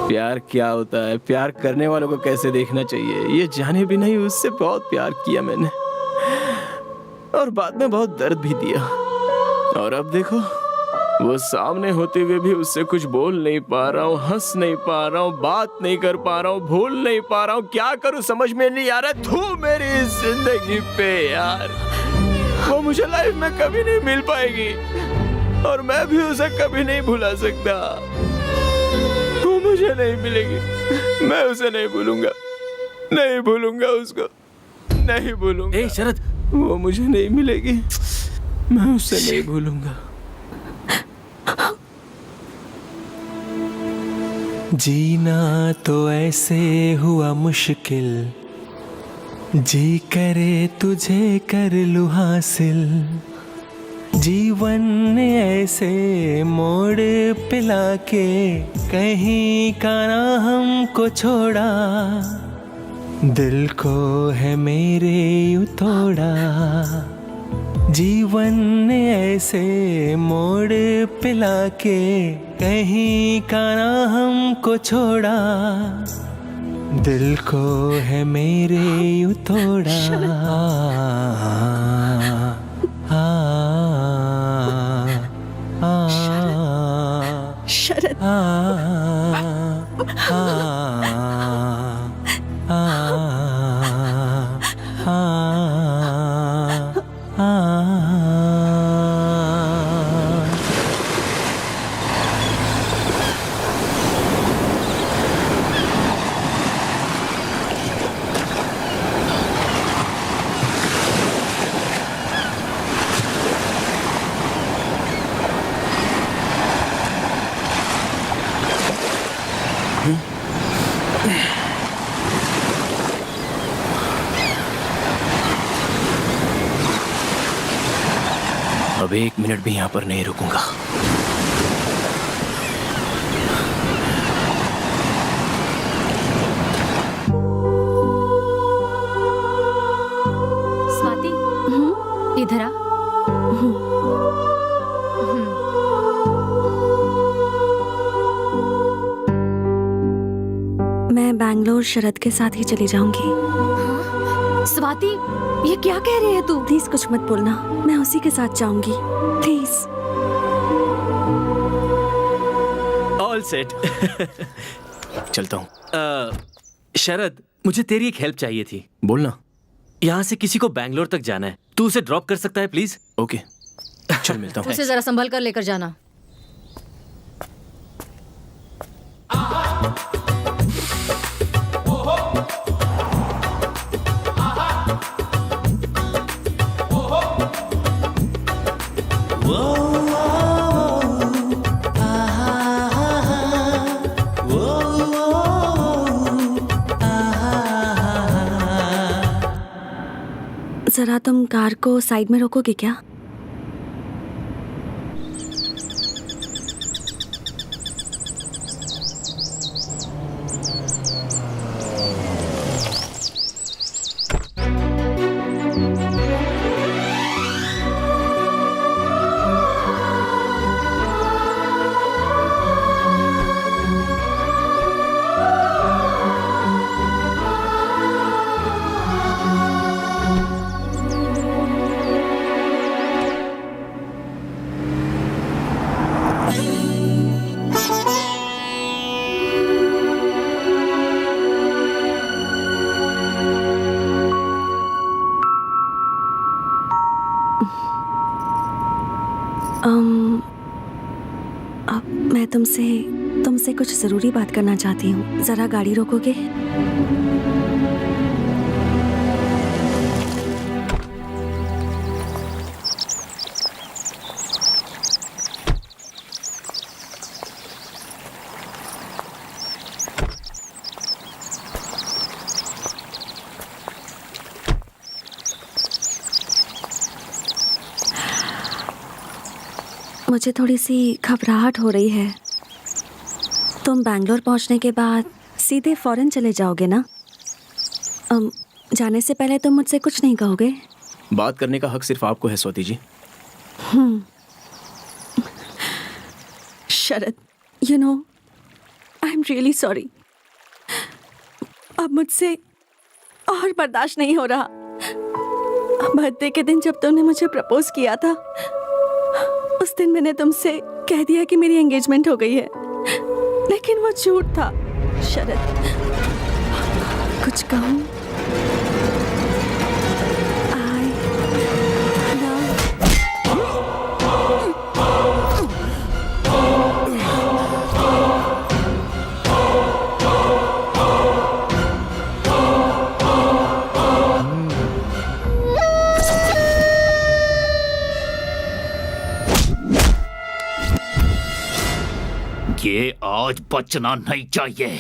प्यार क्या होता है, प्यार करने वालों को कैसे देखना चाहिए, ये जाने भी नहीं उससे बहुत प्यार किया मैंने और बाद में बहुत दर्द भी दिया। और अब देखो, वो सामने होते हुए भी उससे कुछ बोल नहीं पा रहा हूँ, हंस नहीं पा रहा हूँ, बात नहीं कर पा रहा हूँ, भूल नहीं पा रहा हूँ। क्या करूँ समझ में नहीं आ रहा। तू मेरी जिंदगी पे यार, वो मुझे लाइफ में कभी नहीं मिल पाएगी और मैं भी उसे कभी नहीं भुला सकता। तू मुझे नहीं मिलेगी, मैं उसे नहीं भूलूंगा, नहीं भूलूंगा उसको, नहीं भूलूंगा। ए शरद, वो मुझे नहीं मिलेगी, मैं उससे नहीं भूलूंगा। जीना तो ऐसे हुआ मुश्किल, जी करे तुझे कर लूं हासिल। जीवन ने ऐसे मोड़ पिला के कहीं का ना हमको छोड़ा, दिल को है मेरे यूं तोड़ा। जीवन ने ऐसे मोड़ पिला के कहीं का ना हमको छोड़ा, दिल को है मेरे यूं तोड़ा। शरद, आ एक मिनट भी यहाँ पर नहीं रुकूंगा। स्वाति, इधर आ। मैं बैंगलोर शरद के साथ ही चली जाऊंगी। स्वाति, ये क्या कह रही है तू? प्लीज कुछ मत बोलना, मैं उसी के साथ जाऊंगी, प्लीज। All set. चलता हूँ। शरद, मुझे तेरी एक हेल्प चाहिए थी। बोलना। यहाँ से किसी को बैंगलोर तक जाना है, तू उसे ड्रॉप कर सकता है प्लीज? ओके, चल मिलता हूँ। उसे जरा संभल कर लेकर जाना। जरा तुम कार को साइड में रोकोगे क्या? अब मैं तुमसे कुछ जरूरी बात करना चाहती हूँ। जरा गाड़ी रोकोगे? मुझे थोड़ी सी घबराहट हो रही है। तुम बैंगलोर पहुंचने के बाद सीधे फॉरेन चले जाओगे ना? जाने से पहले तुम मुझसे कुछ नहीं कहोगे? बात करने का हक सिर्फ आपको है Swati ji. Sharad, you know, I am really sorry. अब मुझसे और बर्दाश्त नहीं हो रहा। बर्थडे के दिन जब तुमने मुझे प्रपोज किया था, उस दिन मैंने तुमसे कह दिया कि मेरी एंगेजमेंट हो गई है, लेकिन वो झूठ था। शरद, कुछ कहूँ? ये आज बचना नहीं चाहिए।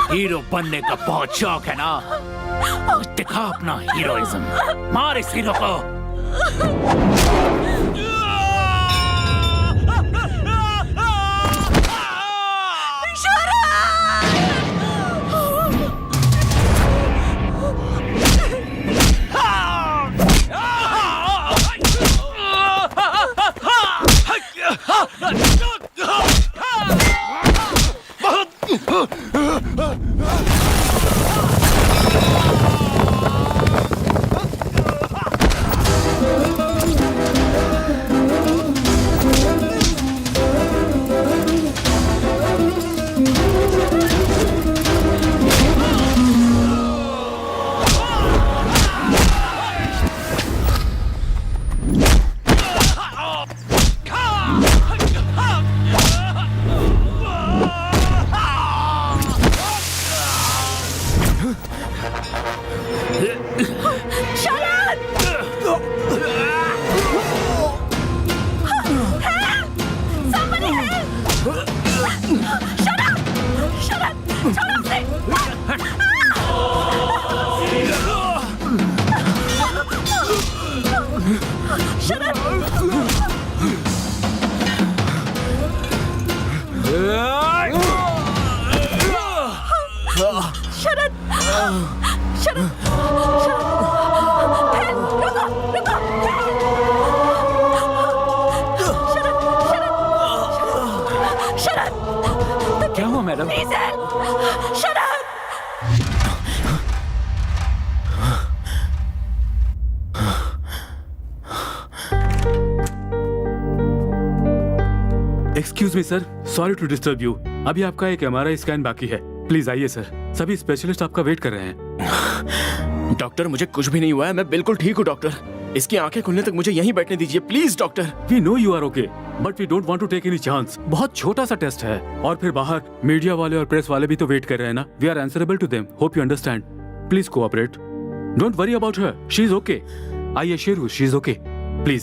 हीरो बनने का बहुत शौक है ना? दिखा अपना हीरोइज्म, मार इस हीरो को। क्या हुआ madam? Excuse me sir, sorry to disturb you. अभी आपका एक MRI स्कैन बाकी है, प्लीज आइए सर। सभी स्पेशलिस्ट आपका वेट कर रहे हैं। डॉक्टर मुझे कुछ भी नहीं हुआ है, मैं बिल्कुल ठीक हूँ डॉक्टर। इसकी आंखें खुलने तक मुझे यहीं बैठने दीजिए please doctor. We know you are okay, but we don't want to take any chance. बहुत छोटा सा टेस्ट है, और फिर बाहर मीडिया वाले और प्रेस वाले भी तो वेट कर रहे हैं ना। We are answerable to them, hope you understand. Please cooperate, don't worry about her, she is okay. I assure you she is okay. Please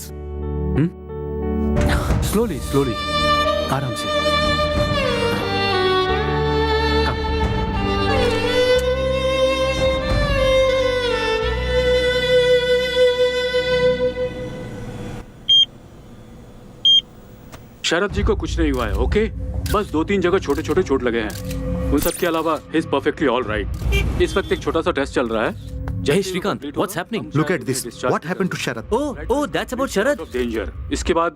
slowly slowly, आराम से। शरद जी को कुछ नहीं हुआ है, ओके? बस 2-3 जगह छोटे छोटे चोट लगे हैं। उन सब के अलावा he is perfectly all right. इस वक्त एक छोटा सा टेस्ट चल रहा है। Jai Shrikant, what's happening? Look at this. What happened to Sharad? Oh, that's about Sharad. Danger. इसके बाद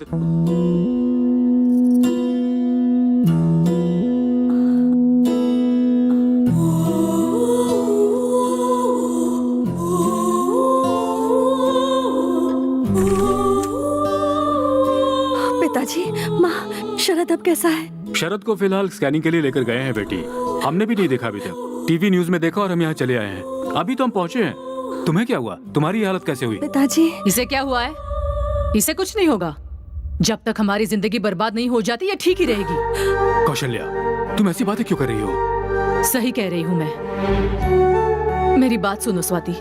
पिताजी, माँ, शरद अब कैसा है? शरद को फिलहाल स्कैनिंग के लिए लेकर गए हैं बेटी। हमने भी नहीं देखा अभी तक, टीवी न्यूज में देखा और हम यहाँ चले आए हैं। अभी तो हम पहुँचे हैं। तुम्हें क्या हुआ? तुम्हारी हालत कैसे हुई? पिताजी, इसे क्या हुआ है? इसे कुछ नहीं होगा। जब तक हमारी जिंदगी बर्बाद नहीं हो जाती ये ठीक ही रहेगी। कौशल्या, तुम ऐसी बातें क्यों कर रही हो? सही कह रही हूँ मैं। मेरी बात सुनो स्वाति,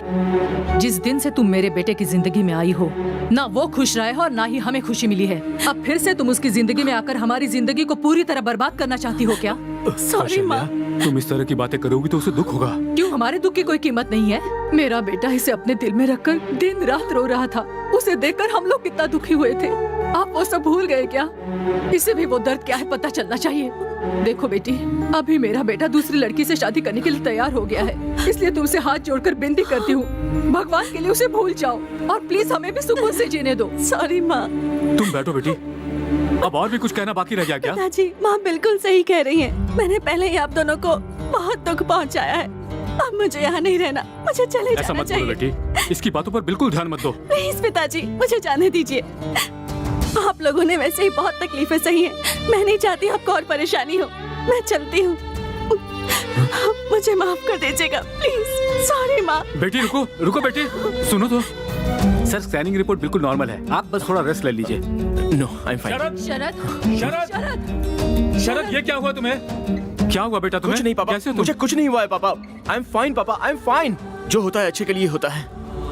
जिस दिन से तुम मेरे बेटे की जिंदगी में आई हो, ना वो खुश रहा है और ना ही हमें खुशी मिली है। अब फिर से तुम उसकी जिंदगी में आकर हमारी जिंदगी को पूरी तरह बर्बाद करना चाहती हो क्या? सॉरी माँ। तुम इस तरह की बातें करोगी तो उसे दुख होगा। क्यों, हमारे दुख की कोई कीमत नहीं है? मेरा बेटा इसे अपने दिल में रखकर दिन रात रो रहा था। उसे देखकर हम लोग कितना दुखी हुए थे। आप वो सब भूल गए क्या? इसे भी वो दर्द क्या है पता चलना चाहिए। देखो बेटी, अभी मेरा बेटा दूसरी लड़की से शादी करने के लिए तैयार हो गया है, इसलिए तुमसे हाथ जोड़कर विनती करती हूँ, भगवान के लिए उसे भूल जाओ और प्लीज हमें भी सुकून से जीने दो। सॉरी माँ। तुम बैठो बेटी। अब और भी कुछ कहना बाकी रह गया क्या? पिताजी, माँ बिल्कुल सही कह रही हैं। मैंने पहले ही आप दोनों को बहुत दुख पहुँचाया है। अब मुझे यहाँ नहीं रहना, मुझे चले ऐसा जाना मत बोलो चाहिए। बेटी, इसकी बातों पर बिल्कुल ध्यान मत दो। प्लीज पिताजी, मुझे जाने दीजिए। आप लोगों ने वैसे ही बहुत तकलीफें सही हैं। मैं नहीं चाहती आपको और परेशानी हो। मैं चलती हूँ। मुझे माफ कर दीजिएगा प्लीज। सॉरी माँ। बेटी रुको, रुको बेटी, सुनो तो। सर, स्कैनिंग रिपोर्ट बिल्कुल नॉर्मल है, आप बस थोड़ा रेस्ट ले लीजिए। No, I am fine. Sharad, Sharad, Sharad, Sharad, Sharad, ये क्या हुआ तुम्हें? क्या हुआ बेटा तुम्हें? कुछ नहीं पापा, कैसे हो मुझे तुम? कुछ नहीं हुआ है पापा। आई एम फाइन पापा, आई एम फाइन। जो होता है अच्छे के लिए होता है।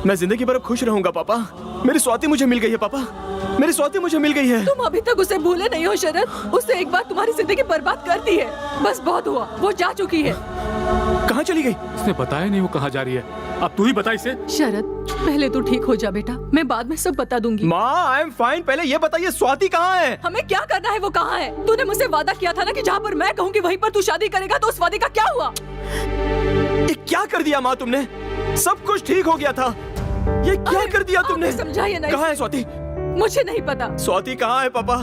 मैं जिंदगी भर खुश रहूंगा पापा। मेरी स्वाति मुझे मिल गई है पापा, मेरी स्वाति मुझे मिल गई है। तुम अभी तक उसे भूले नहीं हो शरद। उसने एक बार तुम्हारी जिंदगी बर्बाद कर दी है। बस बहुत हुआ, वो जा चुकी है। कहाँ चली गई? उसने बताया नहीं वो कहाँ जा रही है। अब तू ही बता इसे। शरद, पहले तू ठीक हो जा बेटा, मैं बाद में सब बता दूंगी। माँ, आई एम फाइन। पहले ये बताइए स्वाति कहाँ है? हमें क्या करना है, वो कहाँ है? तूने मुझसे वादा किया था ना कि जहाँ पर मैं कहूँगी वहीं पर तू शादी करेगा, तो उस वादे का क्या हुआ? ये क्या कर दिया माँ तुमने? सब कुछ ठीक हो गया था, ये क्या कर दिया तुमने? समझाइए ना। कहाँ है स्वाति? मुझे नहीं पता। स्वाति कहाँ है पापा?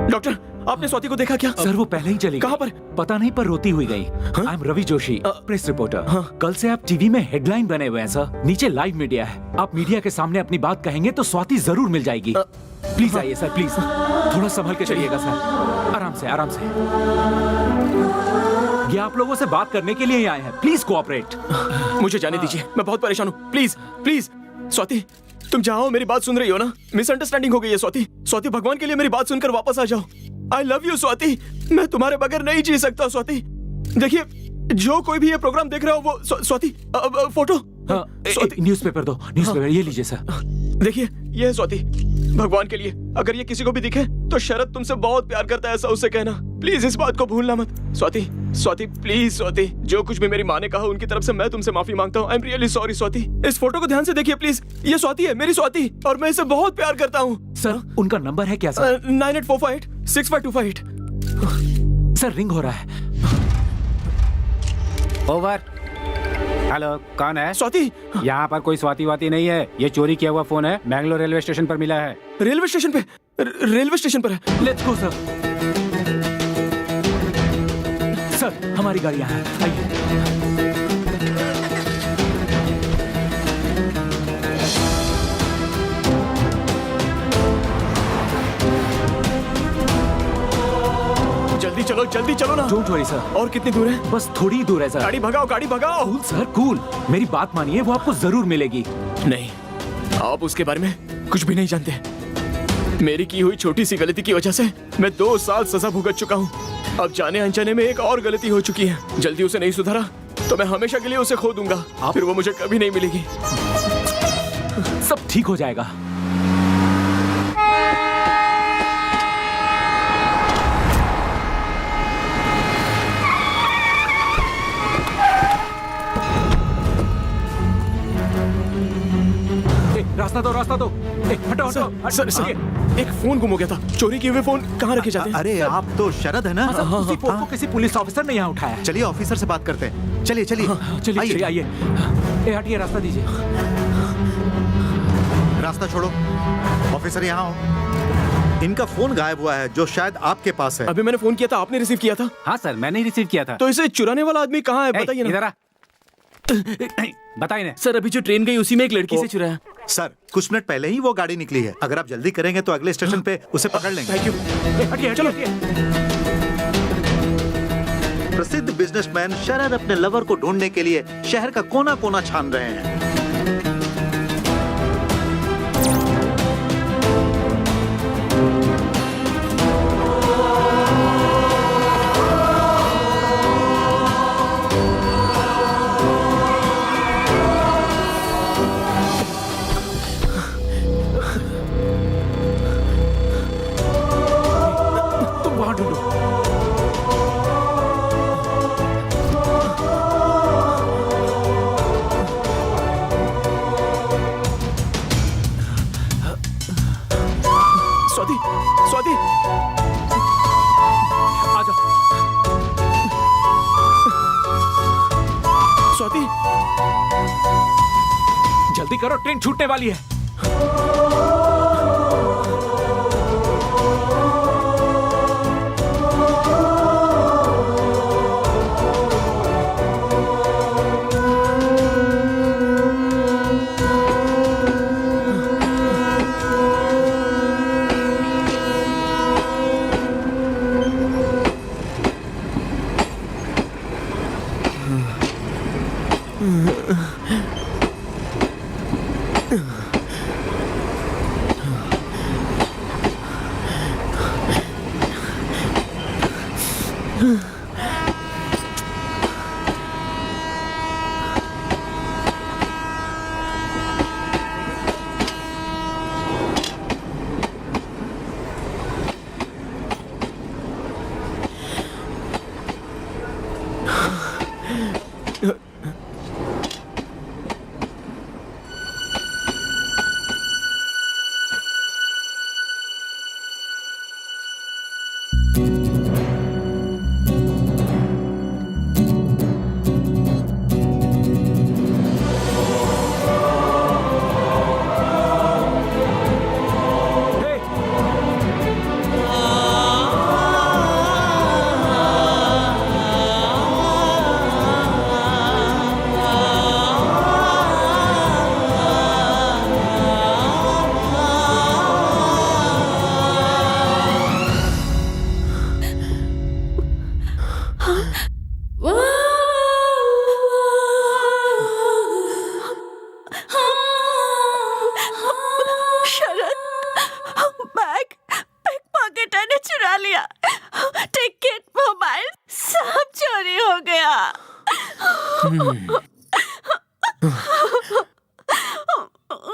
डॉक्टर, आपने स्वाति को देखा क्या? सर, वो पहले ही चली गई। कहाँ पर? पता नहीं, पर रोती हुई गई। I am Ravi Joshi, press reporter. कल से आप टीवी में हेडलाइन बने हुए हैं सर। नीचे लाइव मीडिया है। आप मीडिया के सामने अपनी बात कहेंगे तो स्वाति जरूर मिल जाएगी। प्लीज आइए सर, प्लीज। थोड़ा संभल के चलिएगा सर। आराम से, आराम से। ये आप लोगों से बात करने के लिए ही आए हैं। Please cooperate. मुझे जाने दीजिए, मैं बहुत परेशान हूँ। Please, please. स्वाति, तुम जहाँ हो मेरी बात सुन रही हो ना? मिसअंडरस्टैंडिंग हो गई है स्वाति। स्वाति, भगवान के लिए मेरी बात सुनकर वापस आ जाओ। आई लव यू स्वाति। मैं तुम्हारे बगैर नहीं जी सकता स्वाति। देखिए, जो कोई भी ये प्रोग्राम देख रहा हो वो स्वाति, फोटो। न्यूज़पेपर दो, न्यूज़पेपर ये लीजिए सर। देखिए, ये है स्वाति। भगवान के लिए अगर ये किसी को भी दिखे तो शरद तुमसे बहुत प्यार करता है, ऐसा उससे कहना। प्लीज इस बात को भूलना मत। स्वाति, स्वाति प्लीज स्वाति। जो कुछ भी मेरी माँ ने कहा उनकी तरफ से मैं तुमसे माफी मांगता हूँ। आई एम रियली सॉरी स्वाति। इस फोटो को ध्यान से देखिए प्लीज। ये स्वाति है, मेरी स्वाति, और मैं इसे बहुत प्यार करता हूँ। सर, उनका नंबर है क्या सर? 9845-6525। सर, रिंग हो रहा है। ओवर। हेलो, कौन है? स्वाति। यहाँ पर कोई स्वाति वाती नहीं है, ये चोरी किया हुआ फोन है, मैंगलोर रेलवे स्टेशन पर मिला है। रेलवे स्टेशन पे? रेलवे स्टेशन पर है। Let's go sir. सर हमारी गाड़ी यहाँ है, आइए। जल्दी चलो ना। Don't worry sir. और कितनी दूर है? बस थोड़ी ही दूर है सर। गाड़ी भगाओ, गाड़ी भगाओ। Cool sir, cool. मेरी बात मानिए, वो आपको जरूर मिलेगी। नहीं, आप उसके बारे में कुछ भी नहीं जानते। मेरी की हुई छोटी सी गलती की वजह से मैं 2 साल सजा भुगत चुका हूँ। अब जाने अनजाने में एक और गलती हो चुकी है। जल्दी उसे नहीं सुधारा तो मैं हमेशा के लिए उसे खो दूंगा। फिर वो मुझे कभी नहीं मिलेगी। सब ठीक हो जाएगा। रास्ता दो। हटो। सर, एक फोन गुम हो गया था। चोरी किए हुए फोन कहाँ रखे जाते हैं? अरे आप तो शरद है ना? उसी फोन को किसी पुलिस ऑफिसर ने यहाँ उठाया। चलिए ऑफिसर से बात करते हैं। चलिए चलिए आइए। हटिए, रास्ता दीजिए। रास्ता छोड़ो। ऑफिसर यहाँ हो। इनका फोन गायब हुआ है जो शायद आपके पास है। अभी मैंने फोन किया था, आपने रिसीव किया था? हाँ सर, मैंने ही रिसीव किया था। तो इसे चुराने वाला आदमी कहाँ है, बताइए ना। बताइए ना सर, अभी जो ट्रेन गई उसी में एक लड़की से चुराया। सर, कुछ मिनट पहले ही वो गाड़ी निकली है। अगर आप जल्दी करेंगे तो अगले स्टेशन पे उसे पकड़ लेंगे। Thank you. हटिए, चलो। प्रसिद्ध बिजनेसमैन शरद अपने लवर को ढूंढने के लिए शहर का कोना कोना छान रहे हैं। स्वाति, आजा। स्वाति, जल्दी करो, ट्रेन छूटने वाली है।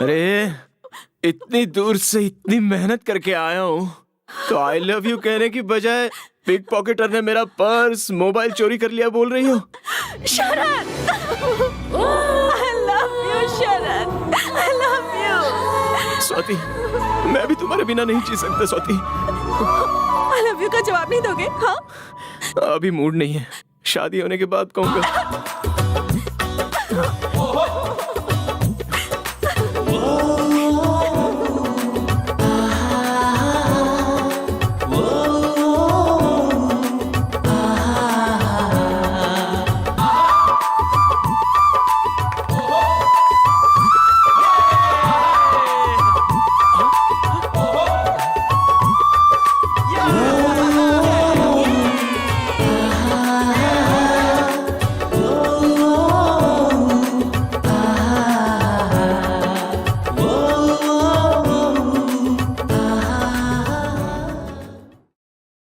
अरे इतनी दूर से इतनी मेहनत करके आया हूँ तो आई लव यू कहने की बजाय पिक पॉकेटर ने मेरा पर्स मोबाइल चोरी कर लिया बोल रही हो। शरद, I love you, Sharad, I love you। Swati, मैं भी तुम्हारे बिना नहीं जी सकता स्वाति। I love you का जवाब नहीं दोगे? हाँ? अभी मूड नहीं है, शादी होने के बाद कहूँगा।